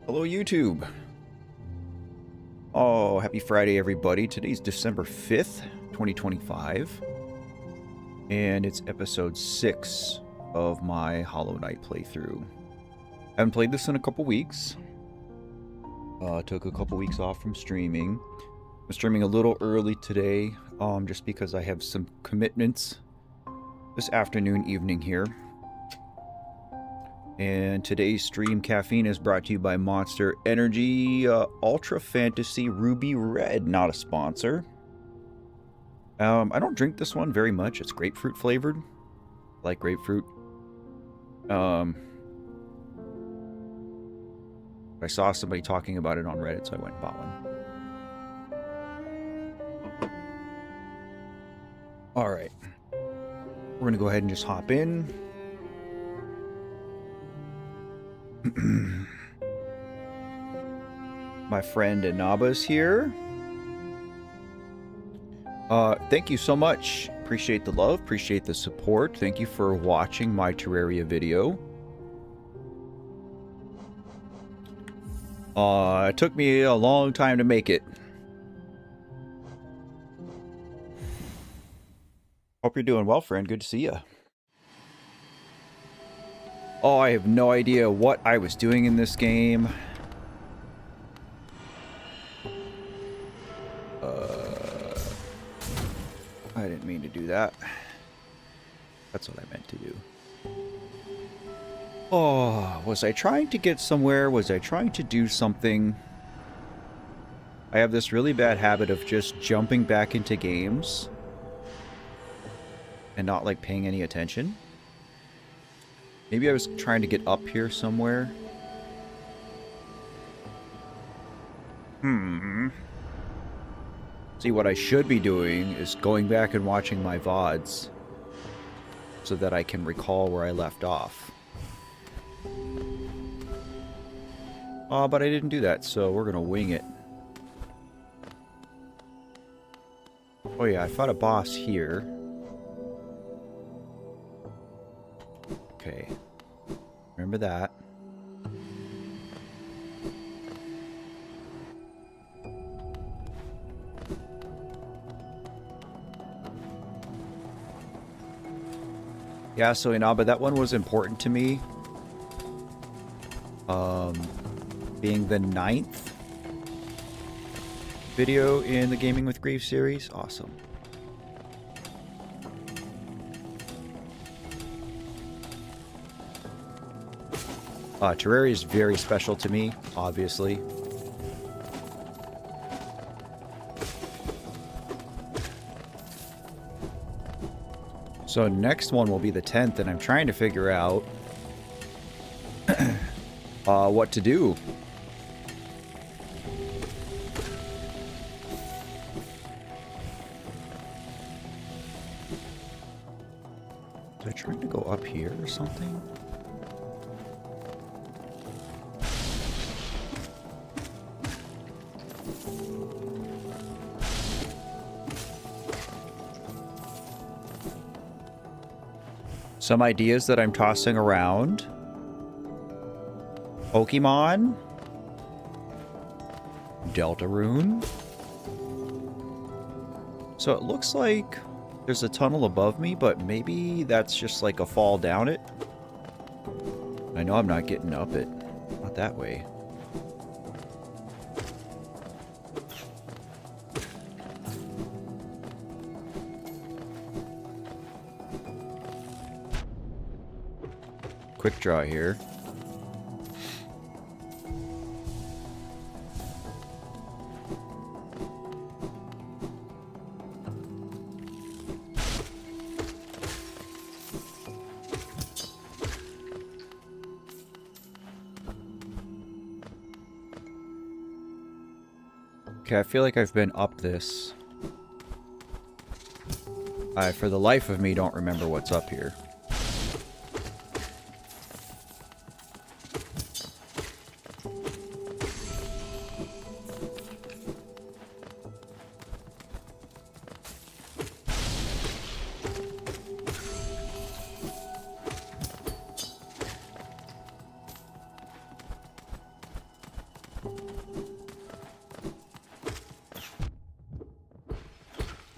Hello, YouTube. Oh, happy Friday, everybody. Today's December 5th, 2025. And it's episode 6 of my Hollow Knight playthrough. I haven't played this in a couple weeks. Took a couple weeks off from streaming. I'm streaming a little early today, just because I have some commitments this afternoon, evening here. And today's stream caffeine is brought to you by Monster Energy Ultra Fantasy Ruby Red, not a sponsor. I don't drink this one very much. It's grapefruit flavored. I like grapefruit. I saw somebody talking about it on Reddit, so I went and bought one. Alright. We're going to go ahead and just hop in. My friend Inaba's here. Thank you so much. Appreciate the love, appreciate the support. Thank you for watching my Terraria video. It took me a long time to make it. Hope you're doing well, friend. Good to see you. Oh, I have no idea what I was doing in this game. I didn't mean to do that. That's what I meant to do. Oh, was I trying to get somewhere? Was I trying to do something? I have this really bad habit of just jumping back into games and not like paying any attention. Maybe I was trying to get up here somewhere. See, what I should be doing is going back and watching my VODs so that I can recall where I left off. But I didn't do that, so we're gonna wing it. Oh yeah, I fought a boss here. Okay. Remember that. Yeah, so Inaba, that one was important to me. Being the 9th video in the Gaming with Grief series. Awesome. Terraria is very special to me, obviously. So next one will be the 10th, and I'm trying to figure out what to do. Was I trying to go up here or something? Some ideas that I'm tossing around. Pokemon. Deltarune. So it looks like there's a tunnel above me, but maybe that's just like a fall down it. I know I'm not getting up it. Not that way. Quick draw here. Okay, I feel like I've been up this. I, for the life of me, don't remember what's up here.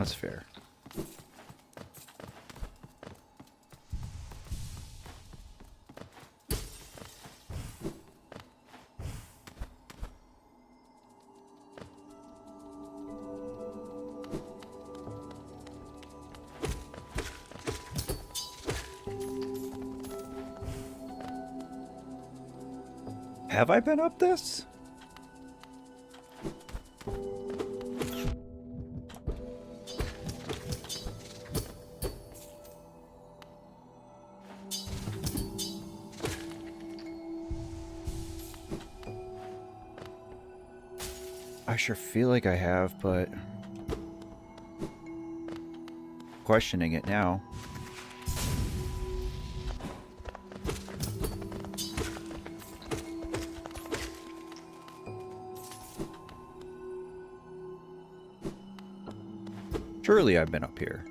That's fair. Have I been up this? I sure feel like I have, but questioning it now. Surely I've been up here.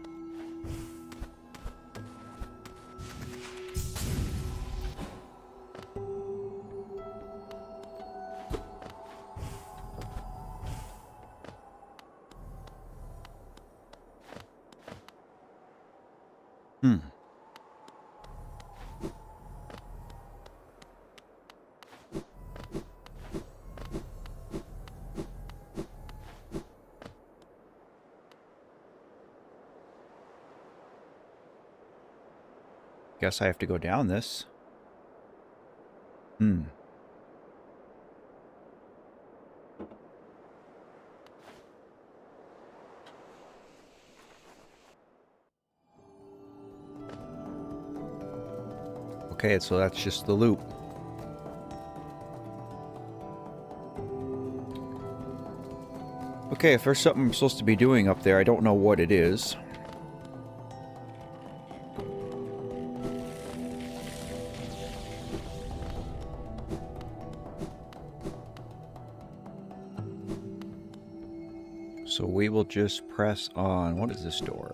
Guess I have to go down this. Okay, so that's just the loop. Okay, if there's something I'm supposed to be doing up there, I don't know what it is. So we will just press on. What is this door?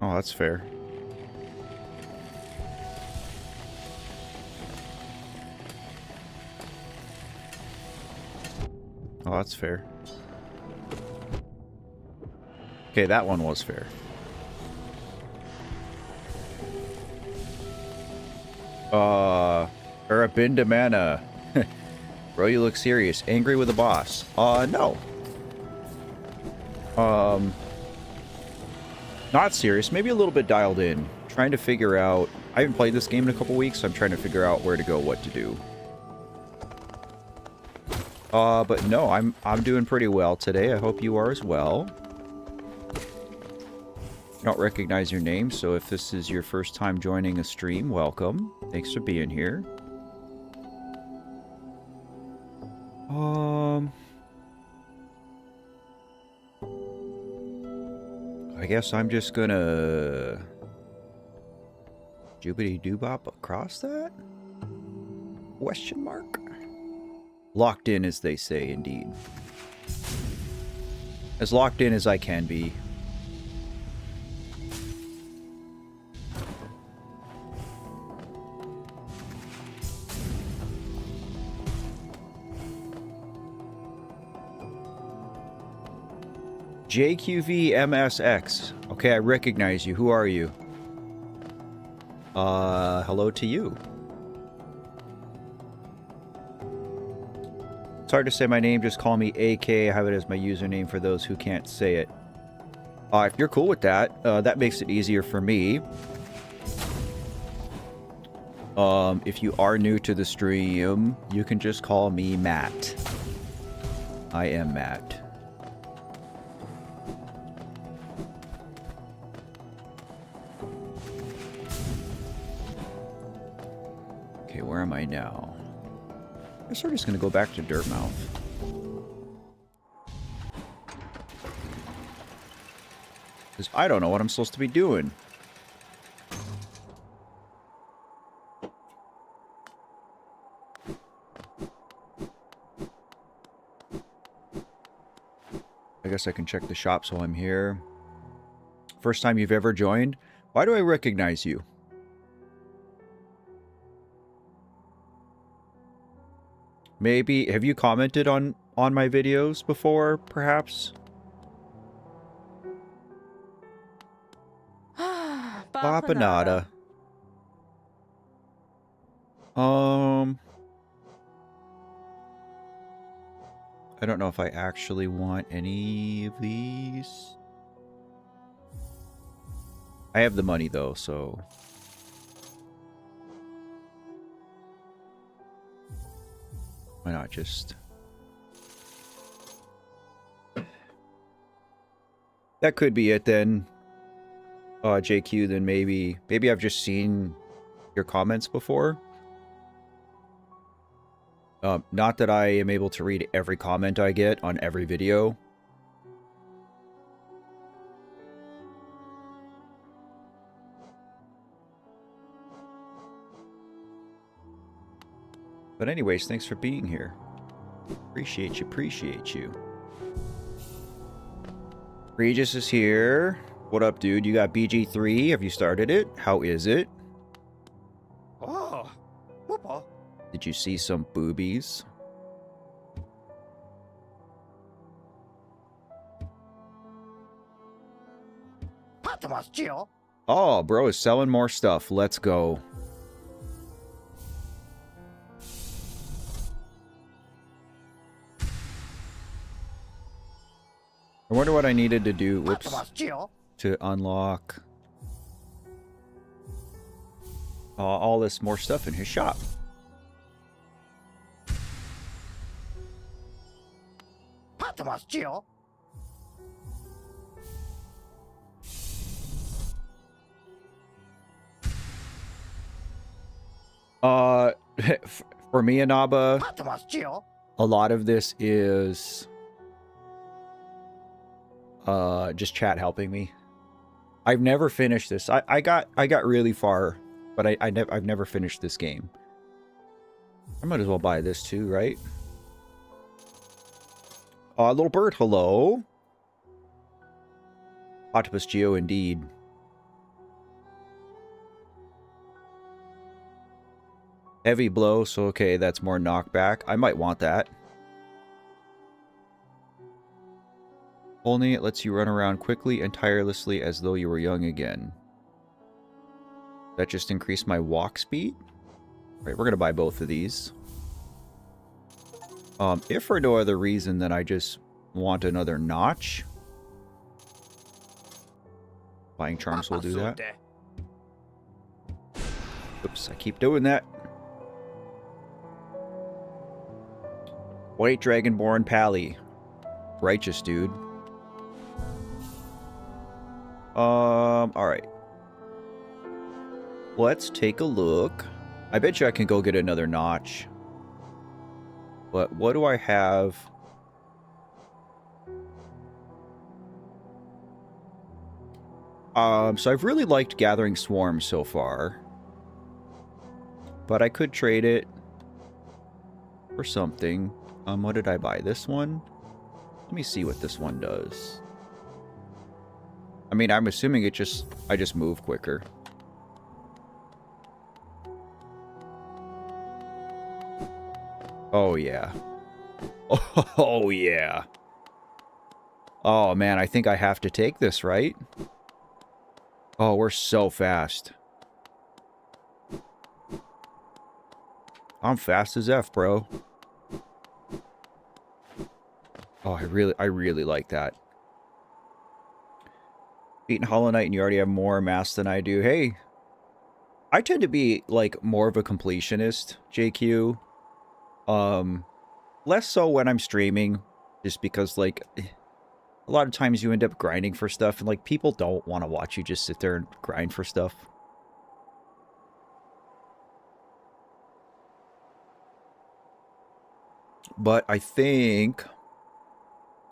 Oh, that's fair. Oh, that's fair. Okay, that one was fair. Arabinda Mana. Bro, you look serious. Angry with the boss. No. Not serious. Maybe a little bit dialed in. Trying to figure out... I haven't played this game in a couple weeks, so I'm trying to figure out where to go, what to do. But no, I'm doing pretty well today. I hope you are as well. I don't recognize your name, so if this is your first time joining a stream, welcome. Thanks for being here. I guess I'm just gonna... Joobity-doobop across that? Question mark? Locked in, as they say, indeed. As locked in as I can be. JQVMSX. Okay, I recognize you. Who are you? Hello to you. It's hard to say my name, just call me AK. I have it as my username for those who can't say it. If you're cool with that, that makes it easier for me. If you are new to the stream, you can just call me Matt. I am Matt. Okay, where am I now? I guess we're just going to go back to Dirtmouth. Because I don't know what I'm supposed to be doing. I guess I can check the shops while I'm here. First time you've ever joined? Why do I recognize you? Maybe, have you commented on my videos before, perhaps? Papanada. I don't know if I actually want any of these. I have the money though, so... Why not just... That could be it then. JQ, then maybe I've just seen your comments before. Not that I am able to read every comment I get on every video. But anyways, thanks for being here. Appreciate you. Regis is here. What up, dude? You got BG3? Have you started it? How is it? Oh, whoopa. Did you see some boobies? Oh, bro is selling more stuff. Let's go. I wonder what I needed to do. Whoops. To unlock all this more stuff in his shop. For me, Anaba, a lot of this is just chat helping me. I've never finished this. I got really far, but I've never finished this game. I might as well buy this too, right? Little bird, hello. Octopus Geo, indeed. Heavy blow, so okay, that's more knockback. I might want that. Only it lets you run around quickly and tirelessly as though you were young again. That just increased my walk speed? Right, we're gonna buy both of these. If for no other reason than I just want another notch. Buying charms will do that. Oops, I keep doing that. White Dragonborn Pally. Righteous, dude. Alright. Let's take a look. I bet you I can go get another notch. But what do I have? So I've really liked Gathering Swarms so far. But I could trade it for something. What did I buy? This one? Let me see what this one does. I mean, I'm assuming I just move quicker. Oh, yeah. Oh, yeah. Oh, man, I think I have to take this, right? Oh, we're so fast. I'm fast as F, bro. Oh, I really like that. Beating Hollow Knight and you already have more mass than I do. Hey, I tend to be, like, more of a completionist, JQ. Less so when I'm streaming, just because, like, a lot of times you end up grinding for stuff, and, like, people don't want to watch you just sit there and grind for stuff. But I think...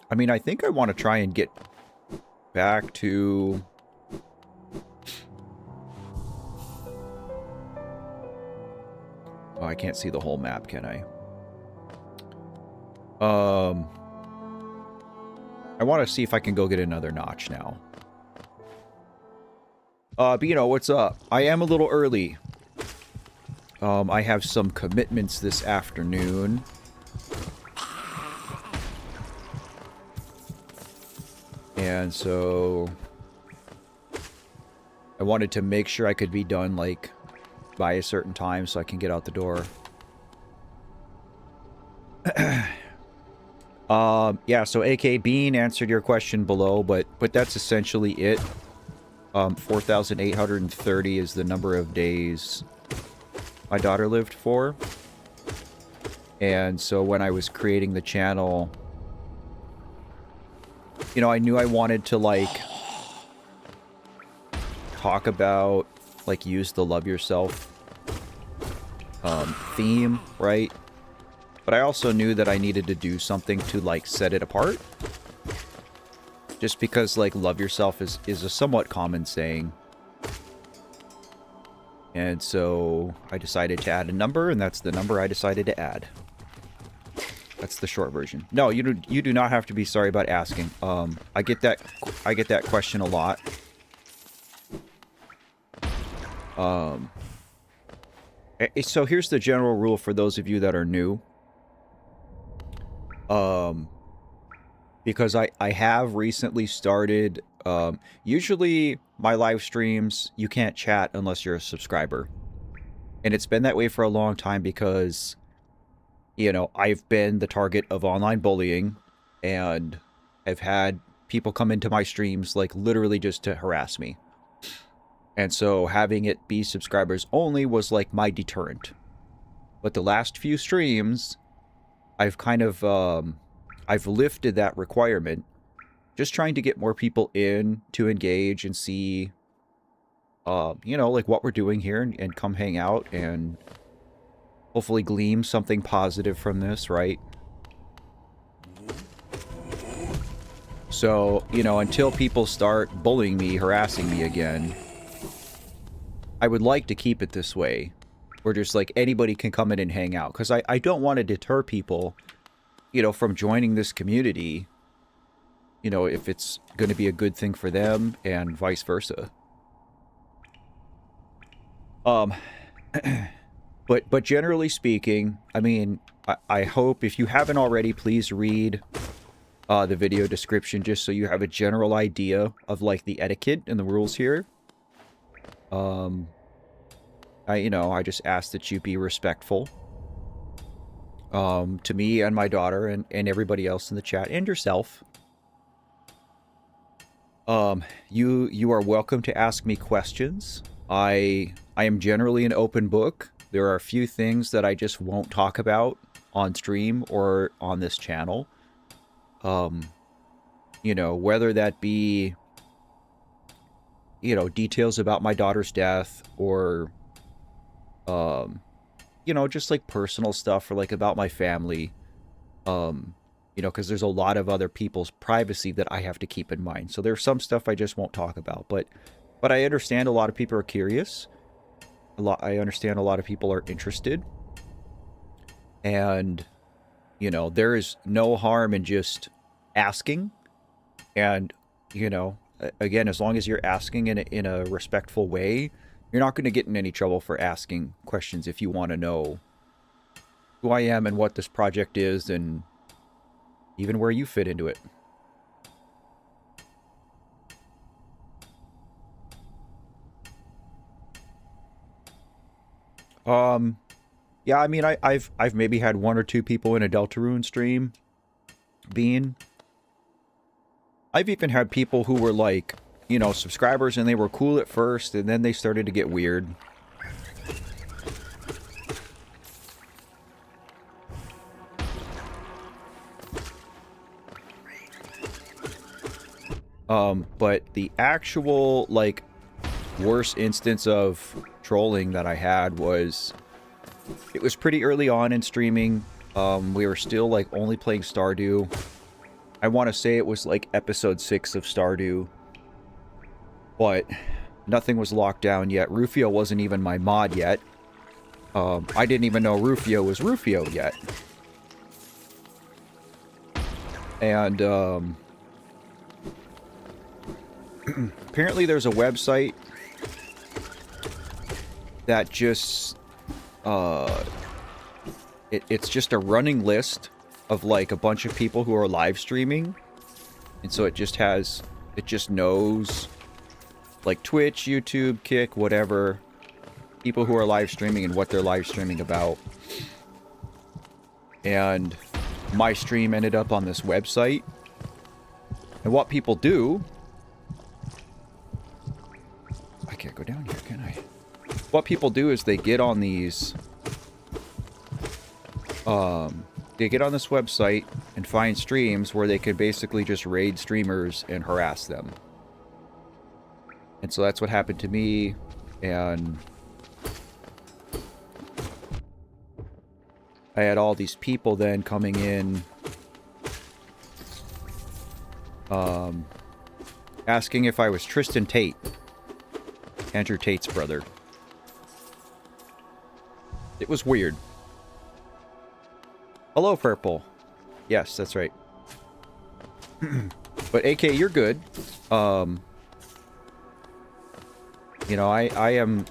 I mean, I think I want to try and get back to... Oh, I can't see the whole map, can I? I want to see if I can go get another notch now. Bino, what's up? I am a little early. I have some commitments this afternoon. And so I wanted to make sure I could be done, like, by a certain time so I can get out the door. Yeah, so AK Bean answered your question below, but that's essentially it. 4,830 is the number of days my daughter lived for. And so when I was creating the channel, you know, I knew I wanted to, like, talk about, like, use the love yourself theme, right? But I also knew that I needed to do something to, like, set it apart. Just because, like, love yourself is a somewhat common saying. And so I decided to add a number, and that's the number I decided to add. That's the short version. No, you do not have to be sorry about asking. I get that question a lot. So here's the general rule for those of you that are new. Because I have recently started, usually my live streams, you can't chat unless you're a subscriber. And it's been that way for a long time because, you know, I've been the target of online bullying, and I've had people come into my streams, like, literally just to harass me. And so having it be subscribers only was, like, my deterrent. But the last few streams, I've kind of, I've lifted that requirement, just trying to get more people in to engage and see, you know, like, what we're doing here, and come hang out and hopefully glean something positive from this, right? So, you know, until people start bullying me, harassing me again, I would like to keep it this way, where just, like, anybody can come in and hang out, because I don't want to deter people, you know, from joining this community, you know, if it's going to be a good thing for them, and vice versa. But generally speaking, I mean, I hope, if you haven't already, please read the video description, just so you have a general idea of, like, the etiquette and the rules here. You know, I just ask that you be respectful to me and my daughter and everybody else in the chat, and yourself. You are welcome to ask me questions. I am generally an open book. There are a few things that I just won't talk about on stream or on this channel. You know, whether that be, you know, details about my daughter's death, or you know, just, like, personal stuff, or, like, about my family. You know, because there's a lot of other people's privacy that I have to keep in mind. So there's some stuff I just won't talk about. But I understand a lot of people are curious. I understand a lot of people are interested. And, you know, there is no harm in just asking. And, you know, again, as long as you're asking in a respectful way, you're not going to get in any trouble for asking questions if you want to know who I am and what this project is, and even where you fit into it. Yeah, I mean, I've maybe had one or two people in a Deltarune stream, I've even had people who were, like, you know, subscribers, and they were cool at first, and then they started to get weird. But the actual, like, worst instance of trolling that I had was, it was pretty early on in streaming. We were still, like, only playing Stardew. I want to say it was, like, episode 6 of Stardew. But nothing was locked down yet. Rufio wasn't even my mod yet. I didn't even know Rufio was Rufio yet. And, Apparently there's a website that just it's just a running list of like a bunch of people who are live streaming, and so it just knows like Twitch, YouTube, Kick, whatever, people who are live streaming and what they're live streaming about. And my stream ended up on this website, and what people do, I can't go down here, can I? What people do is they get on these, they get on this website and find streams where they could basically just raid streamers and harass them. And so that's what happened to me, and I had all these people then coming in, asking if I was Tristan Tate, Andrew Tate's brother. It was weird. Hello, Purple. Yes, that's right. But AK, you're good. You know, I am,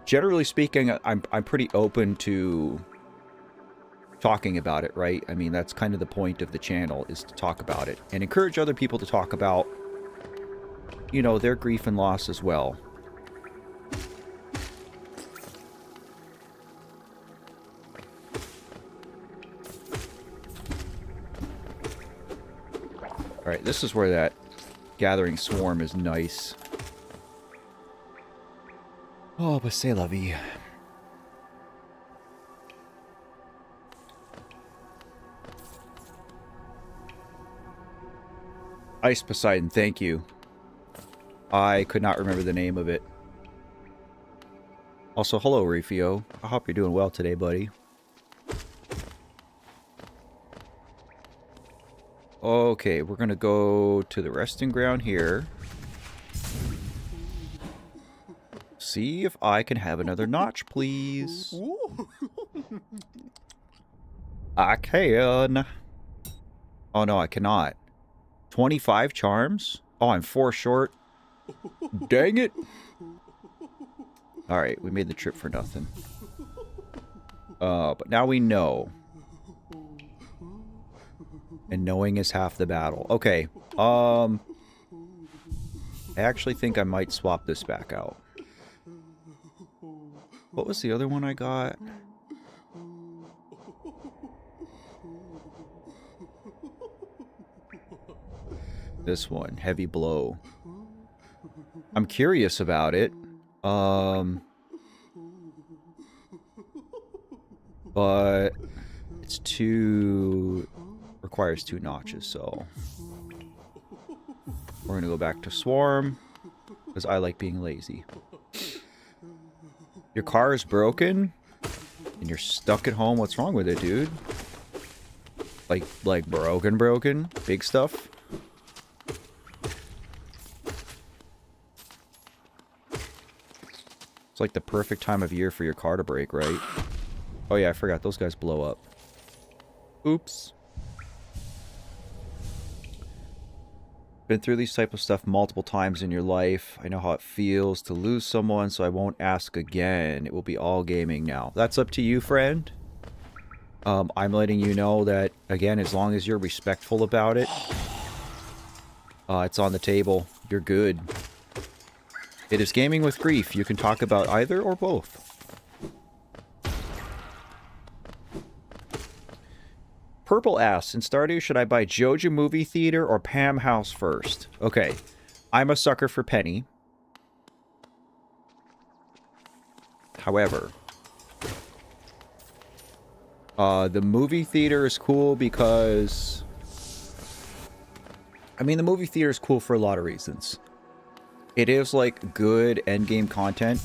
generally speaking, I'm pretty open to talking about it, right? I mean, that's kind of the point of the channel, is to talk about it and encourage other people to talk about, you know, their grief and loss as well. Alright, this is where that gathering swarm is nice. Oh, but c'est la vie. Ice Poseidon, thank you. I could not remember the name of it. Also, hello, Rufio. I hope you're doing well today, buddy. Okay, we're gonna go to the resting ground here. See if I can have another notch, please. I can. Oh no, I cannot. 25 charms? Oh, I'm 4 short. Dang it. Alright, we made the trip for nothing. But now we know. And knowing is half the battle. Okay, I actually think I might swap this back out. What was the other one I got? This one, Heavy Blow. I'm curious about it. But it's requires 2 notches, so we're gonna go back to Swarm because I like being lazy. Your car is broken and you're stuck at home. What's wrong with it, dude? Like broken? Big stuff? It's like the perfect time of year for your car to break, right? Oh yeah, I forgot. Those guys blow up. Oops. Been through these type of stuff multiple times in your life. I know how it feels to lose someone, so I won't ask again. It will be all gaming now. That's up to you, friend. I'm letting you know that, again, as long as you're respectful about it, it's on the table. You're good. It is gaming with grief. You can talk about either or both. Purple asks, in Stardew, should I buy Joja Movie Theater or Pam House first? Okay. I'm a sucker for Penny. However, the movie theater is cool because... I mean, the movie theater is cool for a lot of reasons. It is, like, good endgame content.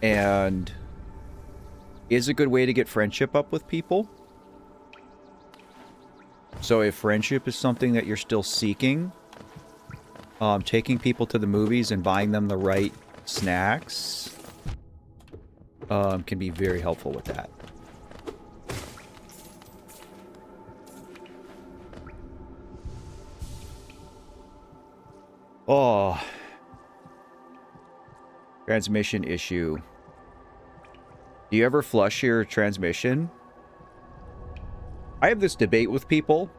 And is a good way to get friendship up with people. So if friendship is something that you're still seeking, taking people to the movies and buying them the right snacks can be very helpful with that. Oh. Transmission issue. Do you ever flush your transmission? I have this debate with people.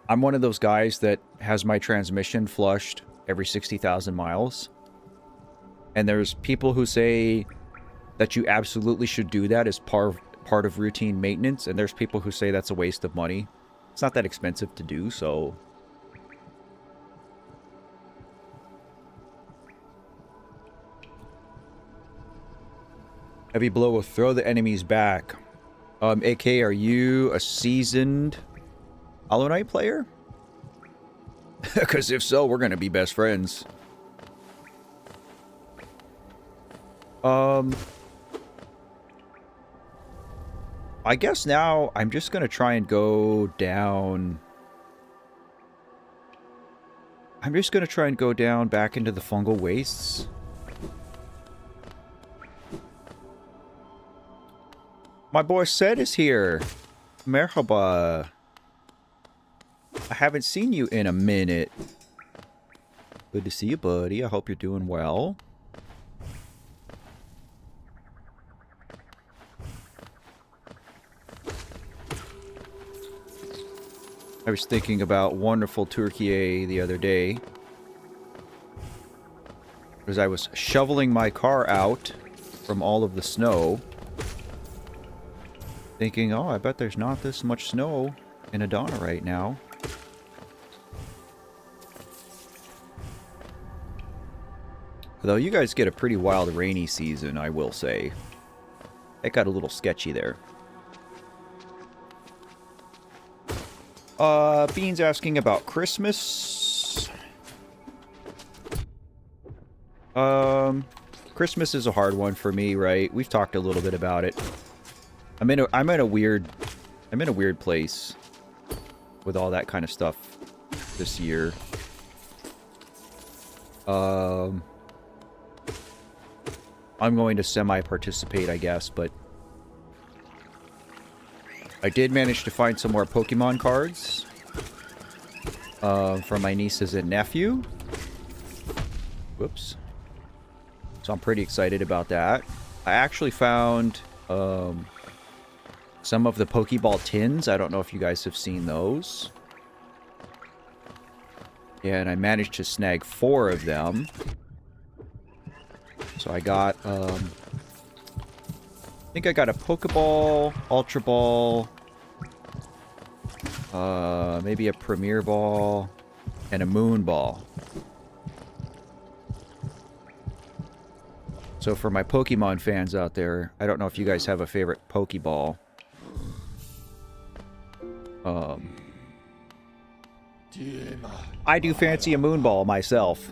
I'm one of those guys that has my transmission flushed every 60,000 miles. And there's people who say that you absolutely should do that as part of routine maintenance. And there's people who say that's a waste of money. It's not that expensive to do, so... Heavy blow will throw the enemies back. AK, are you a seasoned Hollow Knight player? Because if so, we're going to be best friends. I guess now I'm just going to try and go down... I'm just going to try and go down back into the fungal wastes. My boy Sed is here. Merhaba. I haven't seen you in a minute. Good to see you, buddy. I hope you're doing well. I was thinking about wonderful Turkey the other day. As I was shoveling my car out from all of the snow. Thinking, oh, I bet there's not this much snow in Adana right now. Though you guys get a pretty wild rainy season, I will say. It got a little sketchy there. Bean's asking about Christmas. Christmas is a hard one for me, right? We've talked a little bit about it. I'm in a weird place with all that kind of stuff this year. I'm going to semi-participate, I guess, but I did manage to find some more Pokemon cards from my nieces and nephew. Whoops. So I'm pretty excited about that. I actually found some of the Pokeball tins. I don't know if you guys have seen those. Yeah, and I managed to snag 4 of them. So I got, I think I got a Pokeball, Ultra Ball, maybe a Premier Ball, and a Moon Ball. So for my Pokemon fans out there, I don't know if you guys have a favorite Pokeball. I do fancy a Moon Ball myself.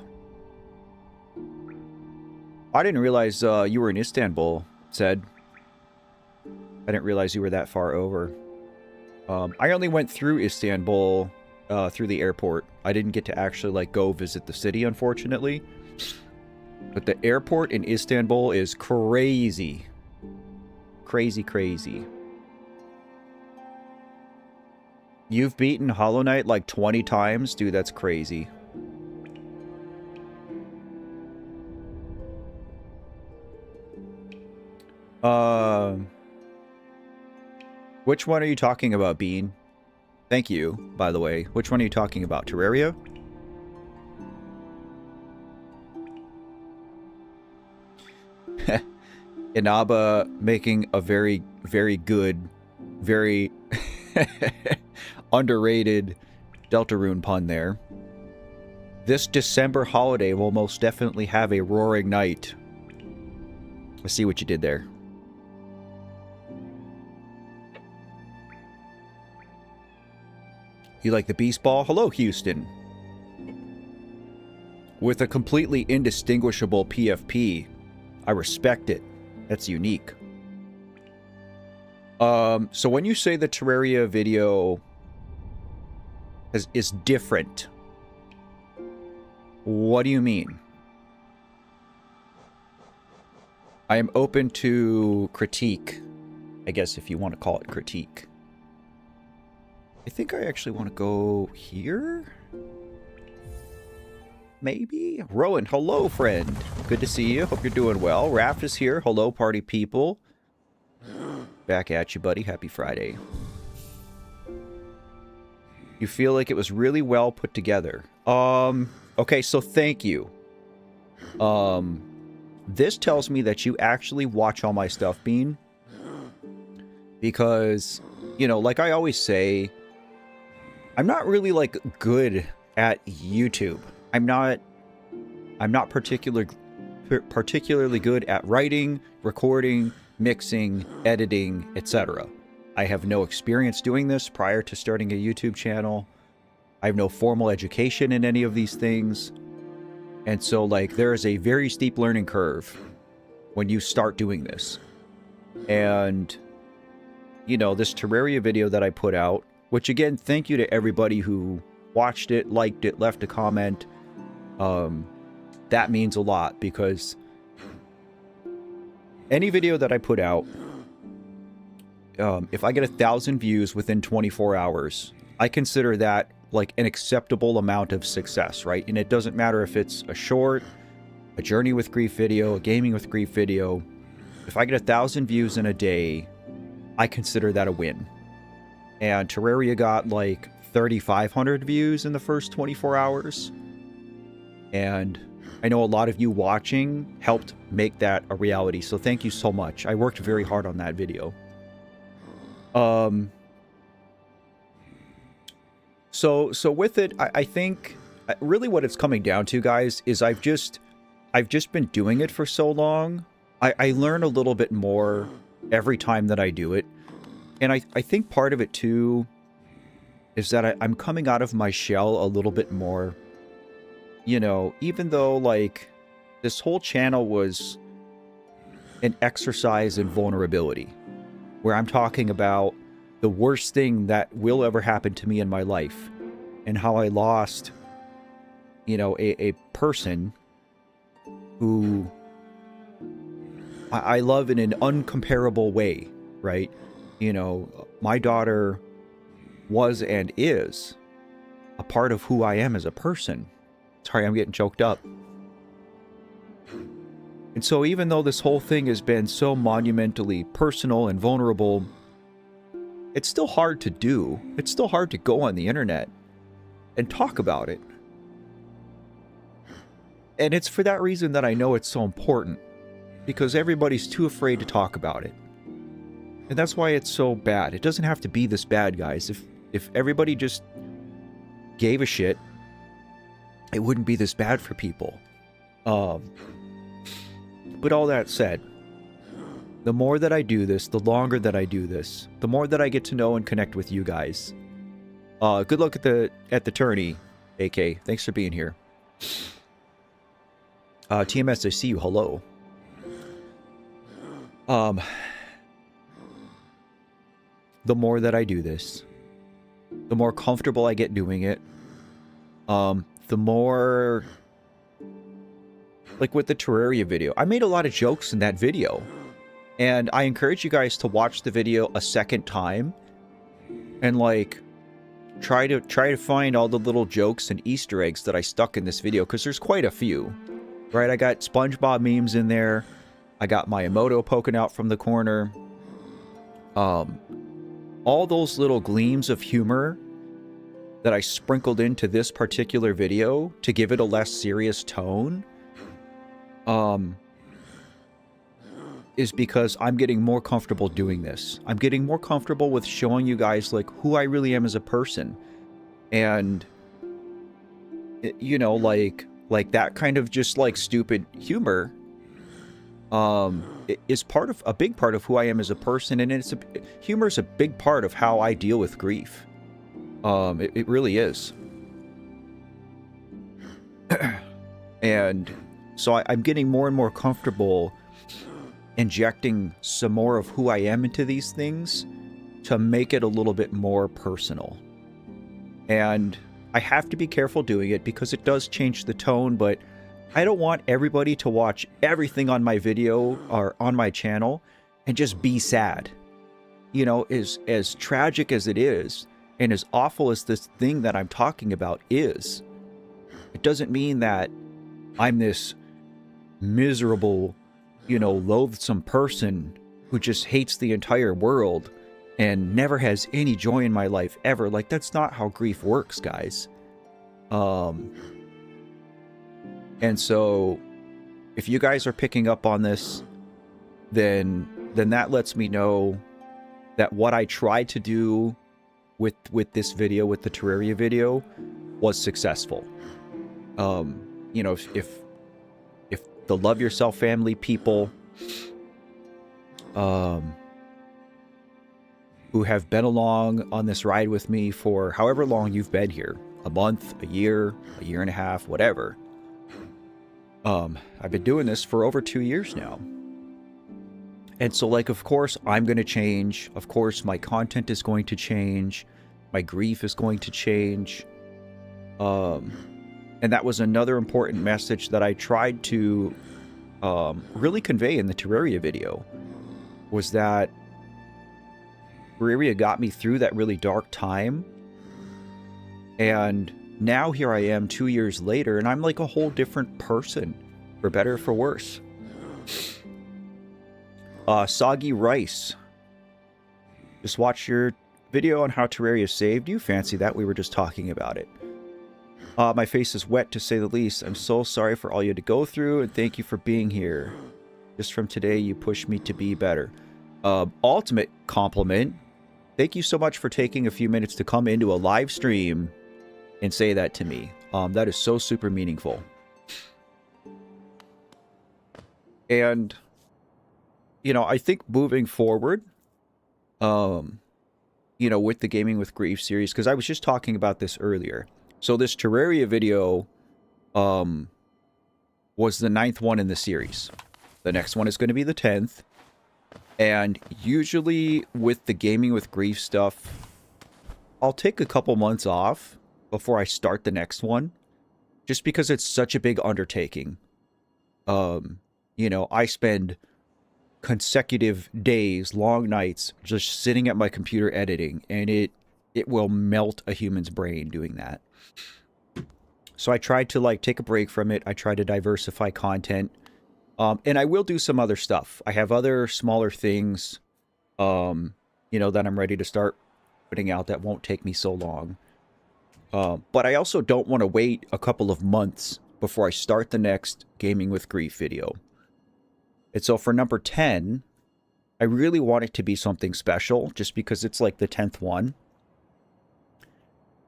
I didn't realize you were in Istanbul, Said. I didn't realize you were that far over. I only went through Istanbul through the airport. I didn't get to actually like go visit the city, unfortunately. But the airport in Istanbul is crazy. Crazy, crazy. You've beaten Hollow Knight like 20 times? Dude, that's crazy. Which one are you talking about, Bean? Thank you, by the way. Which one are you talking about? Terraria? Inaba making a very, very good, very underrated Deltarune pun there. This December holiday will most definitely have a roaring night. I see what you did there. You like the Beast Ball? Hello, Houston. With a completely indistinguishable PFP. I respect it. That's unique. So when you say the Terraria video is different, what do you mean? I am open to critique, I guess, if you want to call it critique. I think I actually want to go here. maybe? Rowan, hello, friend. Good to see you. Hope you're doing well. Raph is here. Hello, party people. Back at you, buddy. Happy Friday. You feel like it was really well put together. Okay, so thank you. This tells me that you actually watch all my stuff, Bean. Because, you know, like I always say, I'm not really, like, good at YouTube. I'm not particularly good at writing, recording, mixing, editing, etc. I have no experience doing this prior to starting a YouTube channel. I have no formal education in any of these things. And so, like, there is a very steep learning curve when you start doing this. And, you know, this Terraria video that I put out, which, again, thank you to everybody who watched it, liked it, left a comment. That means a lot, because any video that I put out, if I get 1,000 views within 24 hours, I consider that like an acceptable amount of success, right? And it doesn't matter if it's a short, a Journey with Grief video, a Gaming with Grief video. If I get 1,000 views in a day, I consider that a win. And Terraria got like 3,500 views in the first 24 hours. And I know a lot of you watching helped make that a reality. So thank you so much. I worked very hard on that video. So with it, I think really what it's coming down to, guys, is I've just been doing it for so long. I learn a little bit more every time that I do it. And I think part of it too is that I'm coming out of my shell a little bit more. You know, even though like this whole channel was an exercise in vulnerability, where I'm talking about the worst thing that will ever happen to me in my life, and how I lost, you know, a person who I love in an uncomparable way, right? You know, my daughter was and is a part of who I am as a person. Sorry, I'm getting choked up. And so even though this whole thing has been so monumentally personal and vulnerable, it's still hard to do. It's still hard to go on the internet and talk about it. And it's for that reason that I know it's so important, because everybody's too afraid to talk about it. And that's why it's so bad. It doesn't have to be this bad, guys. If everybody just gave a shit, it wouldn't be this bad for people. But all that said, the more that I do this, the longer that I do this, the more that I get to know and connect with you guys. Good luck at the tourney, AK. Thanks for being here. TMS, I see you. Hello. The more that I do this, the more comfortable I get doing it. The more, like with the Terraria video, I made a lot of jokes in that video, and I encourage you guys to watch the video a second time and like try to find all the little jokes and Easter eggs that I stuck in this video, because there's quite a few, right? I got SpongeBob memes in there. I got Miyamoto poking out from the corner. All those little gleams of humor that I sprinkled into this particular video to give it a less serious tone, is because I'm getting more comfortable doing this. I'm getting more comfortable with showing you guys like who I really am as a person. And, you know, like that kind of just like stupid humor is a big part of who I am as a person. And humor is a big part of how I deal with grief. It really is. And so I'm getting more and more comfortable injecting some more of who I am into these things to make it a little bit more personal. And I have to be careful doing it because it does change the tone, but I don't want everybody to watch everything on my video or on my channel and just be sad. You know, as tragic as it is, and as awful as this thing that I'm talking about is, It doesn't mean that I'm this miserable, loathsome person who just hates the entire world and never has any joy in my life ever. Like, that's not how grief works, guys. And so if you guys are picking up on this, then that lets me know that what I tried to do with this video, with the Terraria video, was successful. If the Love Yourself family people who have been along on this ride with me for however long you've been here, a month, a year and a half, whatever. I've been doing this for over 2 years now. And so, like, of course, I'm going to change. Of course, my content is going to change. My grief is going to change. And that was another important message that I tried to really convey in the Terraria video, was that Terraria got me through that really dark time. And now here I am 2 years later, and I'm like a whole different person, for better or for worse. Soggy Rice, just watched your video on how Terraria saved you. Fancy that, we were just talking about it. My face is wet, to say the least. I'm so sorry for all you had to go through, and thank you for being here. Just from today, you pushed me to be better. Ultimate compliment. Thank you so much for taking a few minutes to come into a live stream and say that to me. That is so super meaningful. And, I think moving forward, with the Gaming with Grief series, because I was just talking about this earlier. So this Terraria video was the 9th one in the series. The next one is going to be the 10th. And usually with the Gaming with Grief stuff, I'll take a couple months off before I start the next one, just because it's such a big undertaking. I spend consecutive days, long nights, just sitting at my computer editing, and it will melt a human's brain doing that. So I tried to take a break from it. I try to diversify content. And I will do some other stuff. I have other smaller things, that I'm ready to start putting out that won't take me so long. But I also don't want to wait a couple of months before I start the next Gaming with Grief video. And so for number 10, I really want it to be something special, just because it's like the 10th one.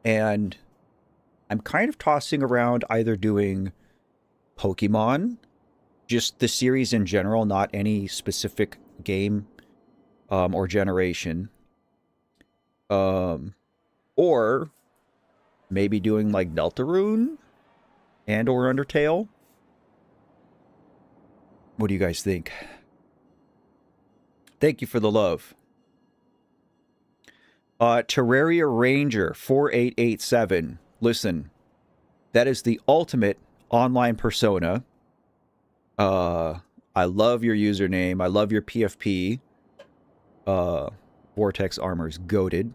And I'm kind of tossing around either doing Pokemon, just the series in general, not any specific game or generation. Or maybe doing like Deltarune and or Undertale. What do you guys think? Thank you for the love. Terraria Ranger 4887. Listen, that is the ultimate online persona. I love your username. I love your PFP. Vortex Armor's goated.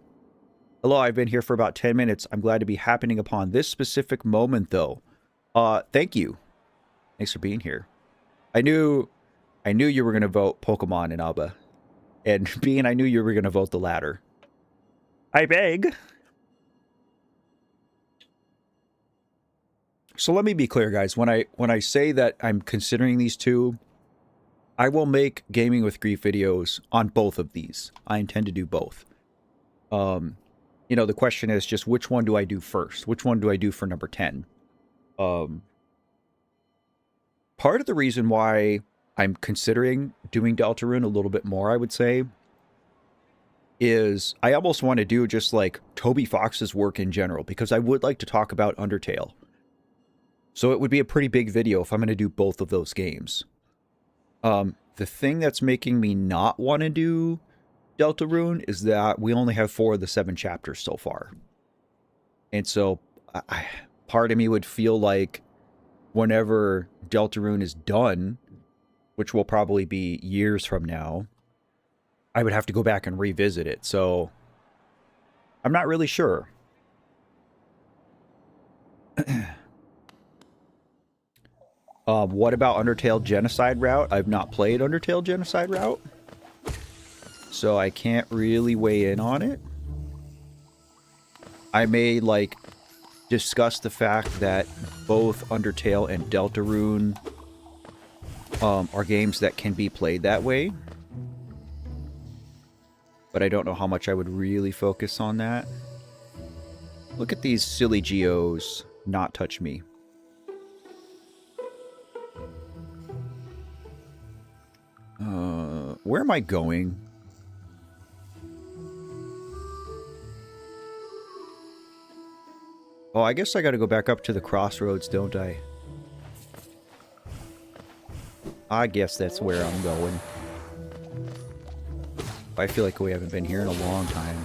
Hello, I've been here for about 10 minutes. I'm glad to be happening upon this specific moment, though. Thank you. Thanks for being here. I knew you were going to vote Pokemon in Alba. And Bean, I knew you were going to vote the latter. I beg. So let me be clear, guys. When I say that I'm considering these two, I will make Gaming with Grief videos on both of these. I intend to do both. The question is just, which one do I do first? Which one do I do for number 10? Part of the reason why I'm considering doing Deltarune a little bit more, I would say, is I almost want to do just like Toby Fox's work in general, because I would like to talk about Undertale. So it would be a pretty big video if I'm going to do both of those games. The thing that's making me not want to do Deltarune is that we only have 4 of the 7 chapters so far. And so part of me would feel like whenever Deltarune is done, which will probably be years from now, I would have to go back and revisit it. So I'm not really sure. What about Undertale Genocide Route? I've not played Undertale Genocide Route, so I can't really weigh in on it. I may, like, discuss the fact that both Undertale and Deltarune are games that can be played that way. But I don't know how much I would really focus on that. Look at these silly geos not touch me. Where am I going? Oh, I guess I gotta go back up to the crossroads, don't I? I guess that's where I'm going. I feel like we haven't been here in a long time.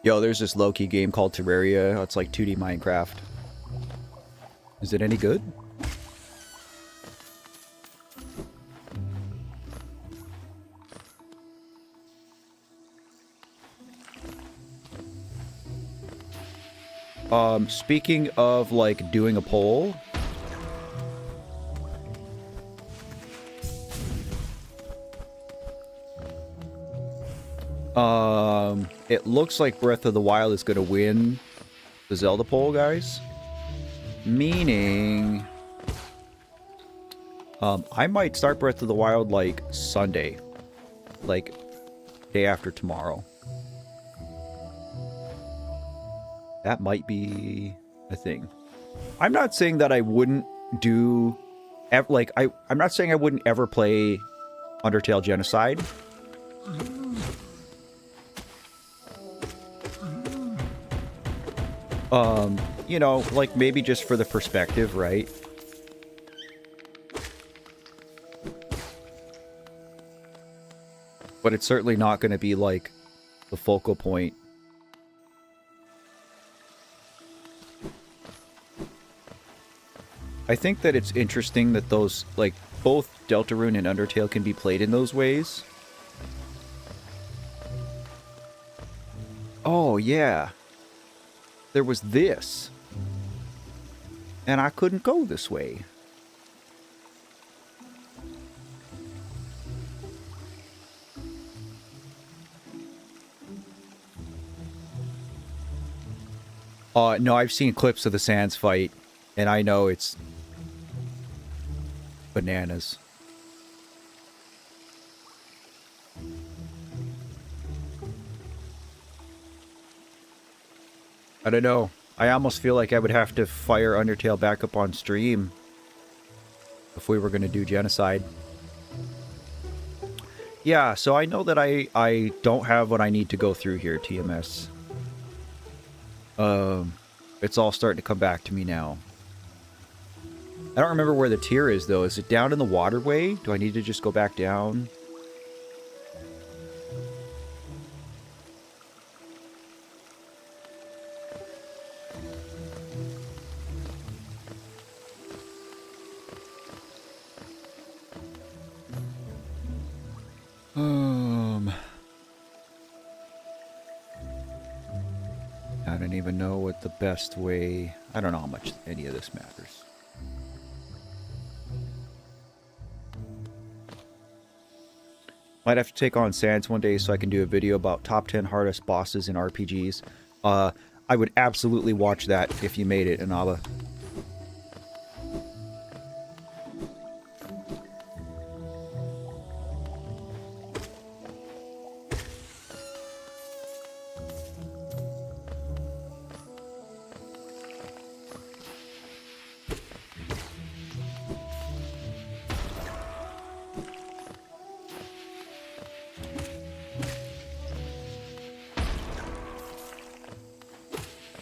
Yo, there's this low-key game called Terraria. It's like 2D Minecraft. Is it any good? Speaking of, like, doing a poll... it looks like Breath of the Wild is gonna win the Zelda poll, guys. Meaning... I might start Breath of the Wild, like, Sunday. Like, day after tomorrow. That might be a thing. I'm not saying that I wouldn't do... Like, I'm not saying I wouldn't ever play Undertale Genocide. You know, like, maybe just for the perspective, right? But it's certainly not going to be, like, the focal point. I think that it's interesting that those, like, both Deltarune and Undertale can be played in those ways. Oh, yeah. There was this. And I couldn't go this way. No, I've seen clips of the Sans fight, and I know it's bananas. I don't know. I almost feel like I would have to fire Undertale back up on stream if we were going to do Genocide. Yeah, so I know that I don't have what I need to go through here, TMS. It's all starting to come back to me now. I don't remember where the tier is, though. Is it down in the waterway? Do I need to just go back down? I don't even know what the best way... I don't know how much any of this matters. Might have to take on Sans one day so I can do a video about top 10 hardest bosses in RPGs. I would absolutely watch that if you made it, Inaba.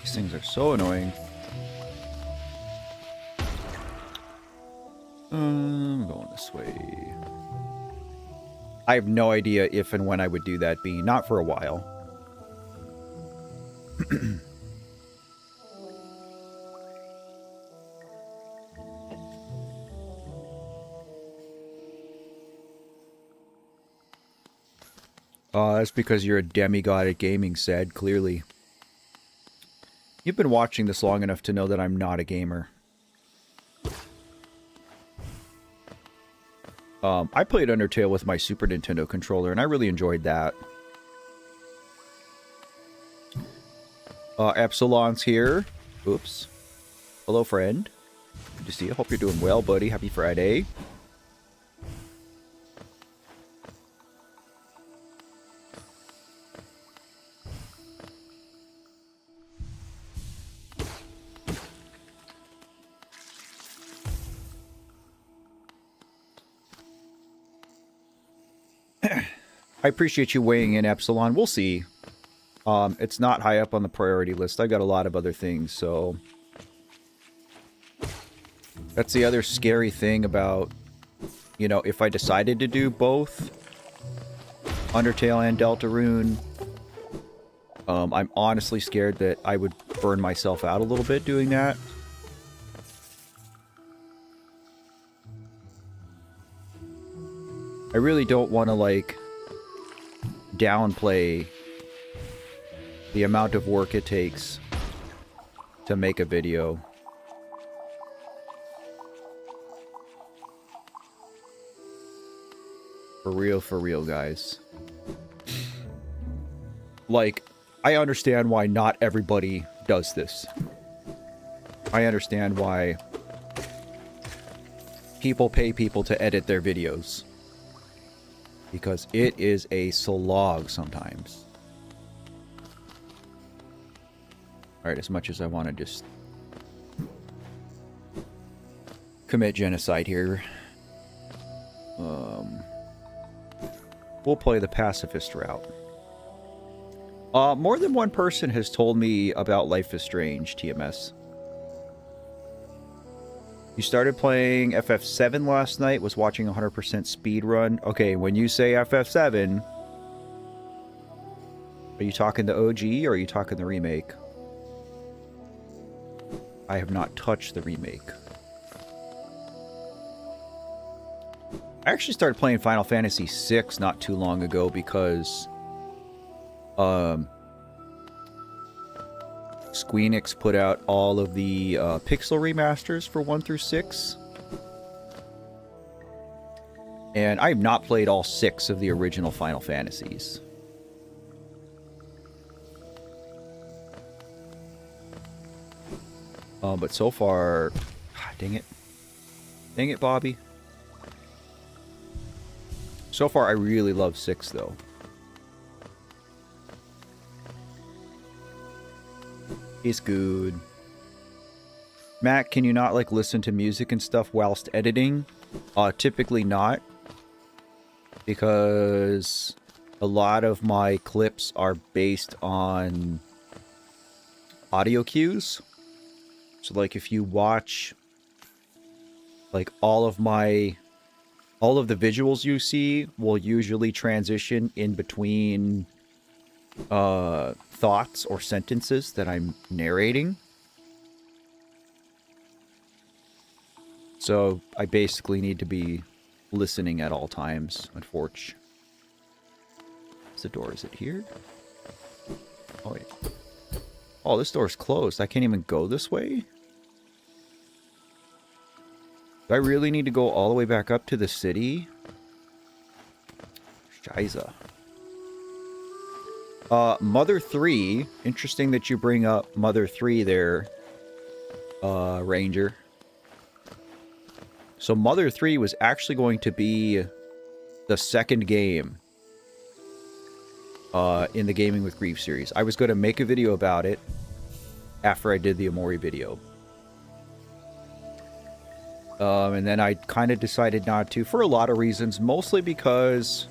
Things are so annoying. I'm going this way. I have no idea if and when I would do that, Bean. Not for a while. That's because you're a demigod at gaming, said, clearly. You've been watching this long enough to know that I'm not a gamer. I played Undertale with my Super Nintendo controller, and I really enjoyed that. Epsilon's here. Oops. Hello, friend. Good to see you. Hope you're doing well, buddy. Happy Friday. I appreciate you weighing in, Epsilon. We'll see. It's not high up on the priority list. I got a lot of other things, so... That's the other scary thing about, you know, if I decided to do both Undertale and Deltarune, I'm honestly scared that I would burn myself out a little bit doing that. I really don't want to, like, downplay the amount of work it takes to make a video. For real, guys. Like, I understand why not everybody does this. I understand why people pay people to edit their videos. Because it is a slog sometimes. Alright, as much as I want to just commit genocide here, we'll play the pacifist route. More than one person has told me about Life is Strange, TMS. You started playing FF7 last night, was watching 100% speed run. Okay, when you say FF7, are you talking the OG or are you talking the remake? I have not touched the remake. I actually started playing Final Fantasy VI not too long ago because Squeenix put out all of the pixel remasters for 1 through 6. And I have not played all 6 of the original Final Fantasies. But so far... Dang it. Dang it, Bobby. So far, I really love 6, though. It's good. Matt, can you not, like, listen to music and stuff whilst editing? Typically not. Because a lot of my clips are based on audio cues. So, like, if you watch, like, all of the visuals you see will usually transition in between thoughts or sentences that I'm narrating. So I basically need to be listening at all times, unfortunately. Is the door, is it here? Oh, wait. Oh, this door's closed. I can't even go this way? Do I really need to go all the way back up to the city? Shiza. Mother 3. Interesting that you bring up Mother 3 there, Ranger. So Mother 3 was actually going to be the second game in the Gaming with Grief series. I was going to make a video about it after I did the Omori video. And then I kind of decided not to for a lot of reasons, mostly because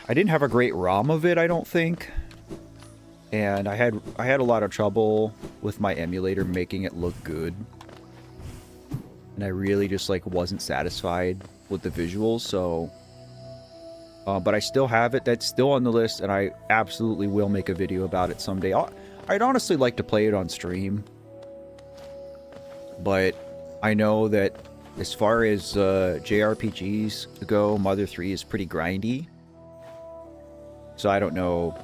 I didn't have a great ROM of it, I don't think. And I had a lot of trouble with my emulator making it look good. And I really just, like, wasn't satisfied with the visuals, so... but I still have it. That's still on the list, and I absolutely will make a video about it someday. I'd honestly like to play it on stream. But I know that as far as JRPGs go, Mother 3 is pretty grindy. So I don't know.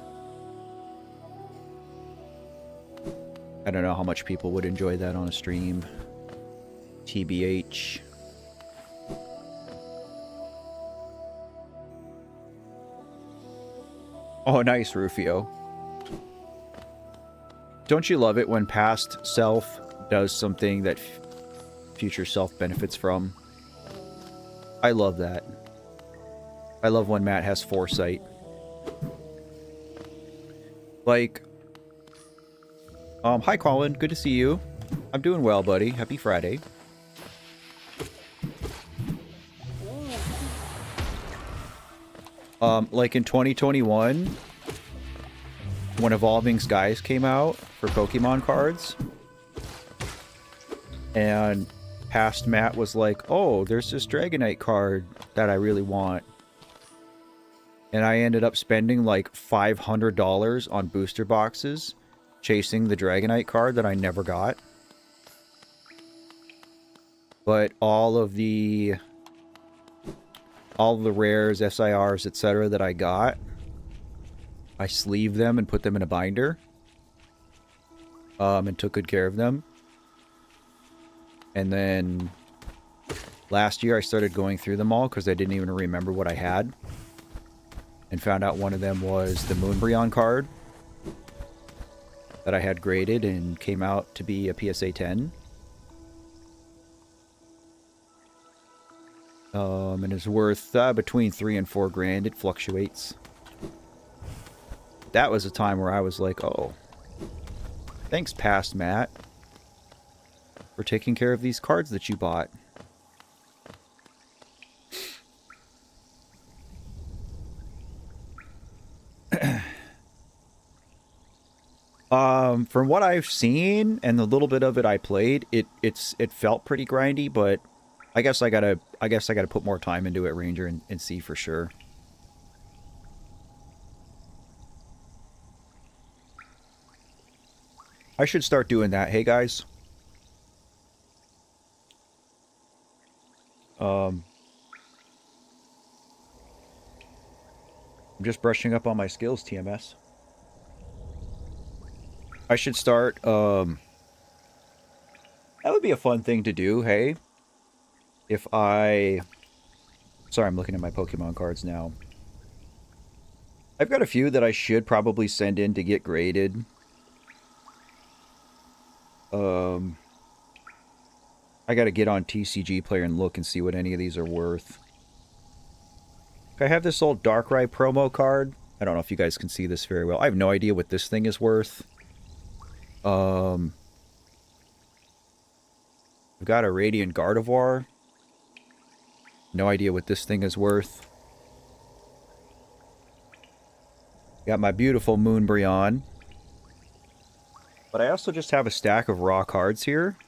I don't know how much people would enjoy that on a stream. TBH. Oh, nice, Rufio. Don't you love it when past self does something that future self benefits from? I love that. I love when Matt has foresight. Like, hi Colin, good to see you. I'm doing well, buddy. Happy Friday. Like in 2021, when Evolving Skies came out for Pokemon cards, and past Matt was like, oh, there's this Dragonite card that I really want. And I ended up spending like $500 on booster boxes chasing the Dragonite card that I never got. But all of the rares, SIRs, etc. that I got, I sleeved them and put them in a binder. And took good care of them. And then last year I started going through them all because I didn't even remember what I had. And found out one of them was the Moonbreon card that I had graded and came out to be a PSA 10. And it's worth between $3 and $4 grand. It fluctuates. That was a time where I was like, oh, thanks, past Matt, for taking care of these cards that you bought. From what I've seen and the little bit of it I played, it felt pretty grindy, but I guess I gotta put more time into it, Ranger, and see for sure. I should start doing that. Hey guys. I'm just brushing up on my skills, TMS. I should start, that would be a fun thing to do, hey? If I... Sorry, I'm looking at my Pokemon cards now. I've got a few that I should probably send in to get graded. I gotta get on TCG Player and look and see what any of these are worth. I have this old Darkrai promo card. I don't know if you guys can see this very well. I have no idea what this thing is worth. I've got a Radiant Gardevoir. No idea what this thing is worth. Got my beautiful Moonbreon. But I also just have a stack of raw cards here.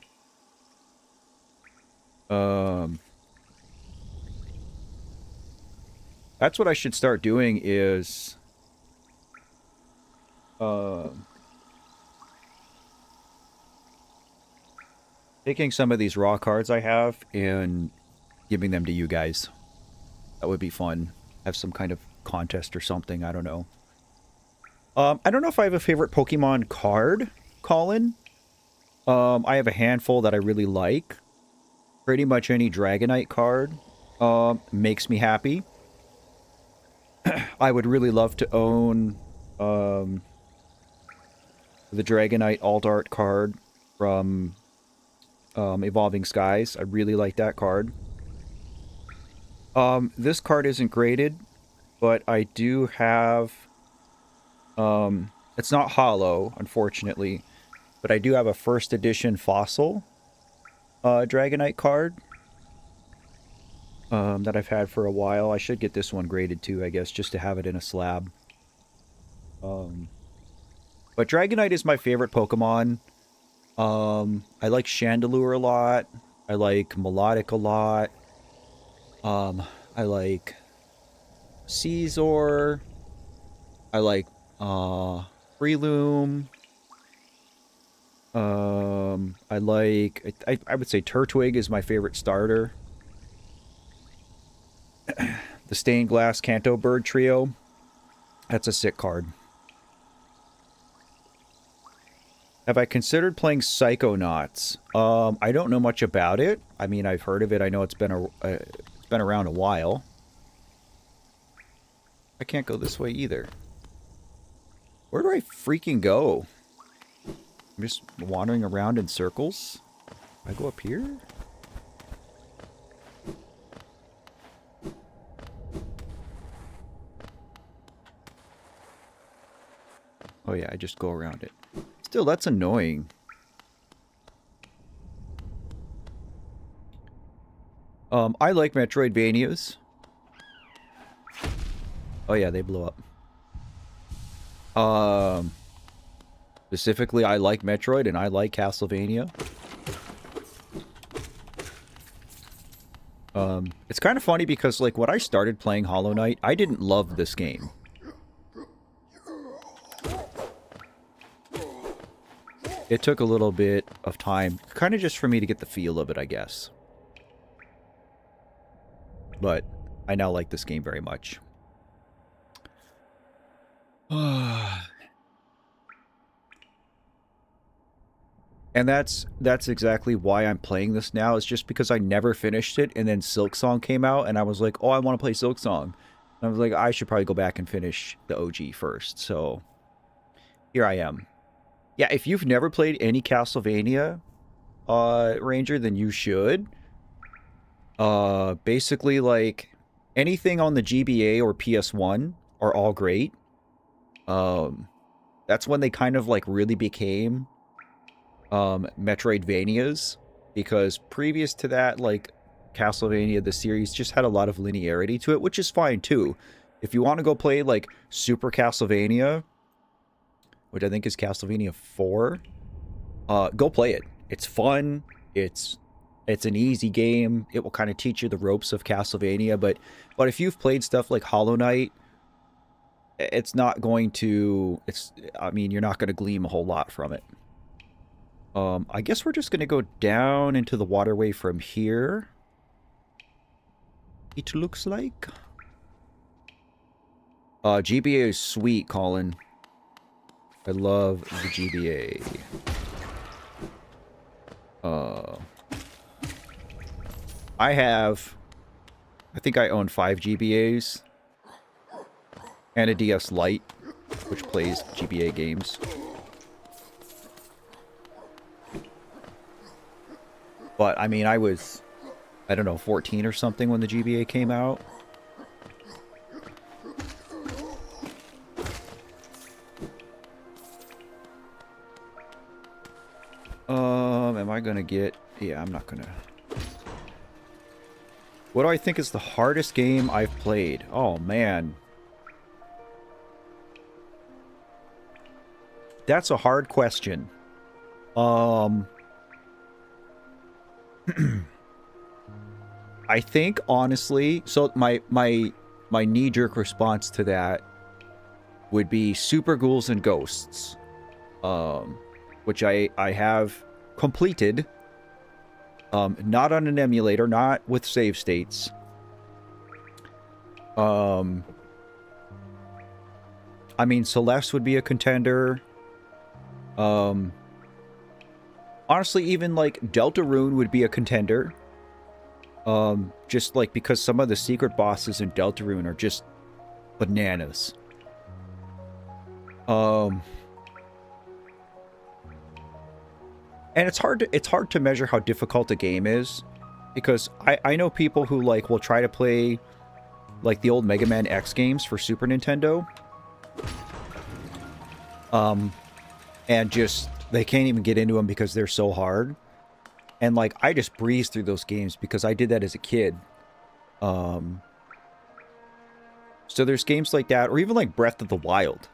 That's what I should start doing is... taking some of these raw cards I have and giving them to you guys. That would be fun. Have some kind of contest or something. I don't know. I don't know if I have a favorite Pokemon card, Colin. I have a handful that I really like. Pretty much any Dragonite card makes me happy. I would really love to own the Dragonite Alt Art card from Evolving Skies. I really like that card. This card isn't graded, but I do have... it's not hollow, unfortunately, but I do have a first edition Fossil Dragonite card that I've had for a while. I should get this one graded too, I guess, just to have it in a slab. But Dragonite is my favorite Pokemon. I like Chandelure a lot. I like Melodic a lot. I like Caesar. I like Breloom. I like... I would say Turtwig is my favorite starter. The Stained Glass Canto Bird trio. That's a sick card. Have I considered playing Psychonauts? I don't know much about it. I mean, I've heard of it. I know it's been around a while. I can't go this way either. Where do I freaking go? I'm just wandering around in circles. I go up here? Oh yeah, I just go around it. Still, that's annoying. I like Metroidvanias. Oh yeah, they blew up. Specifically, I like Metroid and I like Castlevania. It's kind of funny because, like, when I started playing Hollow Knight, I didn't love this game. It took a little bit of time, kind of just for me to get the feel of it, I guess. But I now like this game very much. And that's exactly why I'm playing this now. It's just because I never finished it, and then Silksong came out, and I was like, oh, I want to play Silksong. And I was like, I should probably go back and finish the OG first. So here I am. Yeah, if you've never played any Castlevania, Ranger, then you should. Basically, like, anything on the GBA or PS1 are all great. That's when they kind of, like, really became Metroidvanias, because previous to that, like, Castlevania, the series, just had a lot of linearity to it, which is fine, too. If you want to go play, like, Super Castlevania, which I think is Castlevania 4, go play it. It's fun. It's an easy game. It will kind of teach you the ropes of Castlevania, but if you've played stuff like Hollow Knight, it's not going to... I mean, you're not going to glean a whole lot from it. I guess we're just going to go down into the waterway from here. It looks like. GBA is sweet, Colin. I love the GBA. I think I own 5 GBAs. And a DS Lite, which plays GBA games. But, I mean, I was, I don't know, 14 or something when the GBA came out. Am I gonna get... Yeah, I'm not gonna... What do I think is the hardest game I've played? Oh, man. That's a hard question. I think, honestly... So, my knee-jerk response to that would be Super Ghouls and Ghosts. Which I have completed. Not on an emulator, not with save states. I mean, Celeste would be a contender. Honestly, even like Deltarune would be a contender. Just like because some of the secret bosses in Deltarune are just bananas. And it's hard to measure how difficult a game is, because I know people who like will try to play like the old Mega Man X games for Super Nintendo. And just they can't even get into them because they're so hard. And like I just breeze through those games because I did that as a kid. So there's games like that, or even like Breath of the Wild,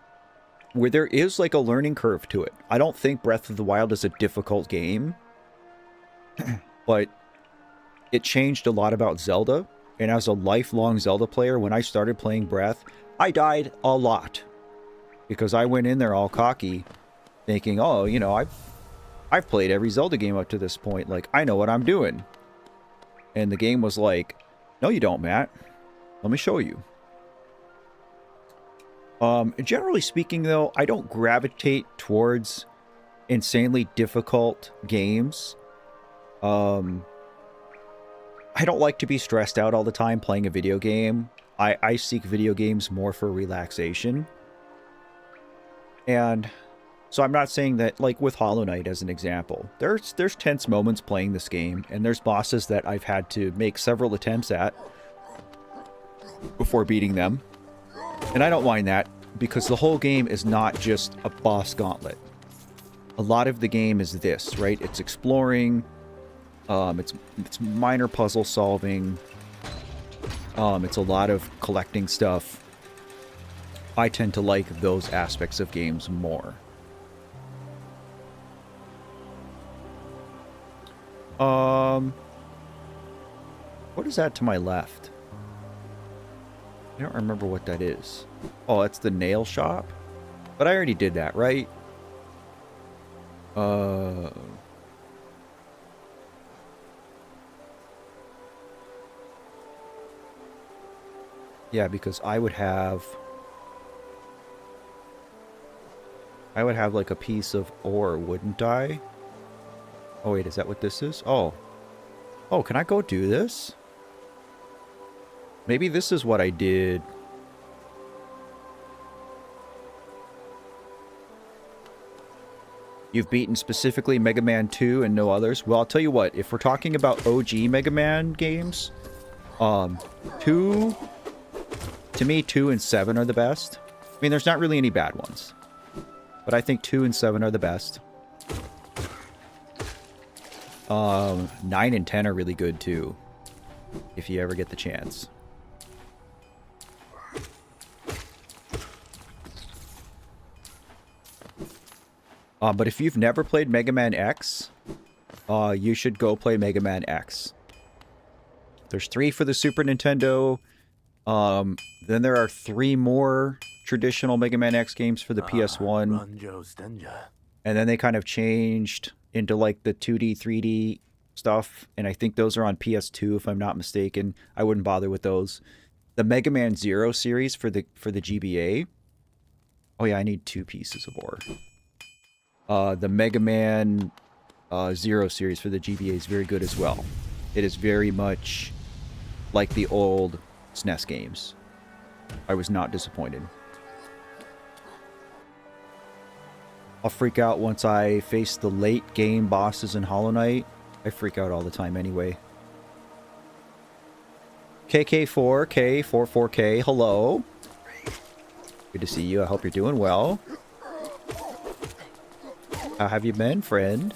where there is like a learning curve to it. I don't think Breath of the Wild is a difficult game, but it changed a lot about Zelda. And as a lifelong Zelda player, when I started playing Breath, I died a lot because I went in there all cocky thinking, oh, you know, I've played every Zelda game up to this point. Like, I know what I'm doing. And the game was like, no, you don't, Matt. Let me show you. Generally speaking, though, I don't gravitate towards insanely difficult games. I don't like to be stressed out all the time playing a video game. I seek video games more for relaxation. And so I'm not saying that, like with Hollow Knight as an example, there's tense moments playing this game, and there's bosses that I've had to make several attempts at before beating them. And I don't mind that, because the whole game is not just a boss gauntlet. A lot of the game is this, right? It's exploring, it's minor puzzle solving, it's a lot of collecting stuff. I tend to like those aspects of games more. What is that to my left? I don't remember what that is. Oh, that's the nail shop? But I already did that, right? Yeah, because I would have like a piece of ore, wouldn't I? Oh wait, is that what this is? Oh. Oh, can I go do this? Maybe this is what I did. You've beaten specifically Mega Man 2 and no others? Well, I'll tell you what, if we're talking about OG Mega Man games, 2, to me, 2 and 7 are the best. I mean, there's not really any bad ones. But I think 2 and 7 are the best. 9 and 10 are really good too, if you ever get the chance. But if you've never played Mega Man X, you should go play Mega Man X. There's 3 for the Super Nintendo. Then there are 3 more traditional Mega Man X games for the PS1. And then they kind of changed into like the 2D, 3D stuff. And I think those are on PS2, if I'm not mistaken. I wouldn't bother with those. The Mega Man Zero series for the GBA. Oh yeah, I need 2 pieces of ore. The Mega Man Zero series for the GBA is very good as well. It is very much like the old SNES games. I was not disappointed. I'll freak out once I face the late game bosses in Hollow Knight. I freak out all the time anyway. KK4, K44K, hello. Good to see you. I hope you're doing well. How have you been, friend?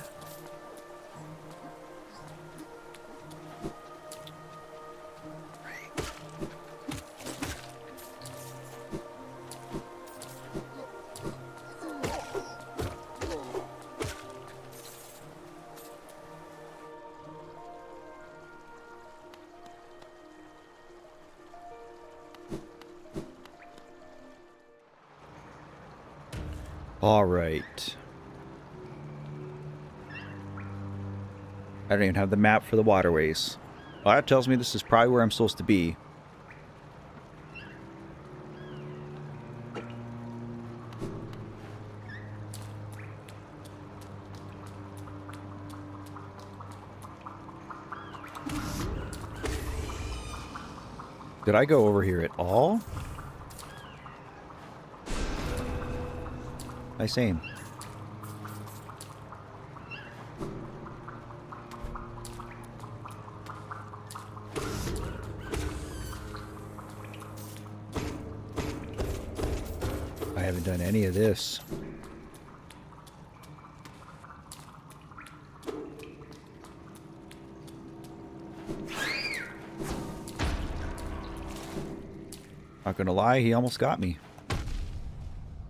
All right. I don't even have the map for the waterways. Well, that tells me this is probably where I'm supposed to be. Did I go over here at all? Nice aim. I haven't done any of this. Not gonna lie, he almost got me.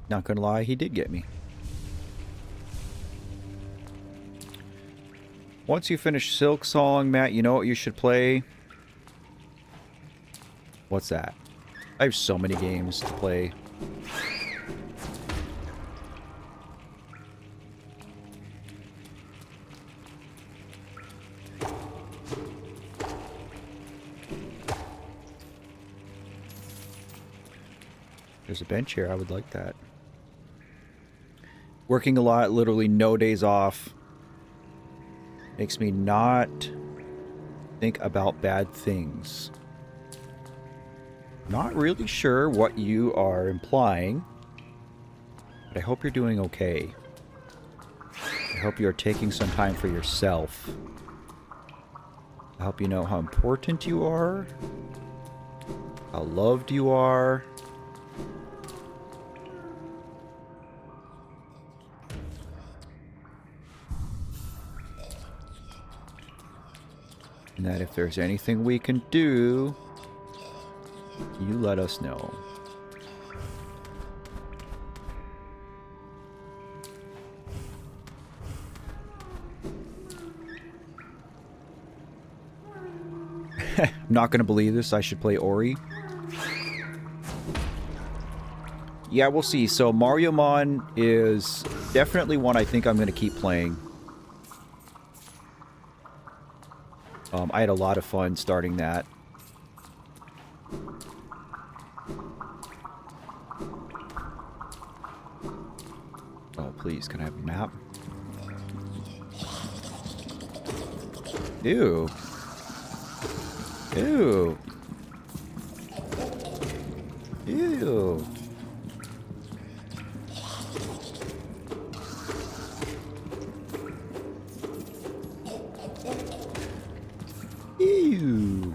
Not gonna lie, he did get me. Once you finish Silk Song, Matt, you know what you should play? What's that? I have so many games to play. There's a bench here. I would like that. Working a lot, literally no days off. Makes me not think about bad things. Not really sure what you are implying, but I hope you're doing okay. I hope you're taking some time for yourself. I hope you know how important you are, how loved you are. And that if there's anything we can do, you let us know. I'm not gonna believe this. I should play Ori. Yeah, we'll see. So Mariomon is definitely one I think I'm gonna keep playing. I had a lot of fun starting that. Oh, please, can I have a map? Ew. Ew. Ew. Ew.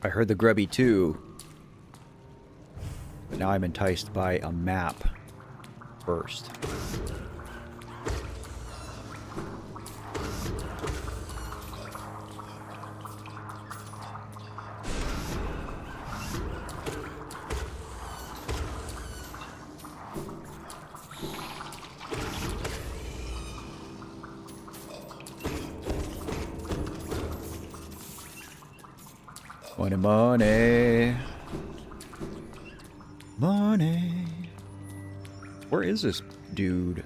I heard the grubby too. But now I'm enticed by a map first. Money, money. Money. Where is this dude?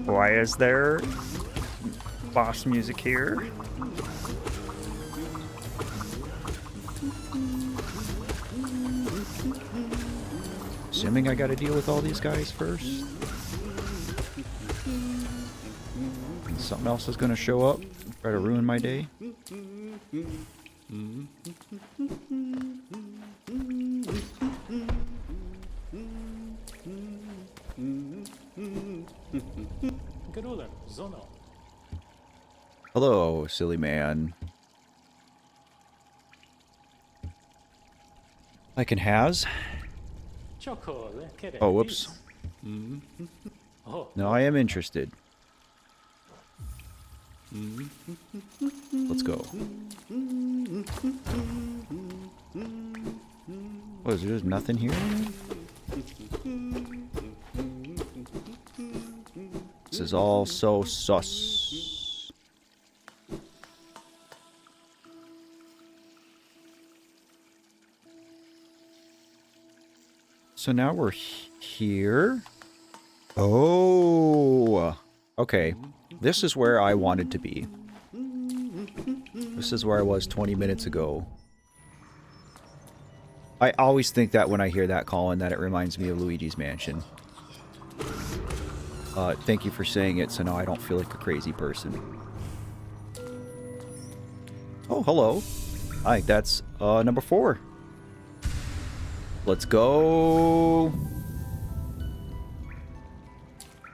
Why is there boss music here? Assuming I gotta deal with all these guys first. And something else is gonna show up, try to ruin my day. Hello, silly man. I can has. Oh, whoops. No, I am interested. Let's go. What is there? There's nothing here? This is all so sus. So now we're here. Oh, okay. This is where I wanted to be. This is where I was 20 minutes ago. I always think that when I hear that, Colin, that it reminds me of Luigi's Mansion. Thank you for saying it, so now I don't feel like a crazy person. Oh, hello. Hi, that's number 4. Let's go.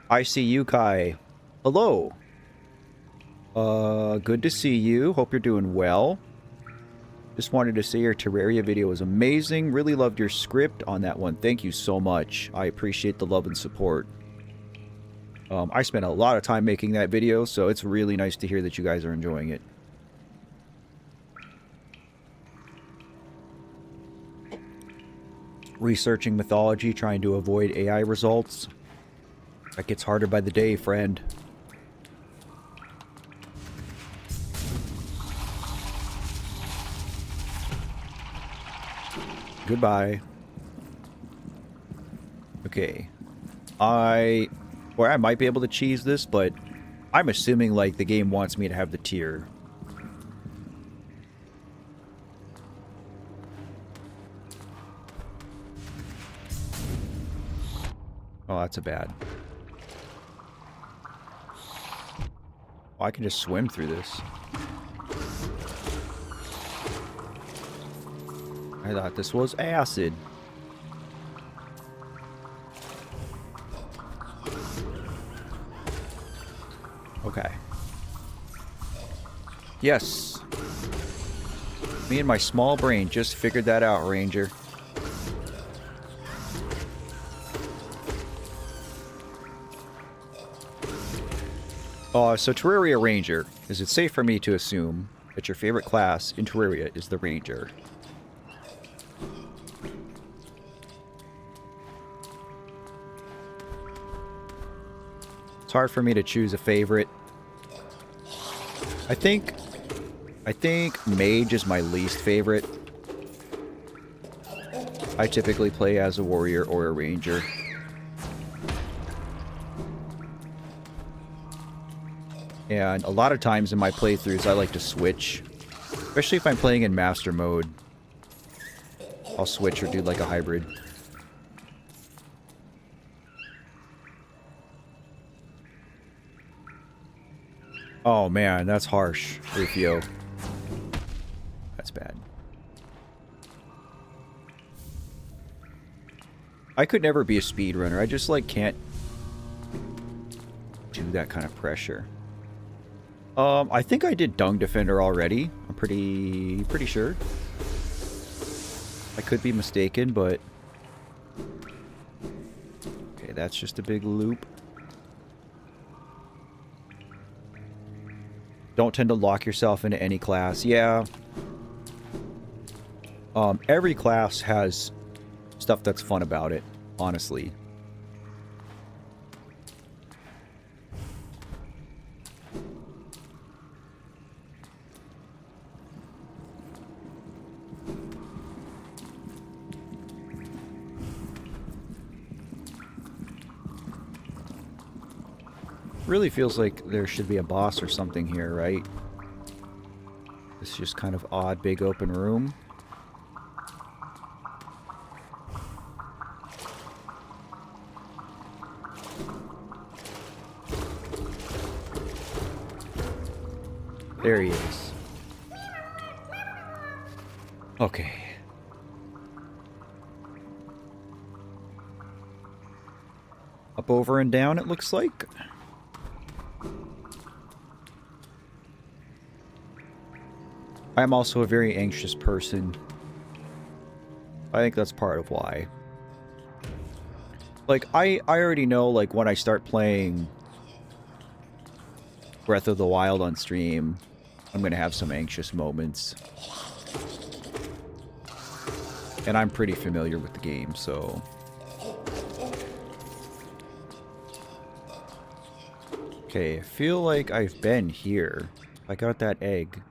I see you, Kai. Hello. Good to see you. Hope you're doing well. Just wanted to say your Terraria video was amazing. Really loved your script on that one. Thank you so much. I appreciate the love and support. I spent a lot of time making that video, so it's really nice to hear that you guys are enjoying it. Researching mythology, trying to avoid AI results. That gets harder by the day, friend. Goodbye. Okay. I Or I might be able to cheese this, but I'm assuming like the game wants me to have the tier. Oh, that's a bad. Oh, I can just swim through this. I thought this was acid. Okay. Yes. Me and my small brain just figured that out, Ranger. So Terraria Ranger. Is it safe for me to assume that your favorite class in Terraria is the Ranger? It's hard for me to choose a favorite. I think Mage is my least favorite. I typically play as a warrior or a ranger. And a lot of times in my playthroughs I like to switch. Especially if I'm playing in master mode. I'll switch or do like a hybrid. Oh man, that's harsh, Rufio. That's bad. I could never be a speedrunner. I just like can't do that kind of pressure. I think I did Dung Defender already. I'm pretty sure. I could be mistaken, but okay, that's just a big loop. Don't tend to lock yourself into any class. Yeah. Every class has stuff that's fun about it, honestly. Really feels like there should be a boss or something here, right? This just kind of odd, big open room. There he is. Okay. Up, over, and down, it looks like. I'm also a very anxious person. I think that's part of why. Like, I already know, like, when I start playing Breath of the Wild on stream, I'm gonna have some anxious moments. And I'm pretty familiar with the game, so... Okay, I feel like I've been here. I got that egg.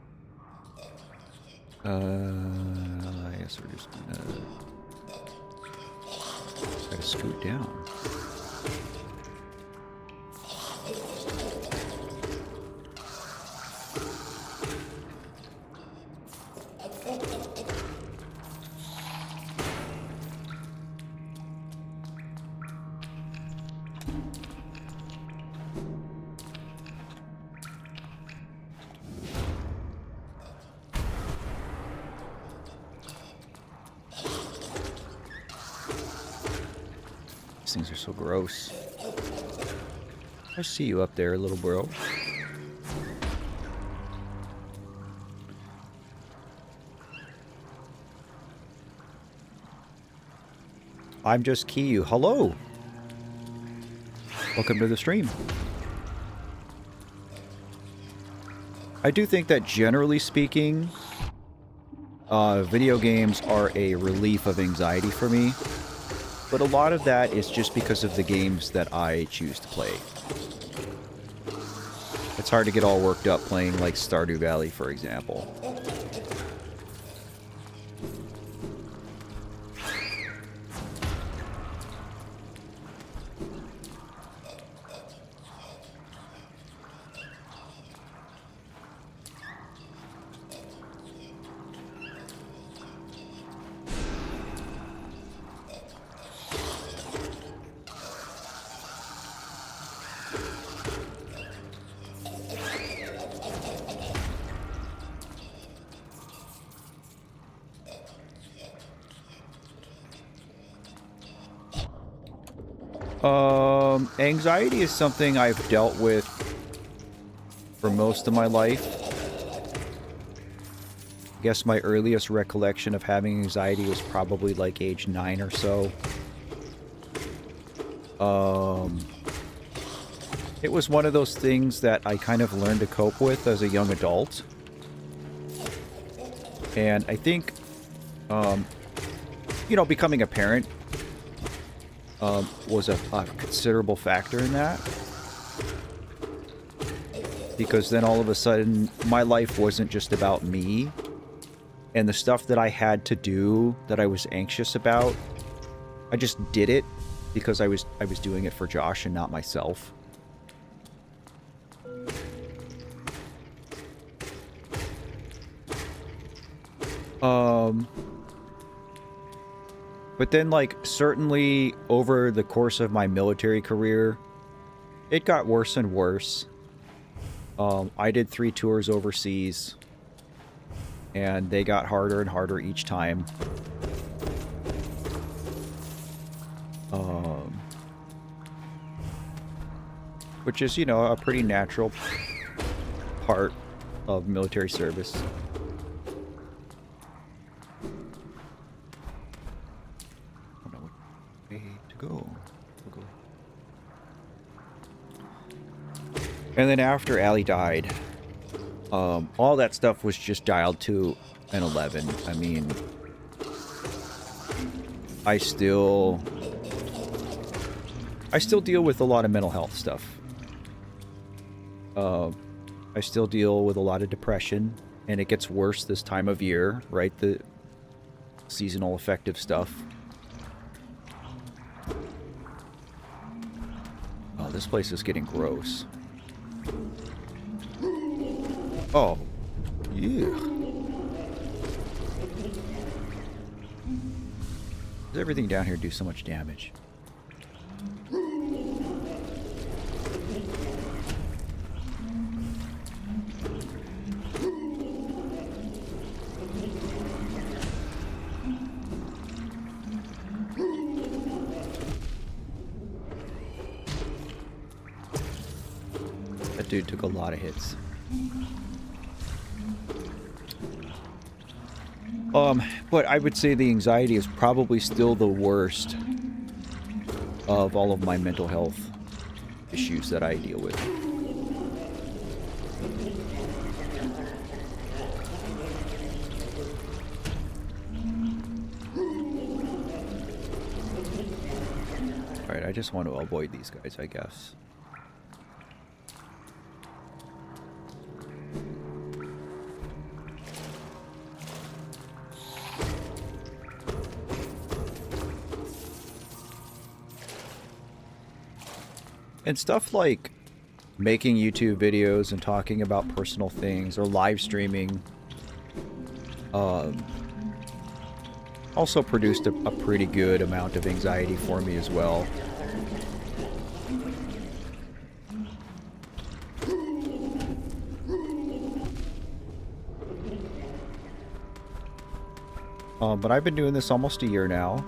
I guess we're just gonna try to scoot down. These things are so gross. I see you up there, little bro. I'm just Kiyu. Hello! Welcome to the stream. I do think that generally speaking, video games are a relief of anxiety for me. But a lot of that is just because of the games that I choose to play. It's hard to get all worked up playing like Stardew Valley, for example. Anxiety is something I've dealt with for most of my life. I guess my earliest recollection of having anxiety was probably like age 9 or so. It was one of those things that I kind of learned to cope with as a young adult. And I think, you know, becoming a parent was a considerable factor in that. Because then all of a sudden, my life wasn't just about me. And the stuff that I had to do that I was anxious about, I just did it because I was doing it for Josh and not myself. But then, like, certainly over the course of my military career, it got worse and worse. I did 3 tours overseas, and they got harder and harder each time. Which is, you know, a pretty natural part of military service. And then after Allie died, all that stuff was just dialed to an 11. I mean, I still deal with a lot of mental health stuff. I still deal with a lot of depression, and it gets worse this time of year, right? The seasonal affective stuff. Oh, this place is getting gross. Oh, yeah. Does everything down here do so much damage? That dude took a lot of hits. But I would say the anxiety is probably still the worst of all of my mental health issues that I deal with. Alright, I just want to avoid these guys, I guess. And stuff like making YouTube videos and talking about personal things or live streaming also produced a pretty good amount of anxiety for me as well. But I've been doing this almost a year now.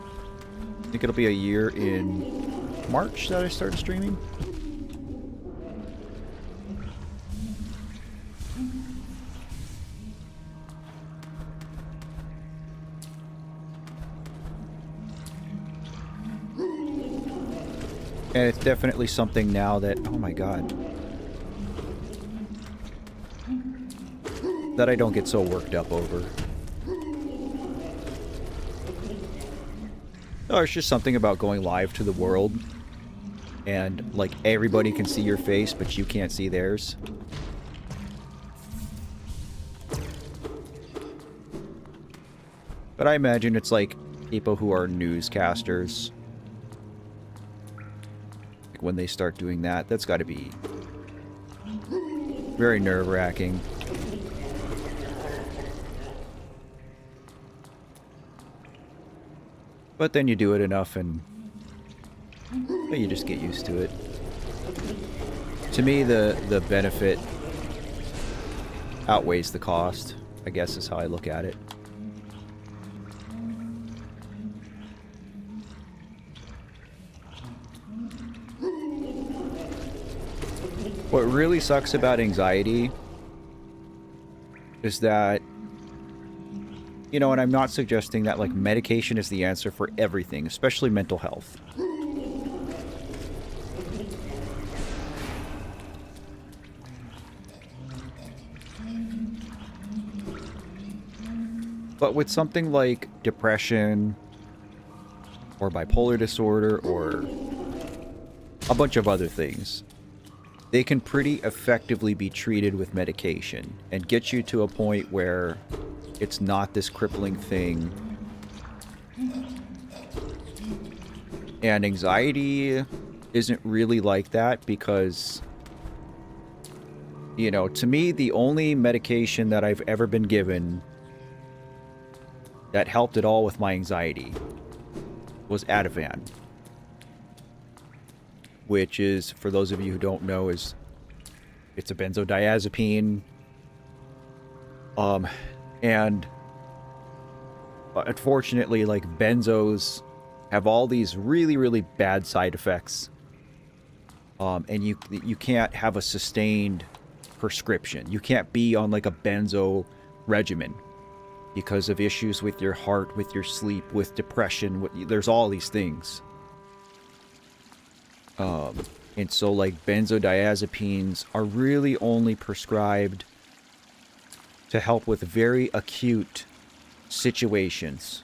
I think it'll be a year in March that I started streaming. And it's definitely something now that, oh my god, that I don't get so worked up over. No, it's just something about going live to the world and, like, everybody can see your face, but you can't see theirs. But I imagine it's like people who are newscasters. When they start doing that, that's got to be very nerve-wracking. But then you do it enough and you just get used to it. To me, the benefit outweighs the cost, I guess is how I look at it. What really sucks about anxiety is that, you know, and I'm not suggesting that, like, medication is the answer for everything, especially mental health. But with something like depression or bipolar disorder or a bunch of other things, they can pretty effectively be treated with medication and get you to a point where it's not this crippling thing. And anxiety isn't really like that because, you know, to me, the only medication that I've ever been given that helped at all with my anxiety was Ativan. Which is, for those of you who don't know, it's a benzodiazepine. And unfortunately, like, benzos have all these really, really bad side effects. And you can't have a sustained prescription. You can't be on, like, a benzo regimen because of issues with your heart, with your sleep, with depression. There's all these things. And so, like, benzodiazepines are really only prescribed to help with very acute situations.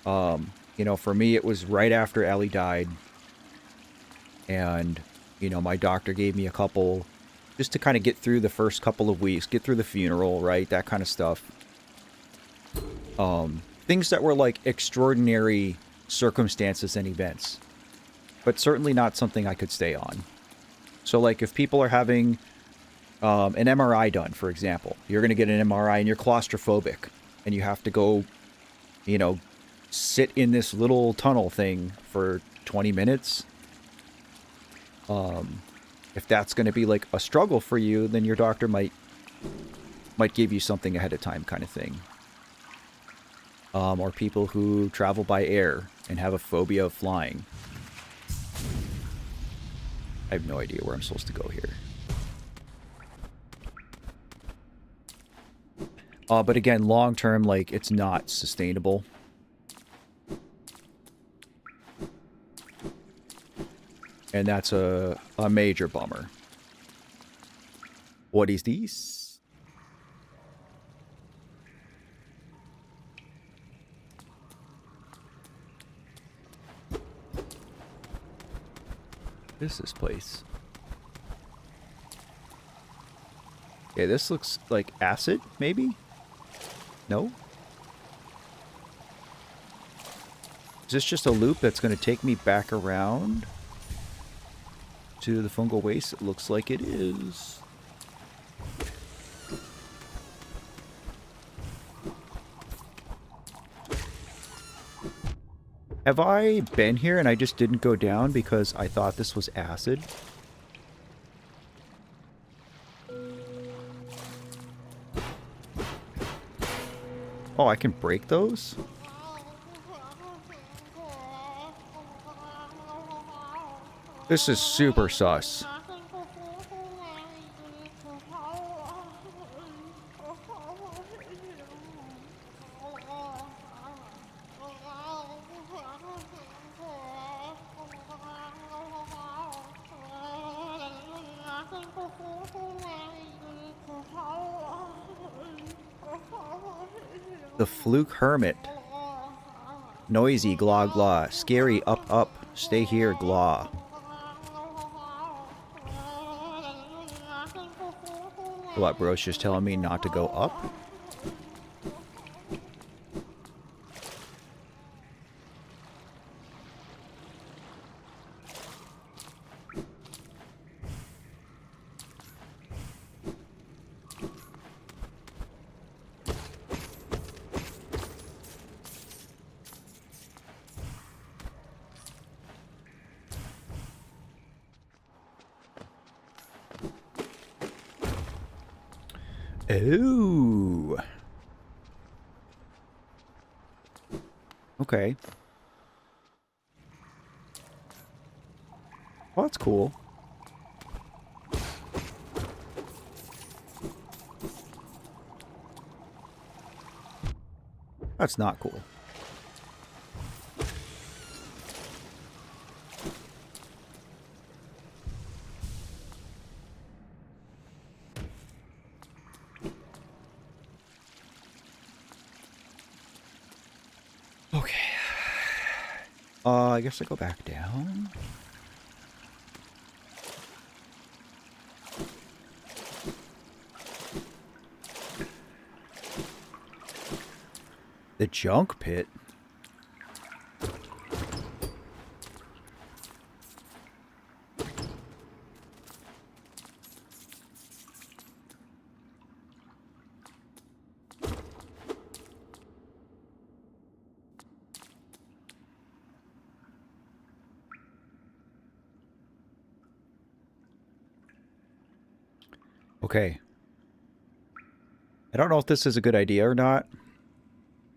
You know, for me, it was right after Ellie died. And, you know, my doctor gave me a couple just to kind of get through the first couple of weeks, get through the funeral, right? That kind of stuff. Things that were, like, extraordinary circumstances and events. But certainly not something I could stay on. So, like, if people are having an MRI done, for example, you're going to get an MRI and you're claustrophobic, and you have to go, you know, sit in this little tunnel thing for 20 minutes. If that's going to be, like, a struggle for you, then your doctor might give you something ahead of time, kind of thing. Or people who travel by air and have a phobia of flying. I have no idea where I'm supposed to go here. But again, long term, like, it's not sustainable. And that's a major bummer. What is this? What is this place? Okay, this looks like acid, maybe? No? Is this just a loop that's going to take me back around to the fungal waste? It looks like it is. Have I been here and I just didn't go down because I thought this was acid? Oh, I can break those? This is super sus. The Fluke Hermit. Noisy, glah glah. Scary, up up. Stay here, glah. What, bro's just telling me not to go up? Ooh. Okay. Well, that's cool. That's not cool. Okay. I guess I go back down. The junk pit? Okay. I don't know if this is a good idea or not.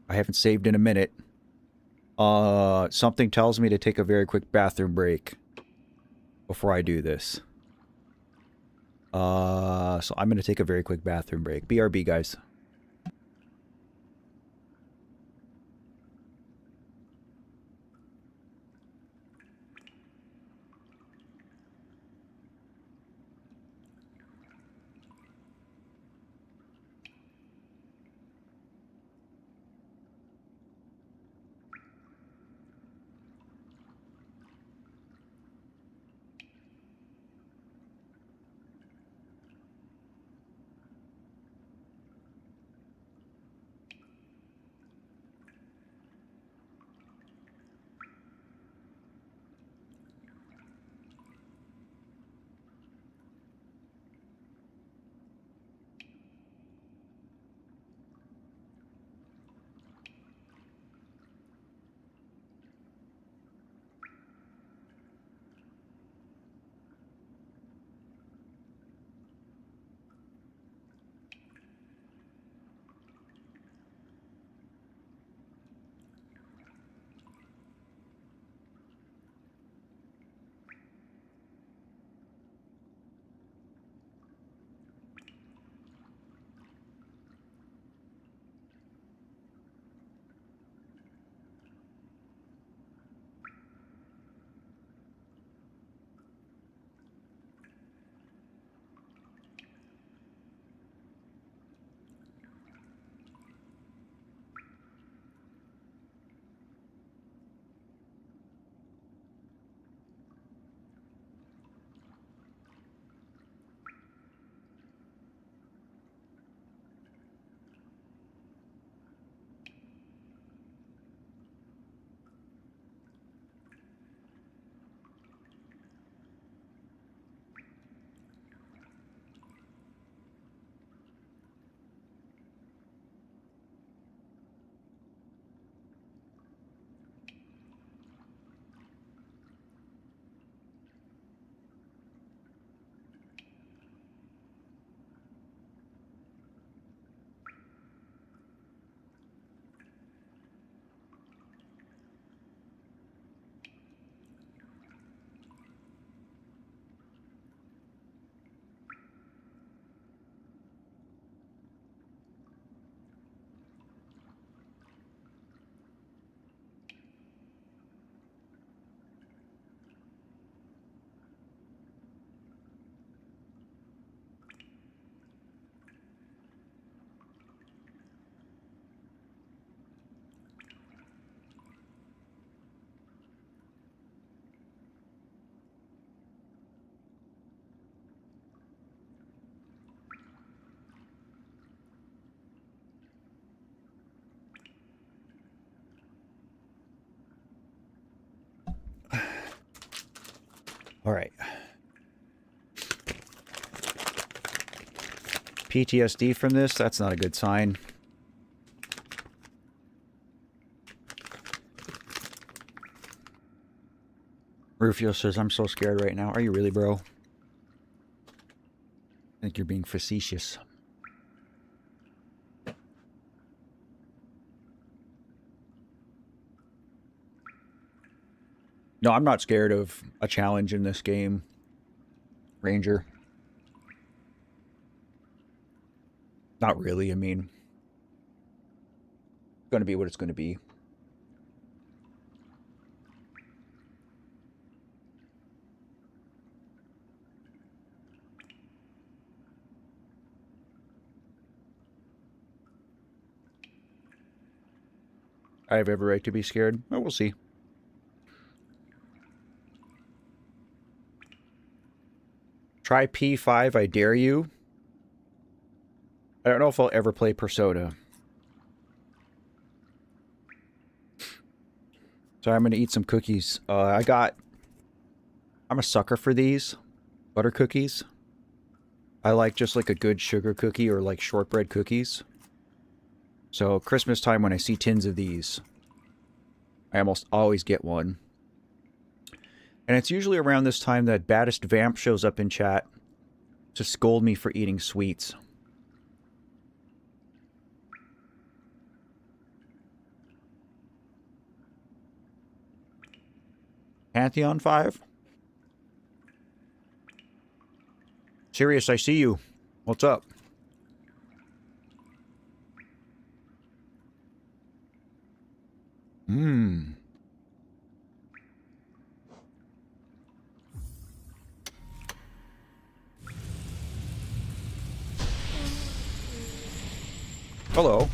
I haven't saved in a minute. Something tells me to take a very quick bathroom break before I do this. So I'm going to take a very quick bathroom break. BRB, guys. All right. PTSD from this? That's not a good sign. Rufio says, I'm so scared right now. Are you really, bro? I think you're being facetious. No, I'm not scared of a challenge in this game, Ranger. Not really, I mean. going to be what it's going to be. I have every right to be scared. Oh, we'll see. Try P5, I dare you. I don't know if I'll ever play Persona. So I'm going to eat some cookies. I'm a sucker for these butter cookies. I like just like a good sugar cookie or like shortbread cookies. So Christmas time when I see tins of these, I almost always get one. And it's usually around this time that Baddest Vamp shows up in chat to scold me for eating sweets. Pantheon 5? Sirius, I see you. What's up? Hello.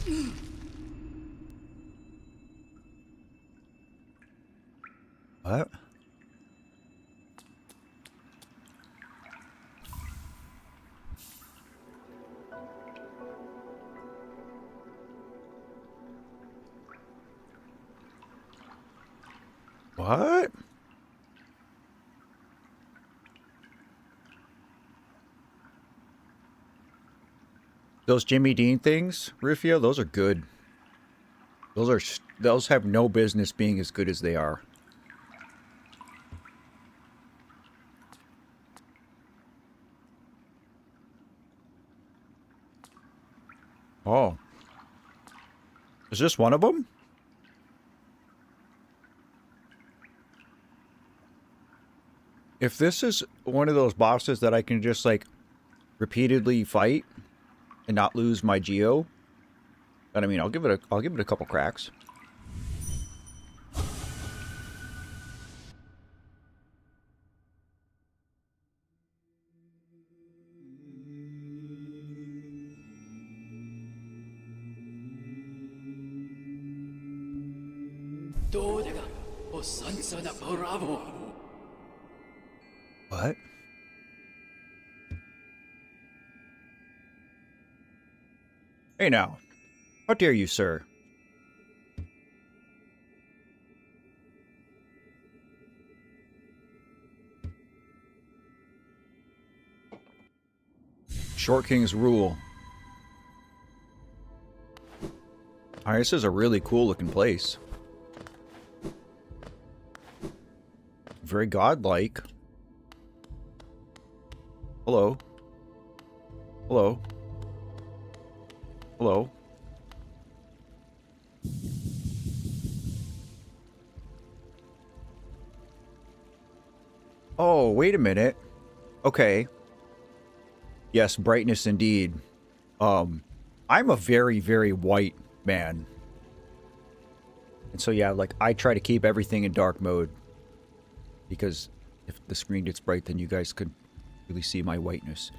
What? What? Those Jimmy Dean things, Rufio, those are good. Those have no business being as good as they are. Oh. Is this one of them? If this is one of those bosses that I can just, like, repeatedly fight and not lose my Geo, then I mean, I'll give it a couple cracks. What? Hey now. How dare you, sir? Short King's rule. Alright, this is a really cool looking place. Very godlike. Hello. Hello. Hello. Oh, wait a minute. Okay. Yes, brightness indeed. I'm a very, very white man. And so yeah, like I try to keep everything in dark mode. Because if the screen gets bright, then you guys could really see my whiteness.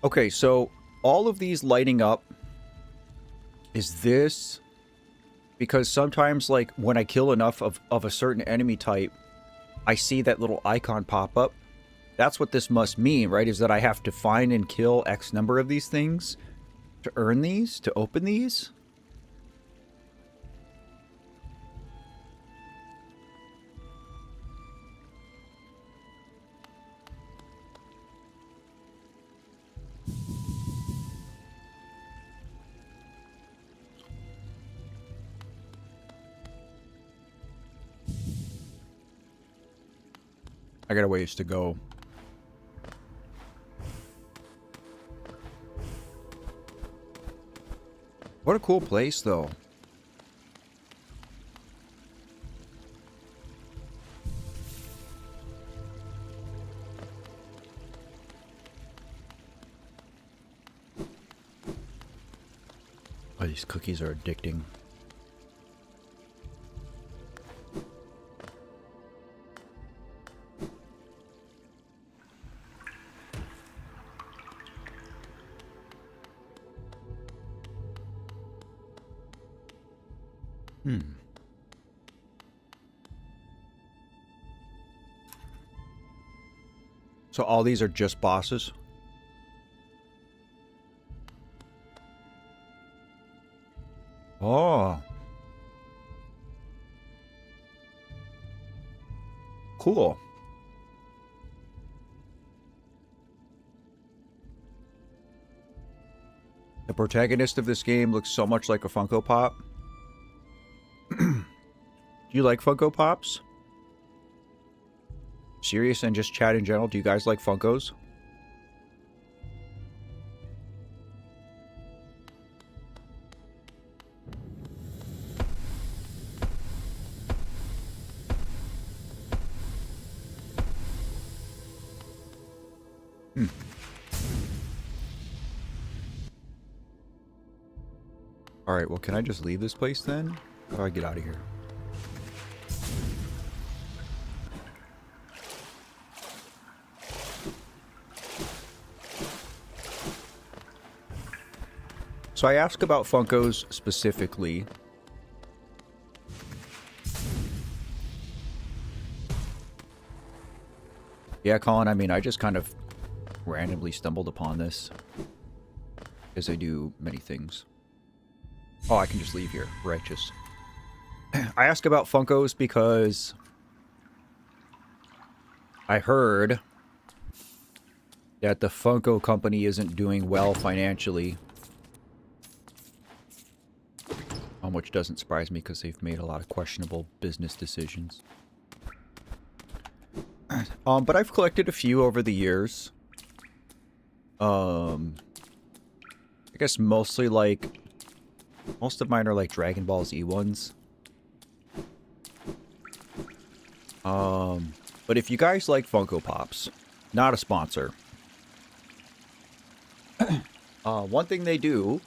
Okay, so all of these lighting up, is this because sometimes, like, when I kill enough of a certain enemy type, I see that little icon pop up. That's what this must mean, right? Is that I have to find and kill X number of these things to earn these, to open these? I got a ways to go. What a cool place, though. Oh, these cookies are addicting. So all these are just bosses? Oh. Cool. The protagonist of this game looks so much like a Funko Pop. Do you like Funko Pops? Serious and just chat in general, do you guys like Funkos? Alright, well, can I just leave this place then? How do I get out of here? So I asked about Funkos specifically. Yeah, Colin, I mean, I just kind of randomly stumbled upon this. As I do many things. Oh, I can just leave here. Righteous. I ask about Funkos because I heard that the Funko company isn't doing well financially. Which doesn't surprise me because they've made a lot of questionable business decisions. But I've collected a few over the years. I guess mostly like... Most of mine are like Dragon Ball Z ones. But if you guys like Funko Pops, not a sponsor. One thing they do...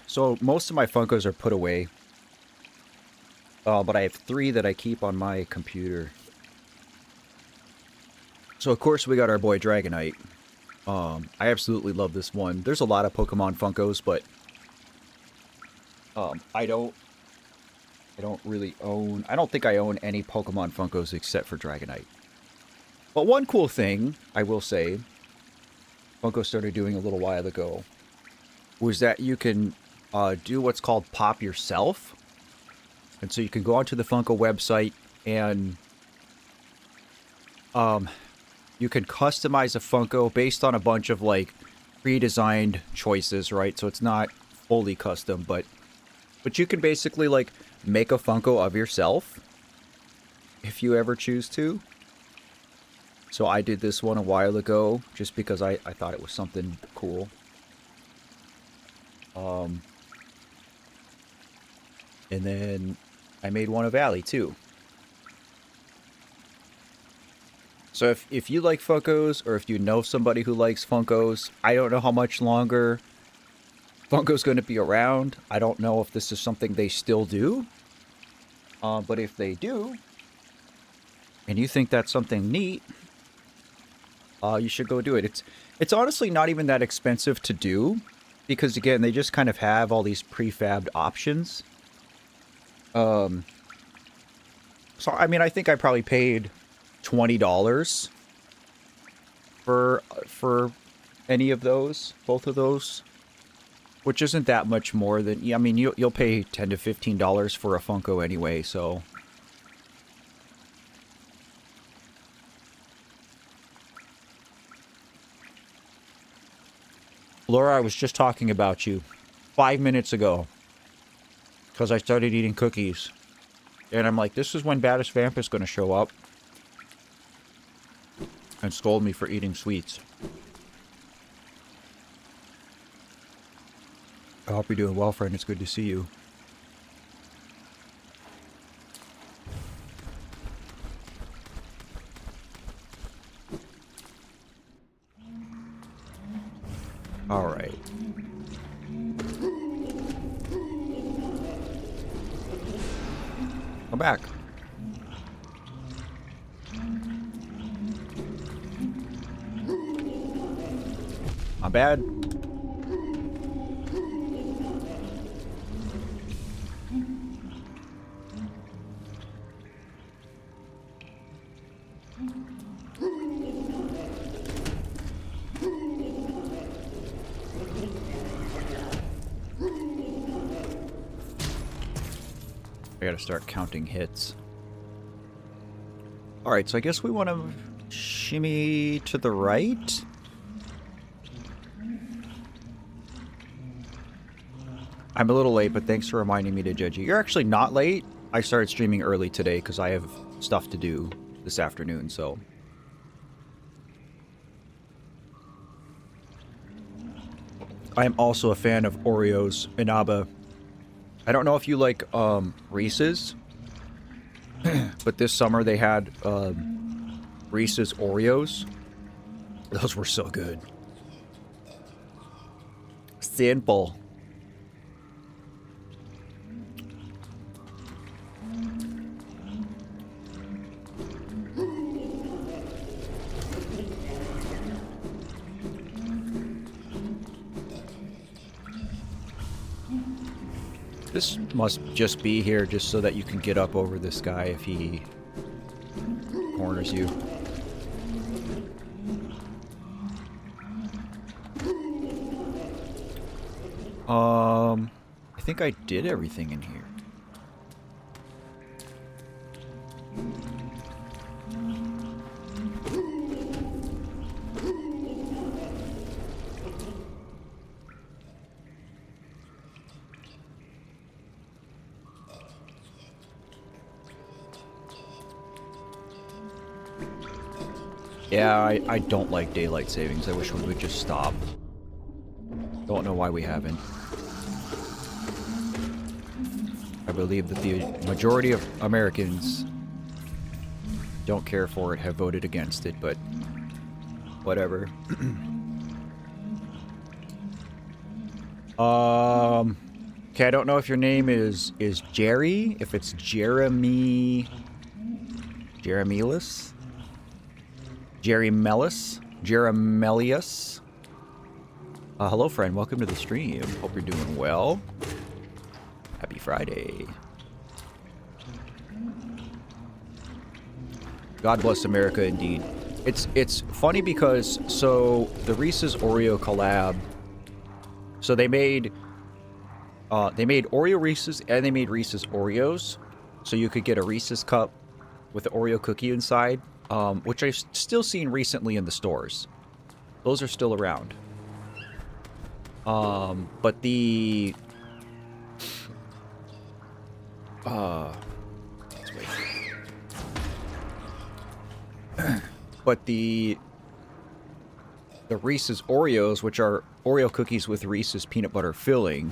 So most of my Funkos are put away. But I have 3 that I keep on my computer. So of course we got our boy Dragonite. I absolutely love this one. There's a lot of Pokemon Funkos, but I don't really own... I don't think I own any Pokemon Funkos except for Dragonite. But one cool thing, I will say, Funko started doing a little while ago, was that you can do what's called Pop Yourself. And so you can go onto the Funko website and you can customize a Funko based on a bunch of like pre-designed choices, right? So it's not fully custom, but you can basically like make a Funko of yourself if you ever choose to. So I did this one a while ago just because I thought it was something cool. And then I made one of Allie too. So if you like Funkos, or if you know somebody who likes Funkos, I don't know how much longer Funko's going to be around. I don't know if this is something they still do. But if they do, and you think that's something neat, you should go do it. It's honestly not even that expensive to do, because again, they just kind of have all these prefabbed options. So I mean, I think I probably paid $20 for any of those, both of those, which isn't that much more than, I mean, you'll pay $10 to $15 for a Funko anyway, so. Laura, I was just talking about you 5 minutes ago because I started eating cookies. And I'm like, this is when Baddest Vamp is going to show up and scold me for eating sweets. I hope you're doing well, friend. It's good to see you. All right. Come back. Not bad. I gotta start counting hits. Alright, so I guess we want to shimmy to the right. I'm a little late, but thanks for reminding me to judge you. You're actually not late. I started streaming early today because I have stuff to do this afternoon, so... I am also a fan of Oreos and Abba. I don't know if you like Reese's, but this summer they had Reese's Oreos. Those were so good. Simple. This must just be here just so that you can get up over this guy if he corners you. I think I did everything in here. Yeah, I don't like daylight savings. I wish we would just stop. Don't know why we haven't. I believe that the majority of Americans don't care for it, have voted against it, but whatever. Okay, I don't know if your name is Jerry, if it's Jeremy... Jeremelius? Jeremelius. Hello, friend. Welcome to the stream. Hope you're doing well. Happy Friday. God bless America, indeed. It's funny because the Reese's Oreo collab. So they made Oreo Reese's and they made Reese's Oreos, so you could get a Reese's cup with the Oreo cookie inside. Which I've still seen recently in the stores. Those are still around. But the... let's wait. But the Reese's Oreos, which are Oreo cookies with Reese's peanut butter filling,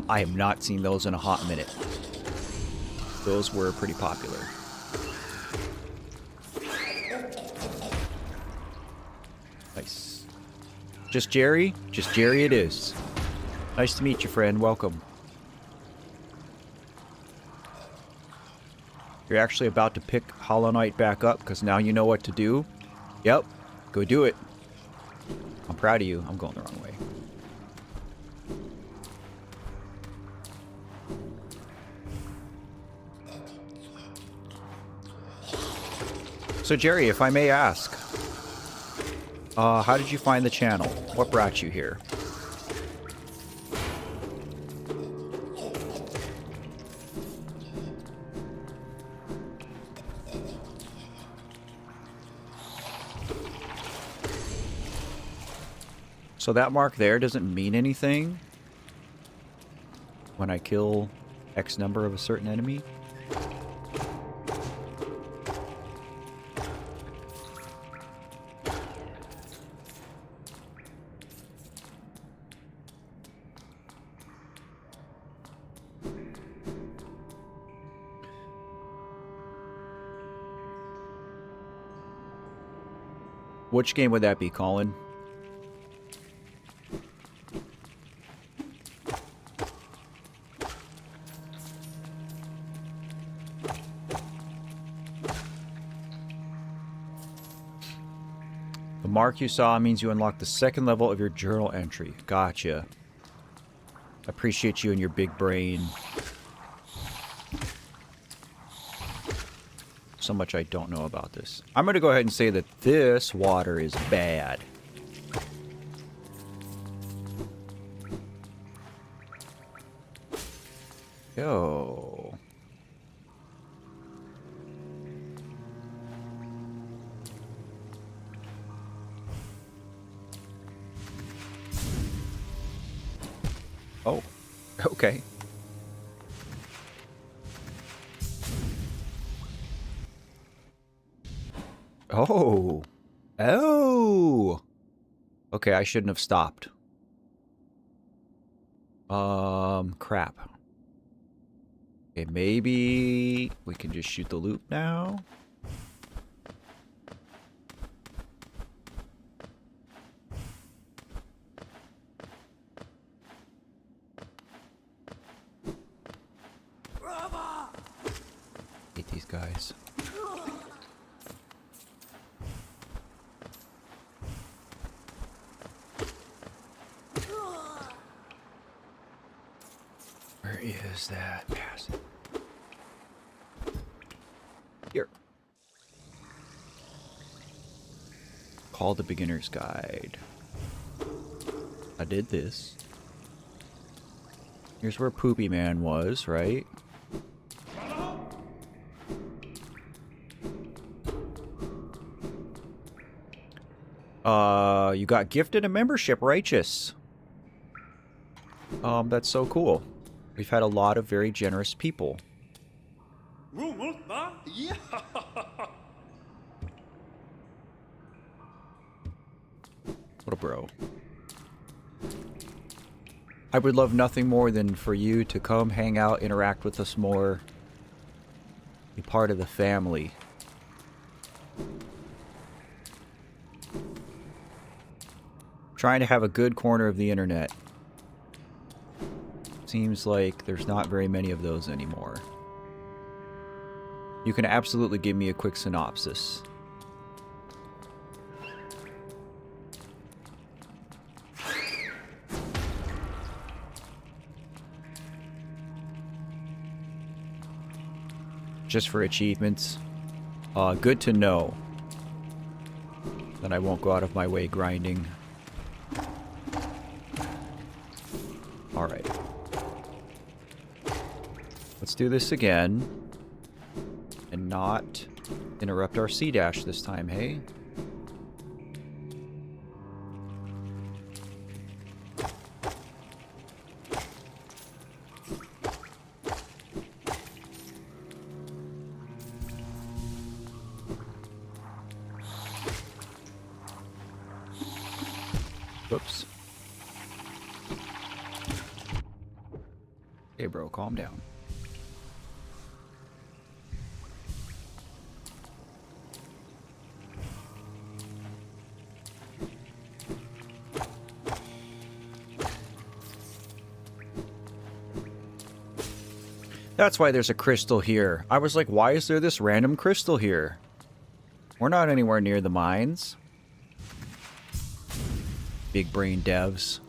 I have not seen those in a hot minute. Those were pretty popular. Nice. Just Jerry? Just Jerry it is. Nice to meet you, friend. Welcome. You're actually about to pick Hollow Knight back up because now you know what to do? Yep. Go do it. I'm proud of you. I'm going the wrong way. So Jerry, if I may ask, how did you find the channel? What brought you here? So that mark there doesn't mean anything when I kill X number of a certain enemy? Which game would that be, Colin? The mark you saw means you unlock the second level of your journal entry. Gotcha. Appreciate you and your big brain. So much I don't know about this. I'm going to go ahead and say that this water is bad. Yo. Oh, okay. Oh. Oh. Okay, I shouldn't have stopped. Crap. Okay, maybe we can just shoot the loop now. Hate these guys. Where is that pass? Here. Call the beginner's guide. I did this. Here's where Poopy Man was, right? You got gifted a membership, Righteous. That's so cool. We've had a lot of very generous people. Yeah. What a bro. I would love nothing more than for you to come hang out, interact with us more, be part of the family. Trying to have a good corner of the internet. Seems like there's not very many of those anymore. You can absolutely give me a quick synopsis. Just for achievements. Good to know. Then I won't go out of my way grinding. Alright. Let's do this again. And not interrupt our C-dash this time, hey? Whoops. Hey, bro, calm down. That's why there's a crystal here. I was like, why is there this random crystal here? We're not anywhere near the mines. Big brain devs.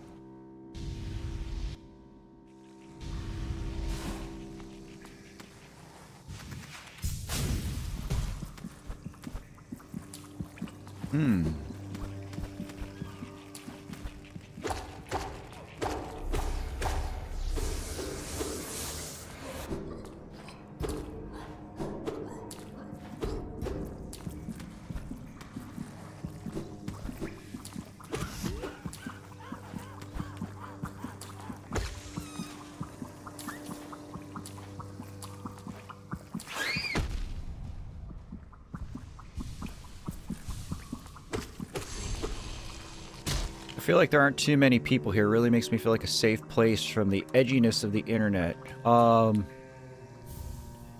I feel like there aren't too many people here. It really makes me feel like a safe place from the edginess of the internet.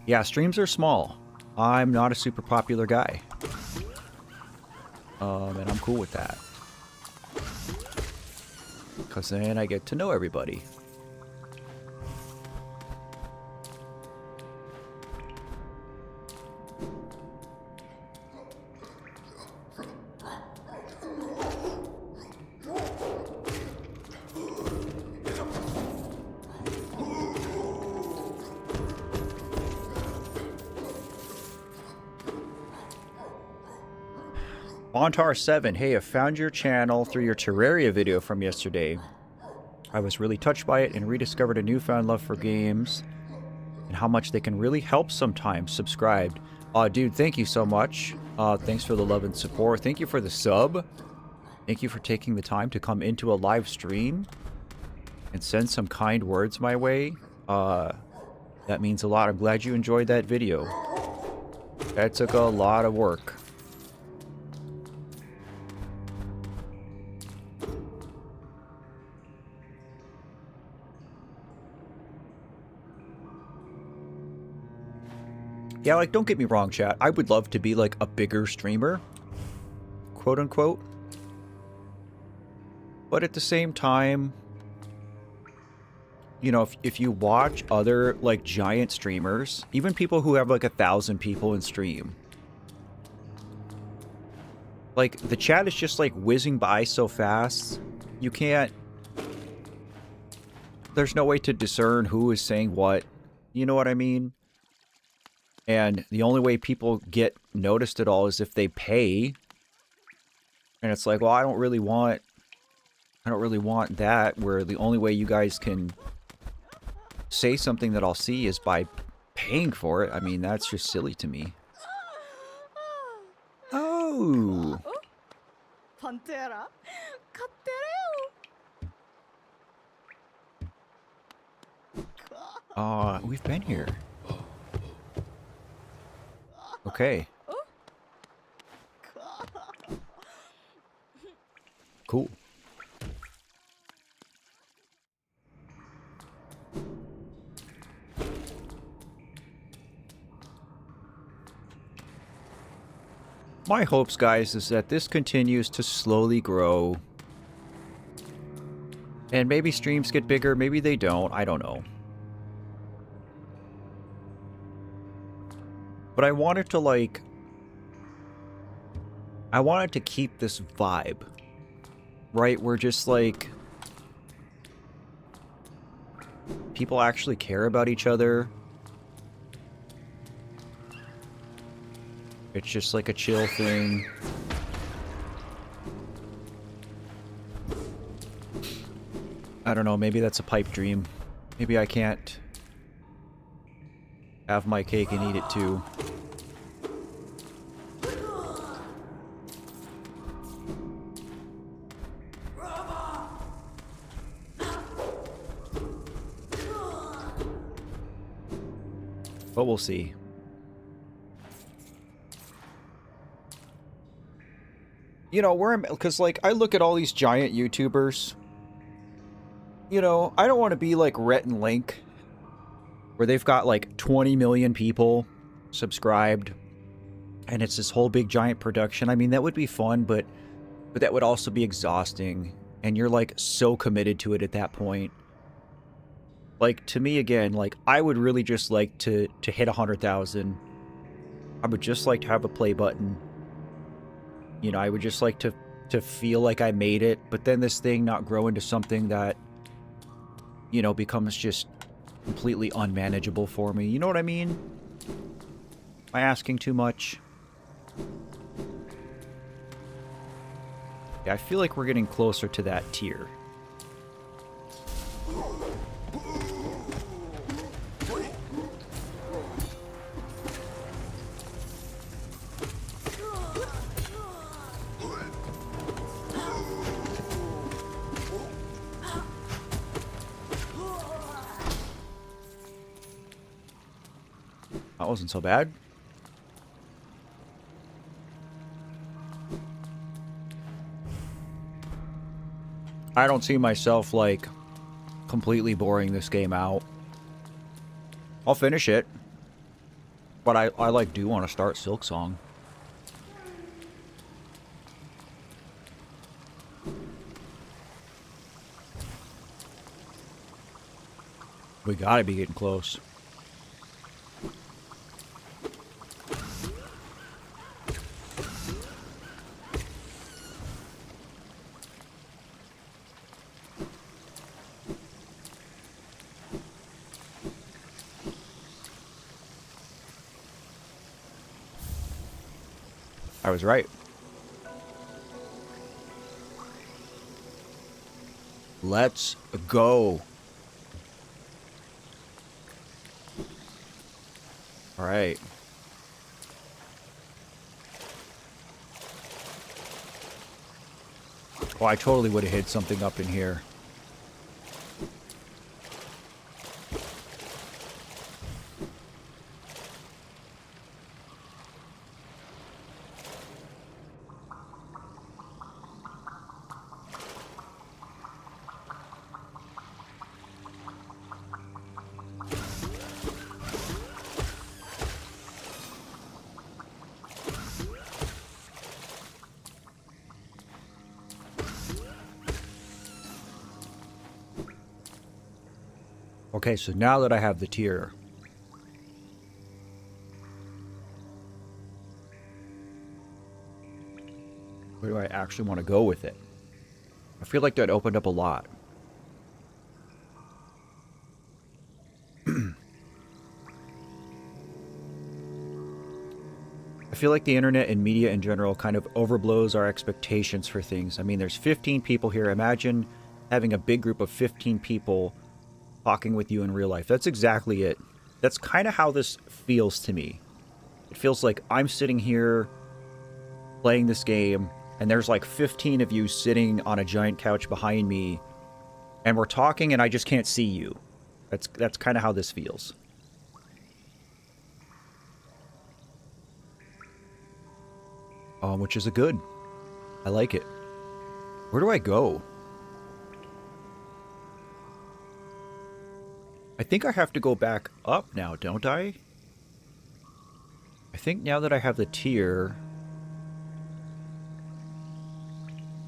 Yeah, streams are small. I'm not a super popular guy. And I'm cool with that. Because then I get to know everybody. Bontar7, hey, I found your channel through your Terraria video from yesterday. I was really touched by it and rediscovered a newfound love for games and how much they can really help sometimes. Subscribed. Dude, thank you so much. Thanks for the love and support. Thank you for the sub. Thank you for taking the time to come into a live stream and send some kind words my way. That means a lot. I'm glad you enjoyed that video. That took a lot of work. Yeah, like, don't get me wrong, chat. I would love to be, like, a bigger streamer. Quote, unquote. But at the same time, you know, if you watch other, like, giant streamers, even people who have, like, 1,000 people in stream, like, the chat is just, like, whizzing by so fast, you can't... There's no way to discern who is saying what. You know what I mean? And the only way people get noticed at all is if they pay. And it's like, well, I don't really want that, where the only way you guys can say something that I'll see is by paying for it. I mean, that's just silly to me. Oh. Pantera. We've been here. Okay. Cool. My hopes, guys, is that this continues to slowly grow. And maybe streams get bigger, maybe they don't, I don't know. But I wanted to, like... I wanted to keep this vibe. Right? Where just, like... people actually care about each other. It's just like a chill thing. I don't know, maybe that's a pipe dream. Maybe I can't have my cake and eat it too. But we'll see. You know, where I'm... Because, like, I look at all these giant YouTubers. You know, I don't want to be like Rhett and Link, where they've got, like, 20 million people subscribed. And it's this whole big giant production. I mean, that would be fun, but that would also be exhausting. And you're, like, so committed to it at that point. Like, to me, again, like, I would really just like to hit 100,000. I would just like to have a play button. You know, I would just like to feel like I made it, but then this thing not grow into something that, you know, becomes just completely unmanageable for me. You know what I mean? Am I asking too much? Yeah, I feel like we're getting closer to that tier. That wasn't so bad. I don't see myself, like, completely boring this game out. I'll finish it. But I like, do want to start Silksong. We gotta be getting close. I was right. Let's go. All right. Oh, I totally would have hid something up in here. Okay, so now that I have the tier, where do I actually want to go with it? I feel like that opened up a lot. I feel like the internet and media in general kind of overblows our expectations for things. I mean, there's 15 people here. Imagine having a big group of 15 people talking with you in real life. That's exactly it. That's kind of how this feels to me. It feels like I'm sitting here playing this game, and there's like 15 of you sitting on a giant couch behind me, and we're talking, and I just can't see you. That's kind of how this feels. Which is a good. I like it. Where do I go? I think I have to go back up now, don't I? I think now that I have the tier,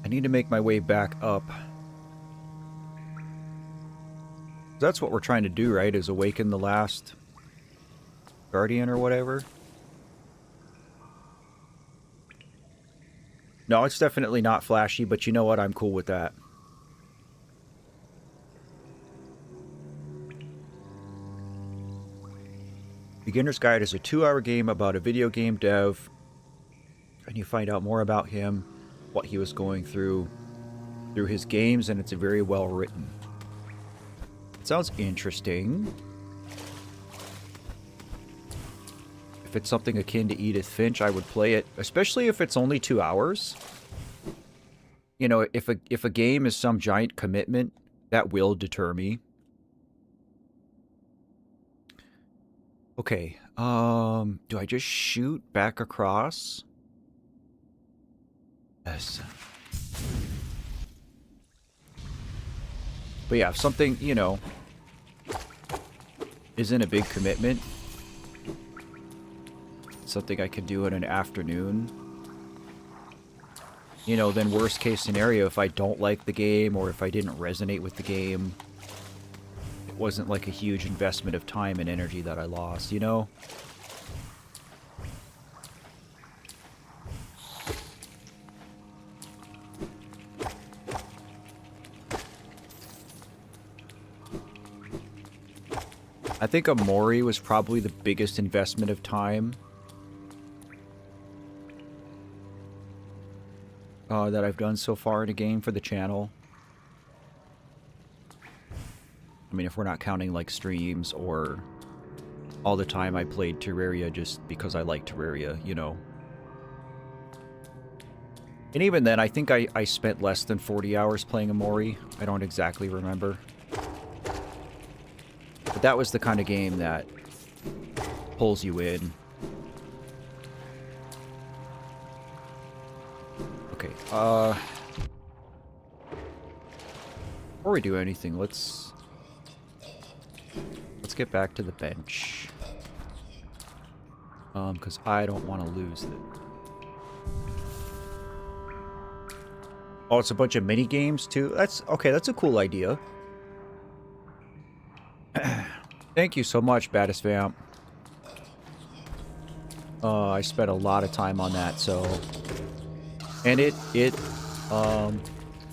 I need to make my way back up. That's what we're trying to do, right? Is awaken the last guardian or whatever. No, it's definitely not flashy, but you know what? I'm cool with that. Beginner's Guide is a 2-hour game about a video game dev, and you find out more about him, what he was going through his games, and it's very well written. It sounds interesting. If it's something akin to Edith Finch, I would play it, especially if it's only 2 hours. You know, if a game is some giant commitment, that will deter me. Okay, do I just shoot back across? Yes. But yeah, if something, you know, isn't a big commitment, something I could do in an afternoon, you know, then worst case scenario, if I don't like the game or if I didn't resonate with the game, it wasn't like a huge investment of time and energy that I lost, you know? I think Omori was probably the biggest investment of time that I've done so far in a game for the channel. I mean, if we're not counting like streams or all the time I played Terraria just because I like Terraria, you know. And even then, I think I spent less than 40 hours playing Omori. I don't exactly remember. But that was the kind of game that pulls you in. Okay, before we do anything, let's get back to the bench. Because I don't want to lose it. Oh, it's a bunch of mini games too? That's okay, that's a cool idea. Thank you so much, Baddest Vamp. I spent a lot of time on that, so... And it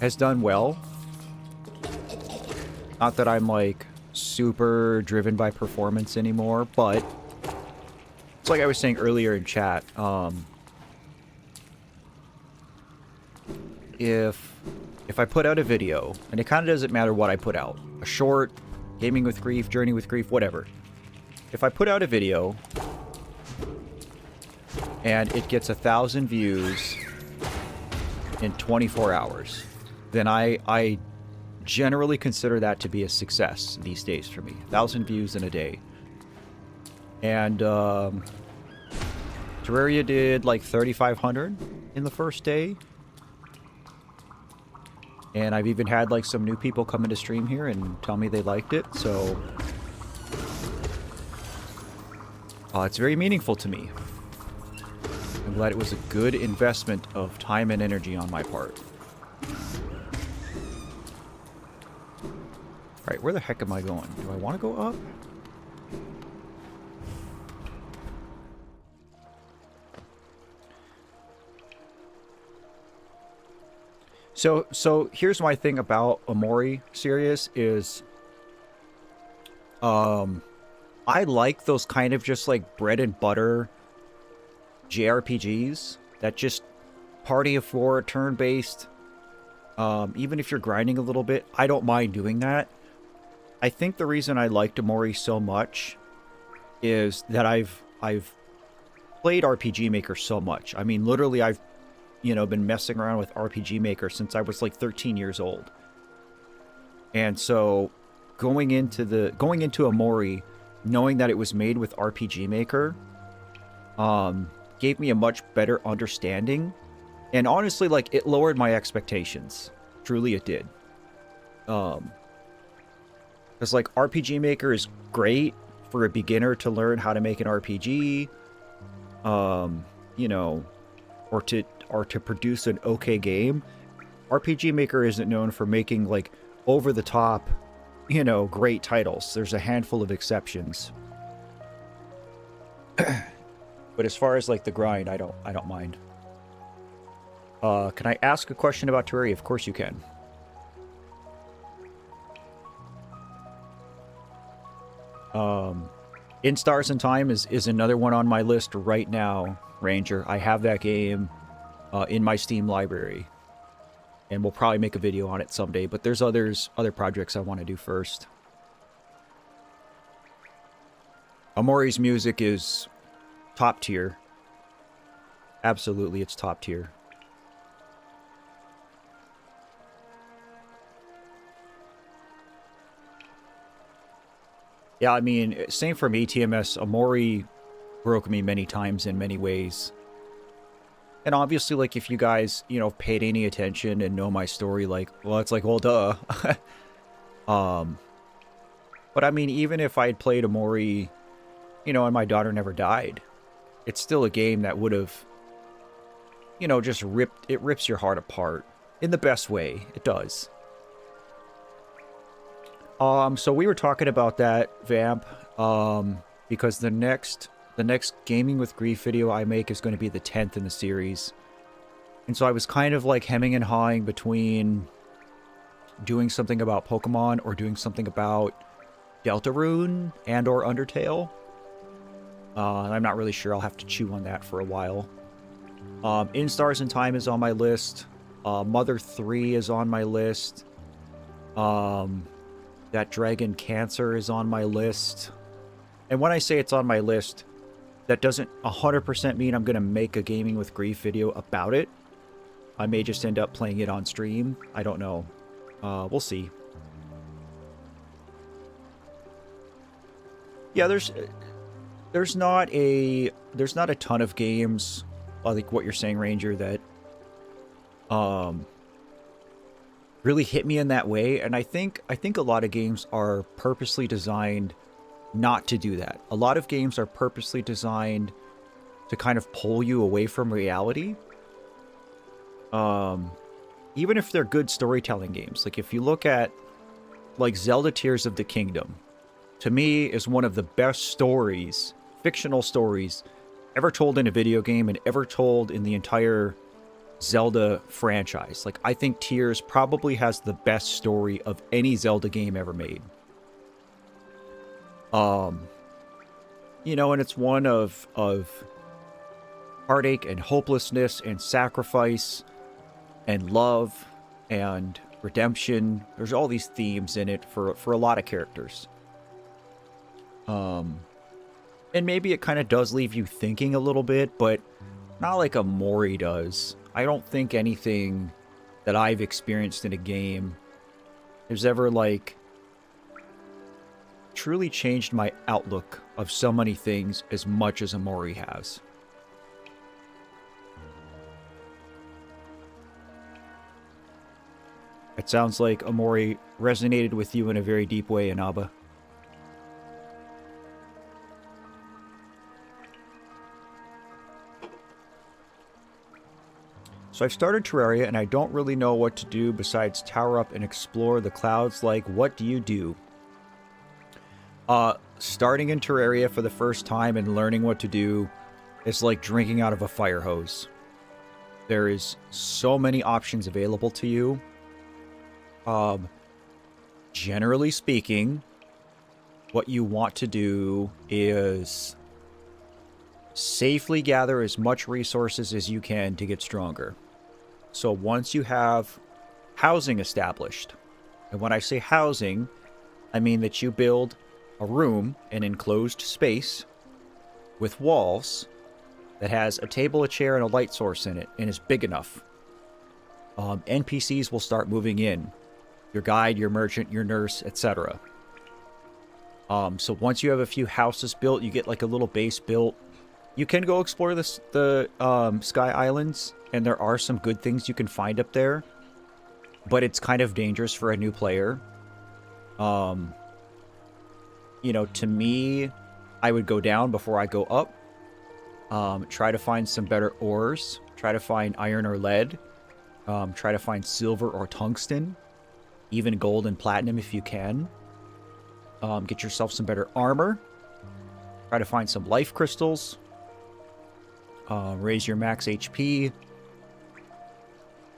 has done well. Not that I'm, like, super driven by performance anymore, but... It's like I was saying earlier in chat, if if I put out a video, and it kind of doesn't matter what I put out, a short, Gaming with Grief, Journey with Grief, whatever. If I put out a video and it gets 1,000 views in 24 hours, then I generally consider that to be a success these days for me. 1,000 views in a day. And Terraria did like 3,500 in the first day. And I've even had like some new people come into stream here and tell me they liked it, so it's very meaningful to me. I'm glad it was a good investment of time and energy on my part. Alright, where the heck am I going? Do I want to go up? So here's my thing about Omori series is I like those kind of just like bread and butter JRPGs that just party of four, turn-based. Even if you're grinding a little bit, I don't mind doing that. I think the reason I liked Omori so much is that I've played RPG Maker so much. I mean, literally, I've been messing around with RPG Maker since I was like 13 years old. And so going into Omori, knowing that it was made with RPG Maker, gave me a much better understanding. And honestly, like, it lowered my expectations. Truly it did. Because like RPG Maker is great for a beginner to learn how to make an RPG, or to produce an okay game. RPG Maker isn't known for making like over the top, great titles. There's a handful of exceptions. But as far as like the grind, I don't mind. Can I ask a question about Terraria? Of course you can. In Stars and Time is another one on my list right now, Ranger. I have that game in my Steam library, and we'll probably make a video on it someday, but there's other projects I want to do first. Omori's music is top tier. Absolutely, it's top tier. Yeah, I mean, same from ATMS. Omori broke me many times in many ways. And obviously, like, if you guys, paid any attention and know my story, like, well, it's like, well, duh. But I mean, even if I had played Omori, and my daughter never died, it's still a game that would have, just rips your heart apart. In the best way, it does. So we were talking about that, Vamp, because the next Gaming with Grief video I make is going to be the 10th in the series. And so I was kind of like hemming and hawing between doing something about Pokemon or doing something about Deltarune and or Undertale. I'm not really sure. I'll have to chew on that for a while. In Stars and Time is on my list. Mother 3 is on my list. That Dragon Cancer is on my list. And when I say it's on my list, that doesn't 100% mean I'm going to make a Gaming with Grief video about it. I may just end up playing it on stream. I don't know. We'll see. Yeah, there's not a ton of games, like what you're saying, Ranger, that really hit me in that way. And I think a lot of games are purposely designed not to do that. A lot of games are purposely designed to kind of pull you away from reality. Even if they're good storytelling games. Like if you look at like Zelda Tears of the Kingdom, to me is one of the best stories, fictional stories, ever told in a video game and ever told in the entire Zelda franchise. Like, I think Tears probably has the best story of any Zelda game ever made. And it's one of heartache and hopelessness and sacrifice and love and redemption. There's all these themes in it for a lot of characters. And maybe it kind of does leave you thinking a little bit, but not like Omori does. I don't think anything that I've experienced in a game has ever, like, truly changed my outlook of so many things as much as Omori has. It sounds like Omori resonated with you in a very deep way, Inaba. So I've started Terraria and I don't really know what to do besides tower up and explore the clouds. Like, what do you do? Starting in Terraria for the first time and learning what to do is like drinking out of a fire hose. There is so many options available to you. Generally speaking, what you want to do is safely gather as much resources as you can to get stronger. So once you have housing established, and when I say housing, I mean that you build a room, an enclosed space with walls that has a table, a chair, and a light source in it, and is big enough. NPCs will start moving in. Your guide, your merchant, your nurse, etc. So once you have a few houses built, you get like a little base built. You can go explore the Sky Islands, and there are some good things you can find up there. But it's kind of dangerous for a new player. You know, to me, I would go down before I go up. Try to find some better ores. Try to find iron or lead. Try to find silver or tungsten. Even gold and platinum if you can. Get yourself some better armor. Try to find some life crystals. Raise your max HP.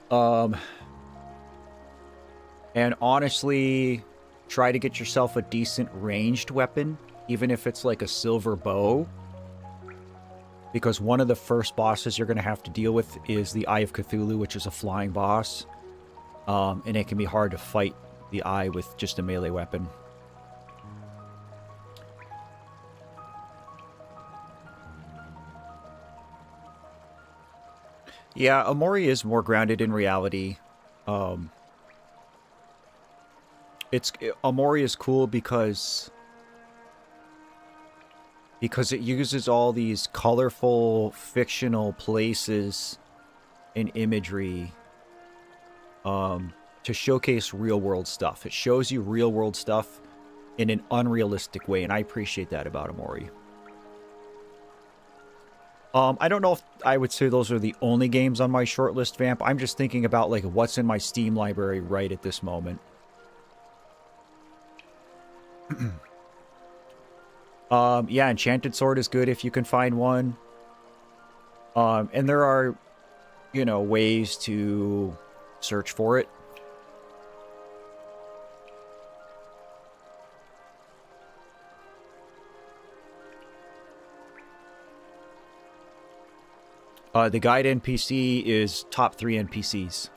And honestly, try to get yourself a decent ranged weapon, even if it's like a silver bow. Because one of the first bosses you're going to have to deal with is the Eye of Cthulhu, which is a flying boss. And it can be hard to fight the Eye with just a melee weapon. Yeah, Omori is more grounded in reality. Omori is cool because it uses all these colorful fictional places and imagery to showcase real world stuff. It shows you real world stuff in an unrealistic way, and I appreciate that about Omori. I don't know if I would say those are the only games on my shortlist, Vamp. I'm just thinking about like what's in my Steam library right at this moment. Yeah, Enchanted Sword is good if you can find one. And there are, you know, ways to search for it. The guide NPC is top 3 NPCs.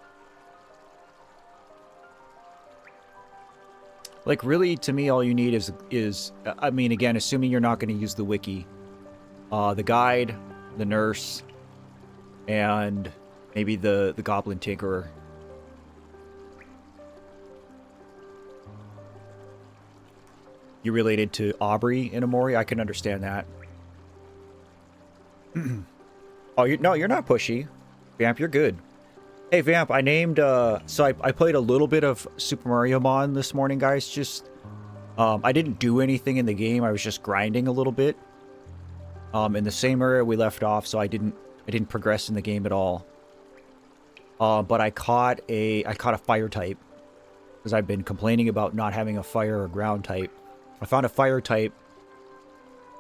Like, really, to me, all you need is I mean, again, assuming you're not going to use the wiki. The guide, the nurse, and maybe the goblin tinkerer. You related to Aubrey in Omori? I can understand that. Oh, no, you're not pushy. Vamp, you're good. Hey, Vamp, I named, so I played a little bit of Super Mario Mon this morning, guys. Just, I didn't do anything in the game. I was just grinding a little bit. In the same area we left off, so I didn't progress in the game at all. But I caught a fire type. Because I've been complaining about not having a fire or ground type. I found a fire type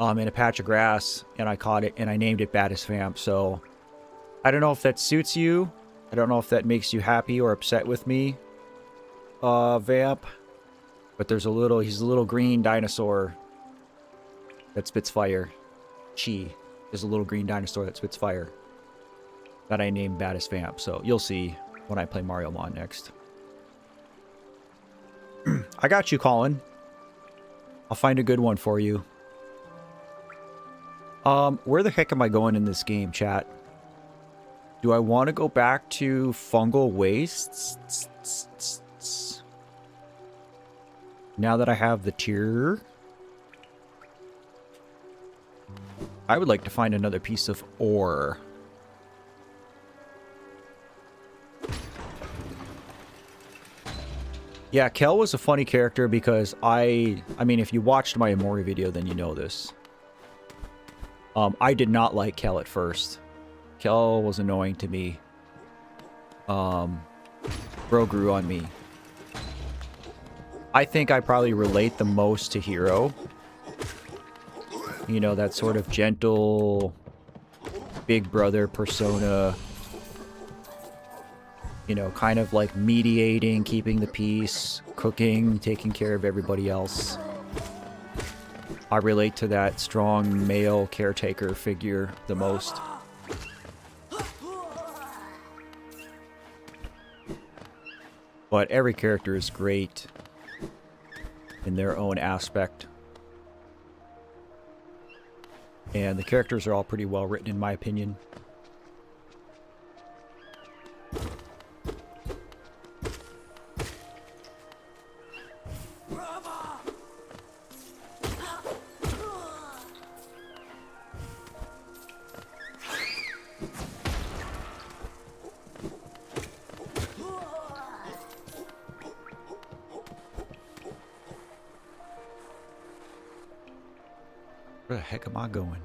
in a patch of grass, and I caught it, and I named it Baddest Vamp. So, I don't know if that suits you. I don't know if that makes you happy or upset with me, Vamp. But he's a little green dinosaur that spits fire. Chi is a little green dinosaur that spits fire. That I named Baddest Vamp. So, you'll see when I play Mario Mon next. I got you, Colin. I'll find a good one for you. Where the heck am I going in this game, chat? Do I want to go back to Fungal Wastes? Now that I have the tier? I would like to find another piece of ore. Yeah, Kel was a funny character because I mean, if you watched my Amori video, then you know this. I did not like Kel at first. Kel was annoying to me. Bro grew on me. I think I probably relate the most to Hero. You know, that sort of gentle big brother persona. You know, kind of like mediating, keeping the peace, cooking, taking care of everybody else. I relate to that strong male caretaker figure the most. But every character is great in their own aspect. And the characters are all pretty well written, in my opinion. Where the heck am I going?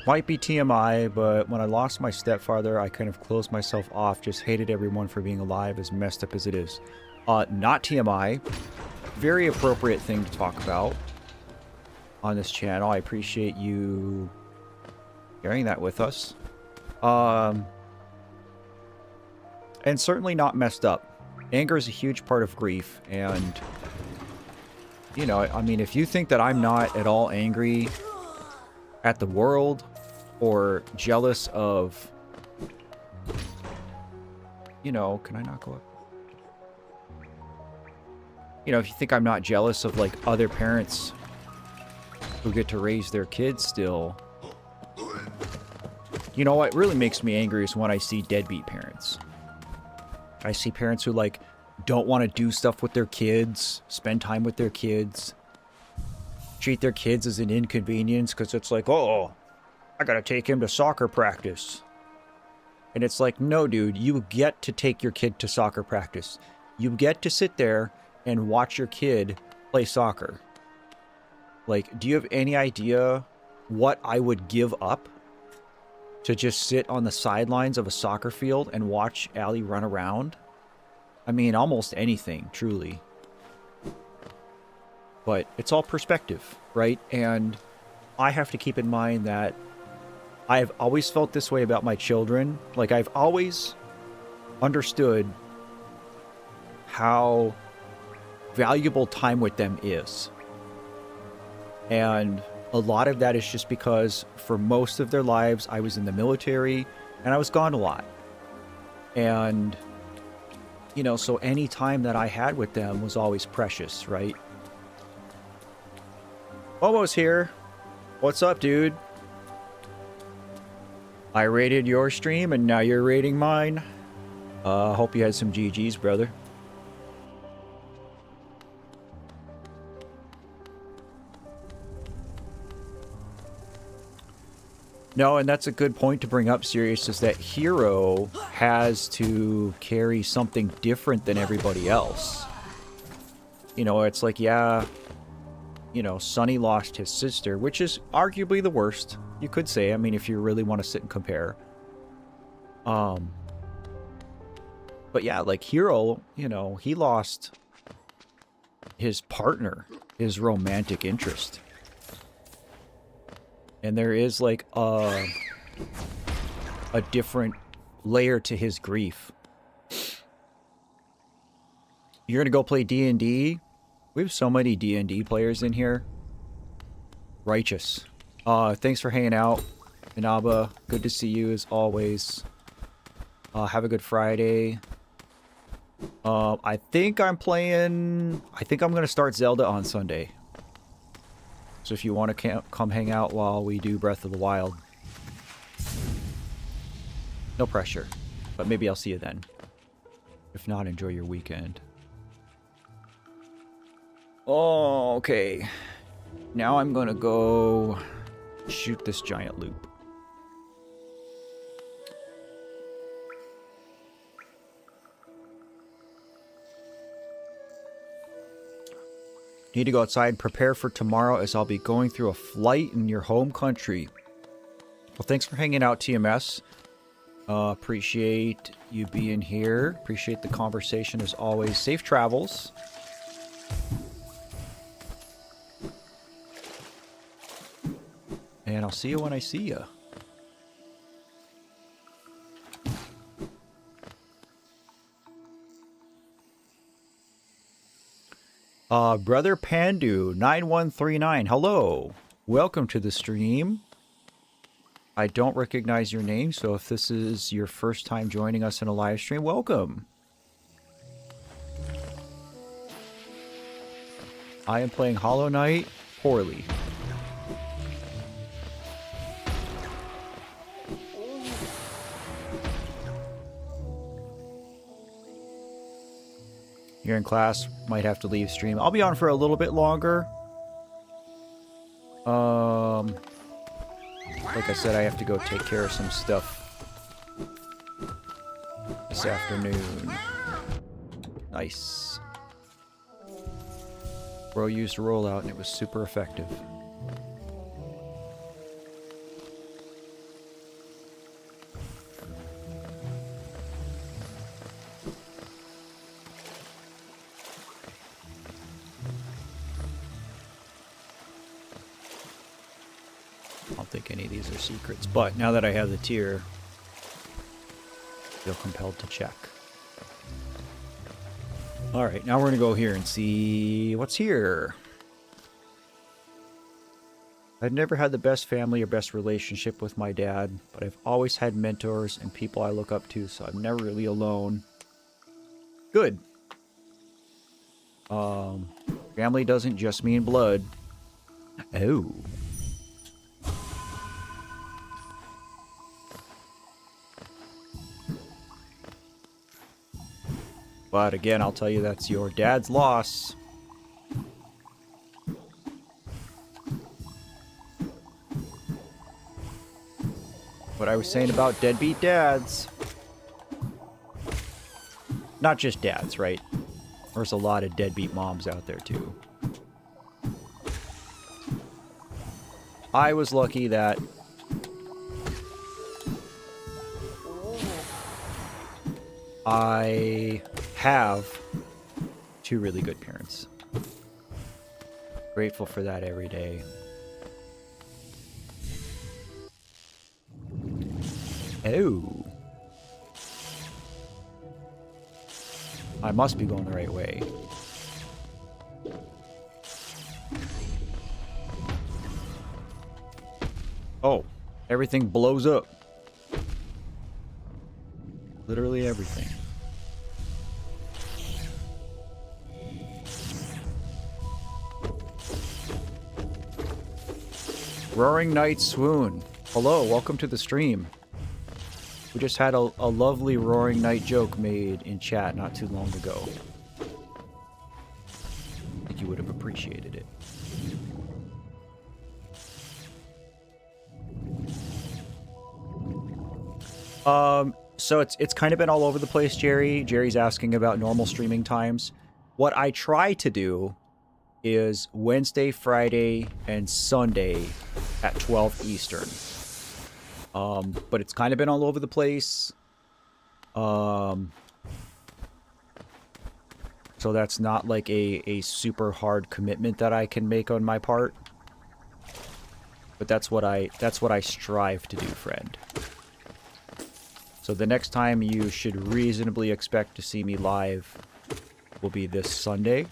Might be TMI, but when I lost my stepfather, I kind of closed myself off, just hated everyone for being alive, as messed up as it is. Not TMI. Very appropriate thing to talk about on this channel. I appreciate you sharing that with us. And certainly not messed up. Anger is a huge part of grief, and you know, I mean, if you think that I'm not at all angry at the world or jealous of, you know, can I not go up? You know, if you think I'm not jealous of like other parents who get to raise their kids still, you know, what really makes me angry is when I see deadbeat parents. I see parents who, like, don't want to do stuff with their kids, spend time with their kids, treat their kids as an inconvenience because it's like, oh, I gotta take him to soccer practice. And it's like, no, dude, you get to take your kid to soccer practice. You get to sit there and watch your kid play soccer. Like, do you have any idea what I would give up to just sit on the sidelines of a soccer field and watch Allie run around? I mean, almost anything, truly. But it's all perspective, right? And I have to keep in mind that I've always felt this way about my children. Like, I've always understood how valuable time with them is. And a lot of that is just because for most of their lives, I was in the military and I was gone a lot. And, you know, so any time that I had with them was always precious, right? Momo's here. What's up, dude? I rated your stream and now you're rating mine. Hope you had some GGs, brother. No, and that's a good point to bring up, Sirius, is that Hero has to carry something different than everybody else. You know, it's like, yeah, you know, Sonny lost his sister, which is arguably the worst, you could say. I mean, if you really want to sit and compare. But yeah, like Hero, you know, he lost his partner, his romantic interest. And there is like a different layer to his grief. You're gonna go play D&D? We have so many D&D players in here. Righteous. Thanks for hanging out. Inaba, good to see you as always. Have a good Friday. I think I'm going to start Zelda on Sunday. So if you want to come hang out while we do Breath of the Wild. No pressure. But maybe I'll see you then. If not, enjoy your weekend. Oh, okay. Now I'm going to go shoot this giant loop. Need to go outside and prepare for tomorrow as I'll be going through a flight in your home country. Well, thanks for hanging out, TMS. Appreciate you being here. Appreciate the conversation as always. Safe travels. And I'll see you when I see you. Brother Pandu 9139. Hello. Welcome to the stream. I don't recognize your name, so if this is your first time joining us in a live stream, welcome. I am playing Hollow Knight poorly. You're in class, might have to leave stream. I'll be on for a little bit longer. Like I said, I have to go take care of some stuff this afternoon. Nice. Bro used a rollout and it was super effective. I don't think any of these are secrets, but now that I have the tier, I feel compelled to check. Alright, now we're going to go here and see what's here. I've never had the best family or best relationship with my dad, but I've always had mentors and people I look up to, so I'm never really alone. Good. Family doesn't just mean blood. Oh. But again, I'll tell you that's your dad's loss. What I was saying about deadbeat dads. Not just dads, right? There's a lot of deadbeat moms out there too. I was lucky that I have two really good parents. Grateful for that every day. Oh. I must be going the right way. Oh, everything blows up. Literally everything. Roaring Knight Swoon. Hello, welcome to the stream. We just had a lovely Roaring Knight joke made in chat not too long ago. I think you would have appreciated it. So it's kind of been all over the place, Jerry. Jerry's asking about normal streaming times. What I try to do is Wednesday, Friday, and Sunday at 12 Eastern. But it's kind of been all over the place. So that's not like a super hard commitment that I can make on my part. But that's what I strive to do, friend. So the next time you should reasonably expect to see me live will be this Sunday.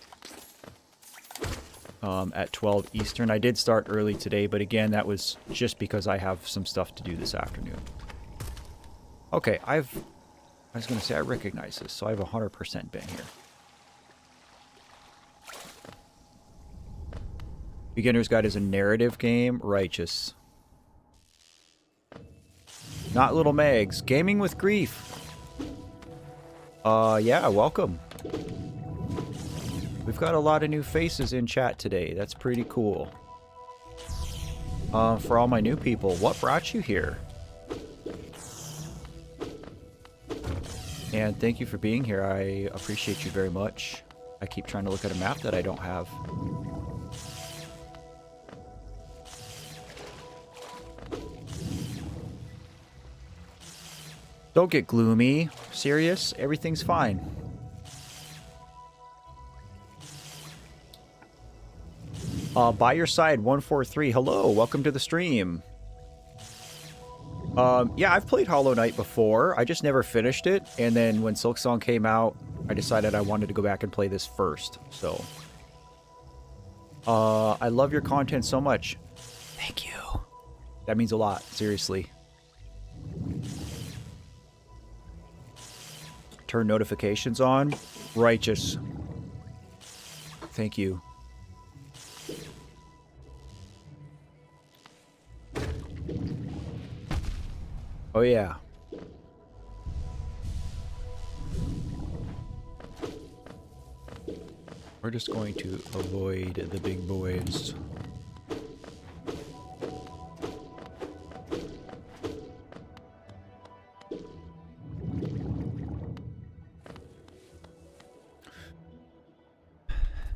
at 12 Eastern. I did start early today, but again, that was just because I have some stuff to do this afternoon. Okay, I was going to say I recognize this, so I've 100% been here. Beginner's Guide is a narrative game. Righteous. Not Little Megs. Gaming with Grief. Yeah, welcome. We've got a lot of new faces in chat today. That's pretty cool. For all my new people, what brought you here? And thank you for being here. I appreciate you very much. I keep trying to look at a map that I don't have. Don't get gloomy. Serious? Everything's fine. By your side, 143. Hello, welcome to the stream. Yeah, I've played Hollow Knight before. I just never finished it. And then when Silksong came out, I decided I wanted to go back and play this first. So, I love your content so much. Thank you. That means a lot, seriously. Turn notifications on. Righteous. Thank you. Oh yeah. We're just going to avoid the big boys.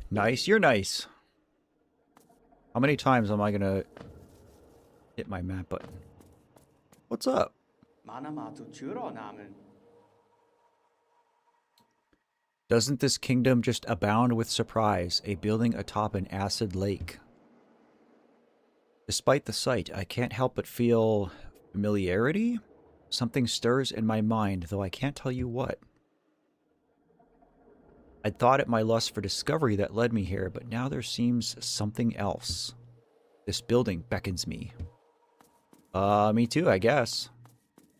Nice, you're nice. How many times am I gonna hit my map button? What's up? Doesn't this kingdom just abound with surprise, a building atop an acid lake? Despite the sight, I can't help but feel familiarity. Something stirs in my mind, though I can't tell you what. I'd thought it my lust for discovery that led me here, but now there seems something else. This building beckons me. Me too, I guess.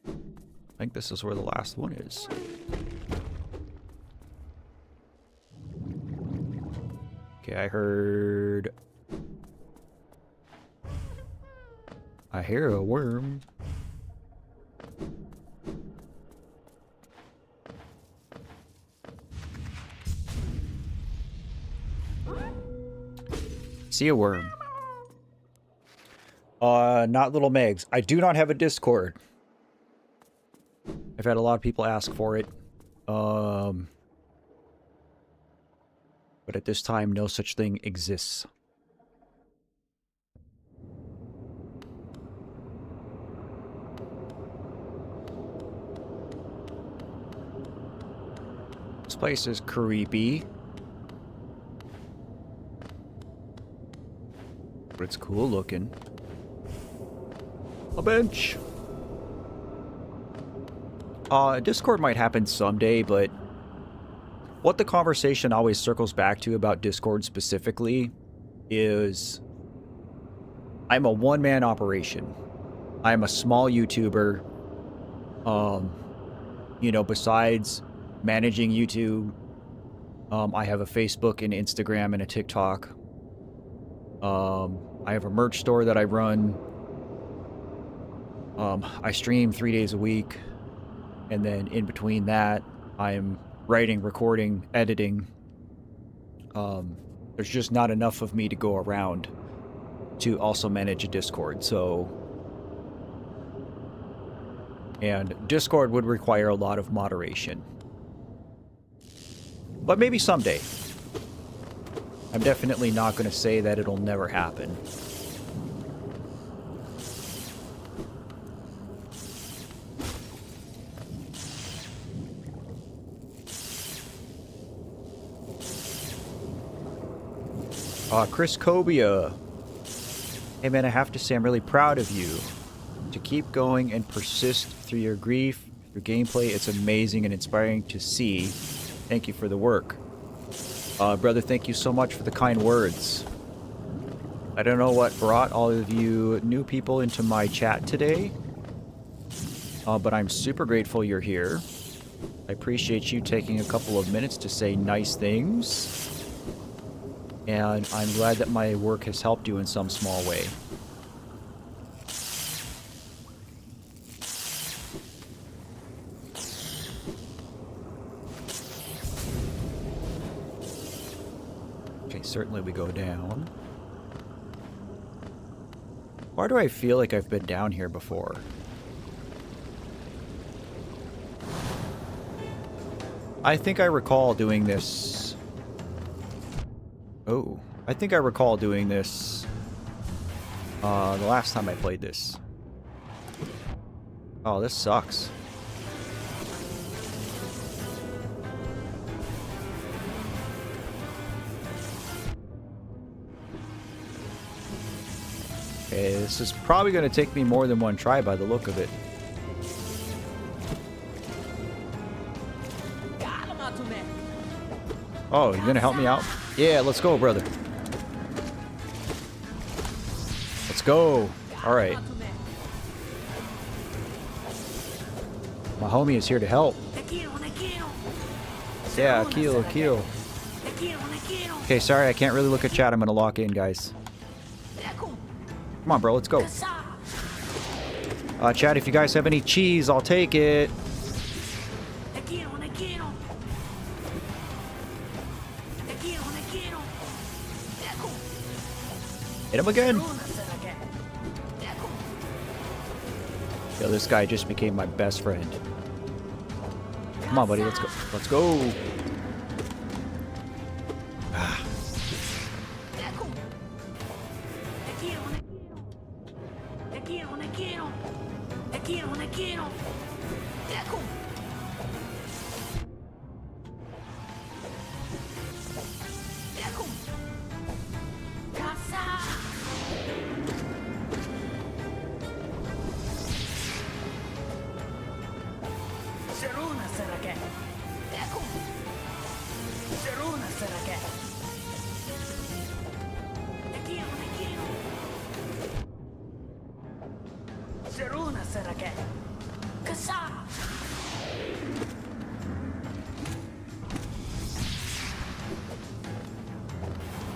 I think this is where the last one is. Okay, I hear a worm. See a worm. Not Little Megs. I do not have a Discord. I've had a lot of people ask for it. But at this time, no such thing exists. This place is creepy. But it's cool looking. A bench. Discord might happen someday, but what the conversation always circles back to about Discord specifically is I'm a one-man operation. I'm a small YouTuber. You know, besides managing YouTube, I have a Facebook and Instagram and a TikTok. I have a merch store that I run. I stream 3 days a week. And then in between that, I'm writing, recording, editing. There's just not enough of me to go around to also manage a Discord, so... And Discord would require a lot of moderation. But maybe someday. I'm definitely not going to say that it'll never happen. Chris Cobia. Hey man, I have to say I'm really proud of you. To keep going and persist through your grief, your gameplay, it's amazing and inspiring to see. Thank you for the work. Brother, thank you so much for the kind words. I don't know what brought all of you new people into my chat today, but I'm super grateful you're here. I appreciate you taking a couple of minutes to say nice things. And I'm glad that my work has helped you in some small way. Okay, certainly we go down. Why do I feel like I've been down here before? I think I recall doing this. Oh, I think I recall doing this the last time I played this. Oh, this sucks. Okay, this is probably going to take me more than one try by the look of it. Oh, you're gonna help me out? Yeah, let's go, brother. Let's go. Alright. My homie is here to help. Yeah, kill. Okay, sorry, I can't really look at chat. I'm gonna lock in, guys. Come on, bro, let's go. Chat, if you guys have any cheese, I'll take it. Hit him again. Yo, this guy just became my best friend. Come on, buddy. Let's go. Let's go. Ah.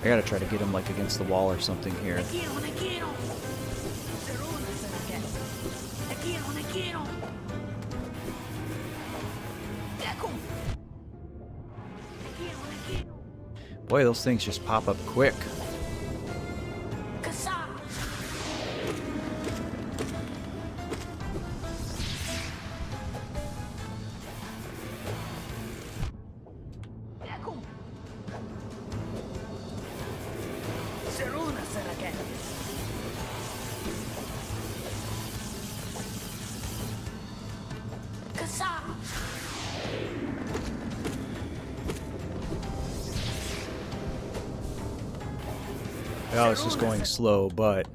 I gotta try to get him like against the wall or something here. Boy, those things just pop up quick. Oh, it's just going slow, but...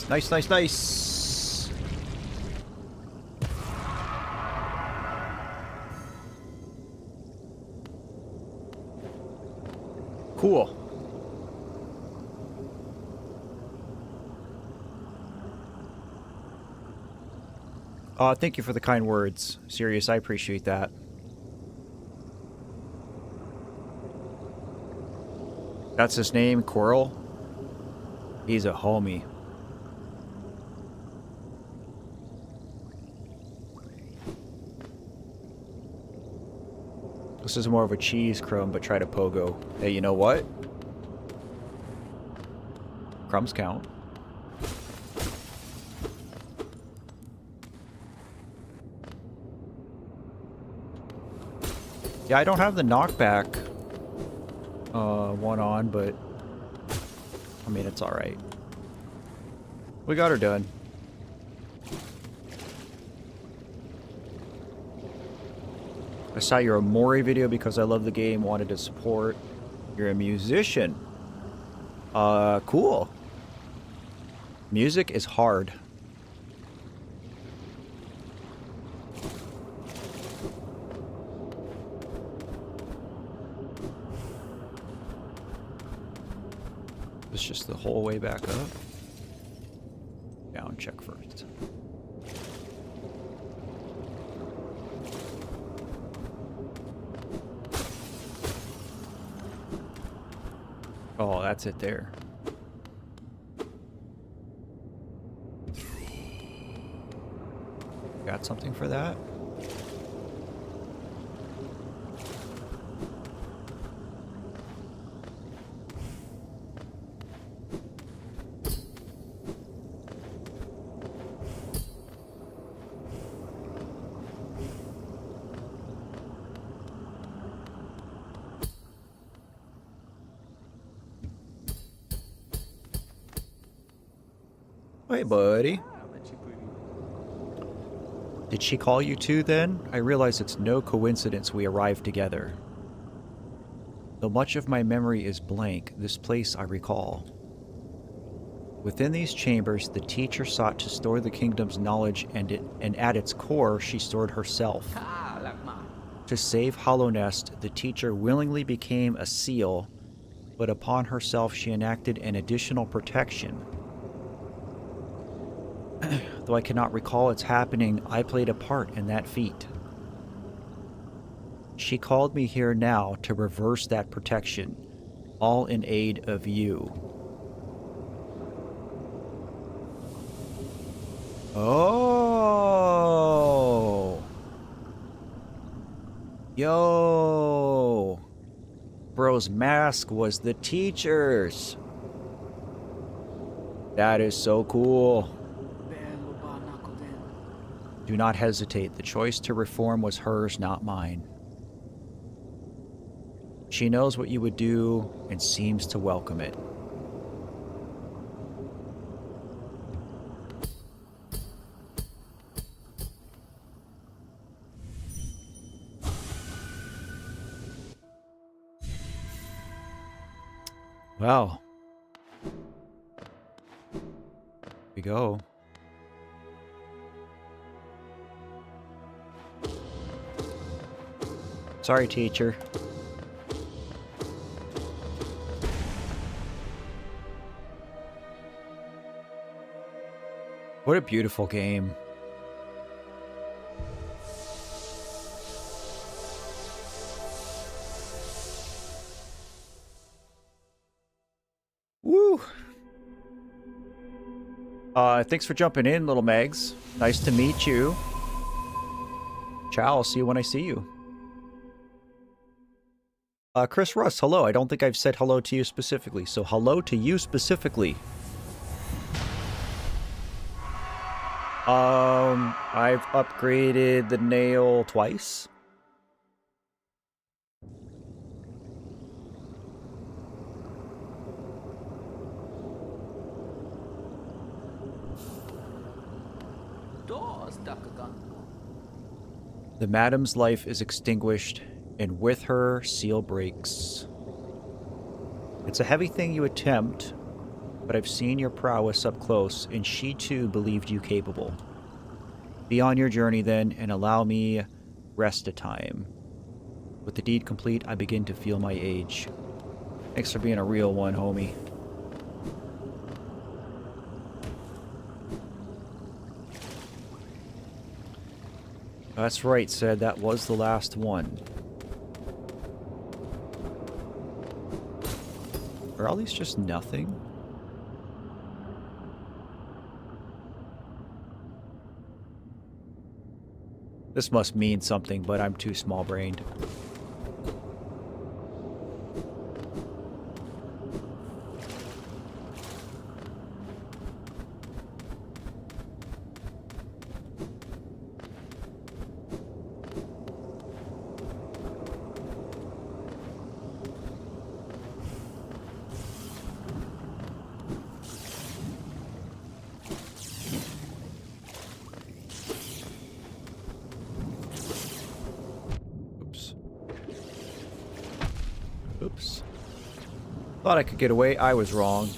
Nice. Nice. Cool. Thank you for the kind words. Serious, I appreciate that. That's his name, Quirrell? He's a homie. This is more of a cheese crumb, but try to pogo. Hey, you know what? Crumbs count. Yeah, I don't have the knockback one on, but I mean, it's alright. We got her done. I saw your Omori video because I love the game, wanted to support. You're a musician. Cool. Music is hard. It's just the whole way back up. Down, check first. Oh, that's it there. Got something for that? Hey, buddy. Did she call you too, then? I realize it's no coincidence we arrived together. Though much of my memory is blank, this place I recall. Within these chambers, the teacher sought to store the kingdom's knowledge, and at its core, she stored herself. To save Hallownest, the teacher willingly became a seal, but upon herself she enacted an additional protection. Though I cannot recall its happening, I played a part in that feat. She called me here now to reverse that protection, all in aid of you. Oh! Yo! Bro's mask was the teacher's. That is so cool. Do not hesitate. The choice to reform was hers, not mine. She knows what you would do and seems to welcome it. Well, here we go. Sorry, teacher. What a beautiful game. Woo! Thanks for jumping in, little Megs. Nice to meet you. Ciao, I'll see you when I see you. Chris Russ, hello. I don't think I've said hello to you specifically, so hello to you specifically. I've upgraded the nail twice. The madam's life is extinguished, and with her, seal breaks. It's a heavy thing you attempt, but I've seen your prowess up close, and she too believed you capable. Be on your journey then, and allow me rest a time. With the deed complete, I begin to feel my age. Thanks for being a real one, homie. That's right, Said. That was the last one. Are all these just nothing? This must mean something, but I'm too small-brained. Oops. Thought I could get away. I was wrong.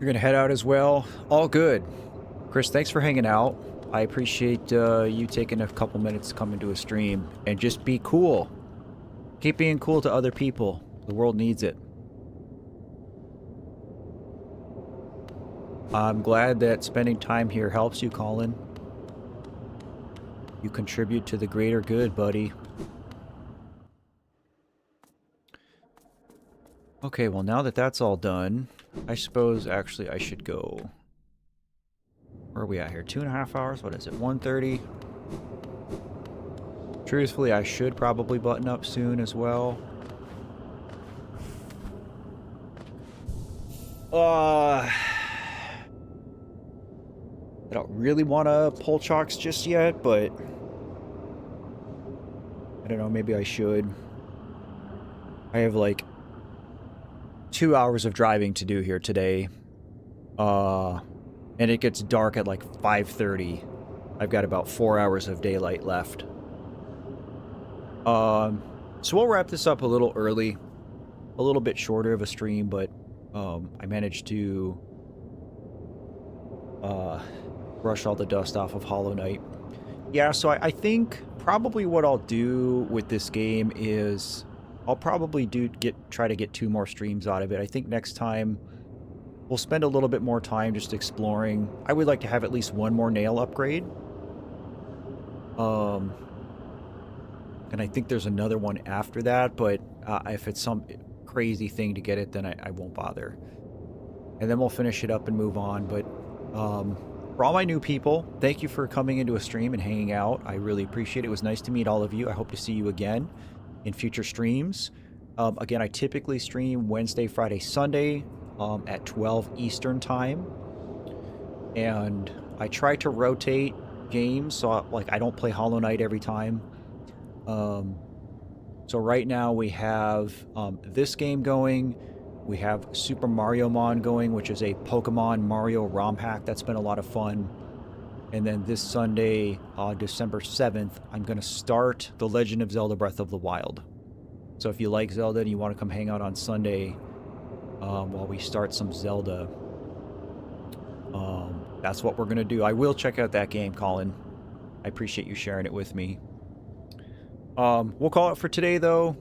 You're gonna head out as well. All good. Chris, thanks for hanging out. I appreciate you taking a couple minutes to come into a stream and just be cool. Keep being cool to other people. The world needs it. I'm glad that spending time here helps you, Colin. You contribute to the greater good, buddy. Okay, well, now that that's all done, I suppose actually I should go. Where are we at here? 2.5 hours? What is it? 1:30? Truthfully, I should probably button up soon as well. I don't really want to pull chalks just yet, but I don't know, maybe I should. I have like 2 hours of driving to do here today. And it gets dark at like 5:30. I've got about 4 hours of daylight left. So we'll wrap this up a little early. A little bit shorter of a stream, but I managed to brush all the dust off of Hollow Knight. Yeah, so I think probably what I'll do with this game is I'll probably try to get 2 more streams out of it. I think next time we'll spend a little bit more time just exploring. I would like to have at least 1 more nail upgrade. And I think there's another one after that, but if it's some crazy thing to get it, then I won't bother. And then we'll finish it up and move on. But for all my new people, thank you for coming into a stream and hanging out. I really appreciate it. It was nice to meet all of you. I hope to see you again in future streams. Again, I typically stream Wednesday, Friday, Sunday at 12 Eastern time. And I try to rotate games, so like I don't play Hollow Knight every time. So right now we have this game going. We have Super Mario Mon going, which is a Pokemon Mario ROM hack. That's been a lot of fun. And then this Sunday, December 7th, I'm going to start The Legend of Zelda Breath of the Wild. So if you like Zelda and you want to come hang out on Sunday while we start some Zelda, that's what we're going to do. I will check out that game, Colin. I appreciate you sharing it with me. We'll call it for today, though.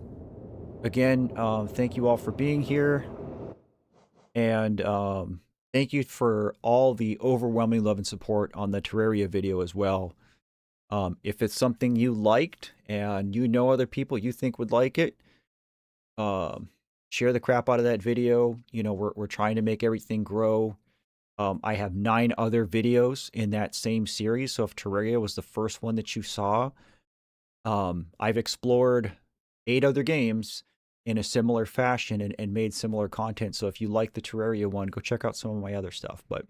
Again, thank you all for being here. And thank you for all the overwhelming love and support on the Terraria video as well. If it's something you liked and you know other people you think would like it, share the crap out of that video. You know, we're trying to make everything grow. I have 9 other videos in that same series. So if Terraria was the first one that you saw, I've explored 8 other games in a similar fashion and made similar content. So if you like the Terraria one, go check out some of my other stuff. But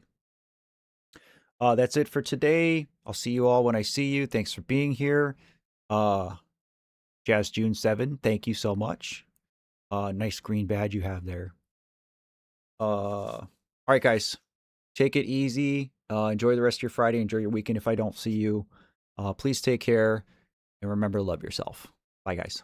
that's it for today. I'll see you all when I see you. Thanks for being here. Jazz June 7, thank you so much. Nice green badge you have there. All right, guys. Take it easy. Enjoy the rest of your Friday. Enjoy your weekend if I don't see you. Please take care. And remember to love yourself. Bye, guys.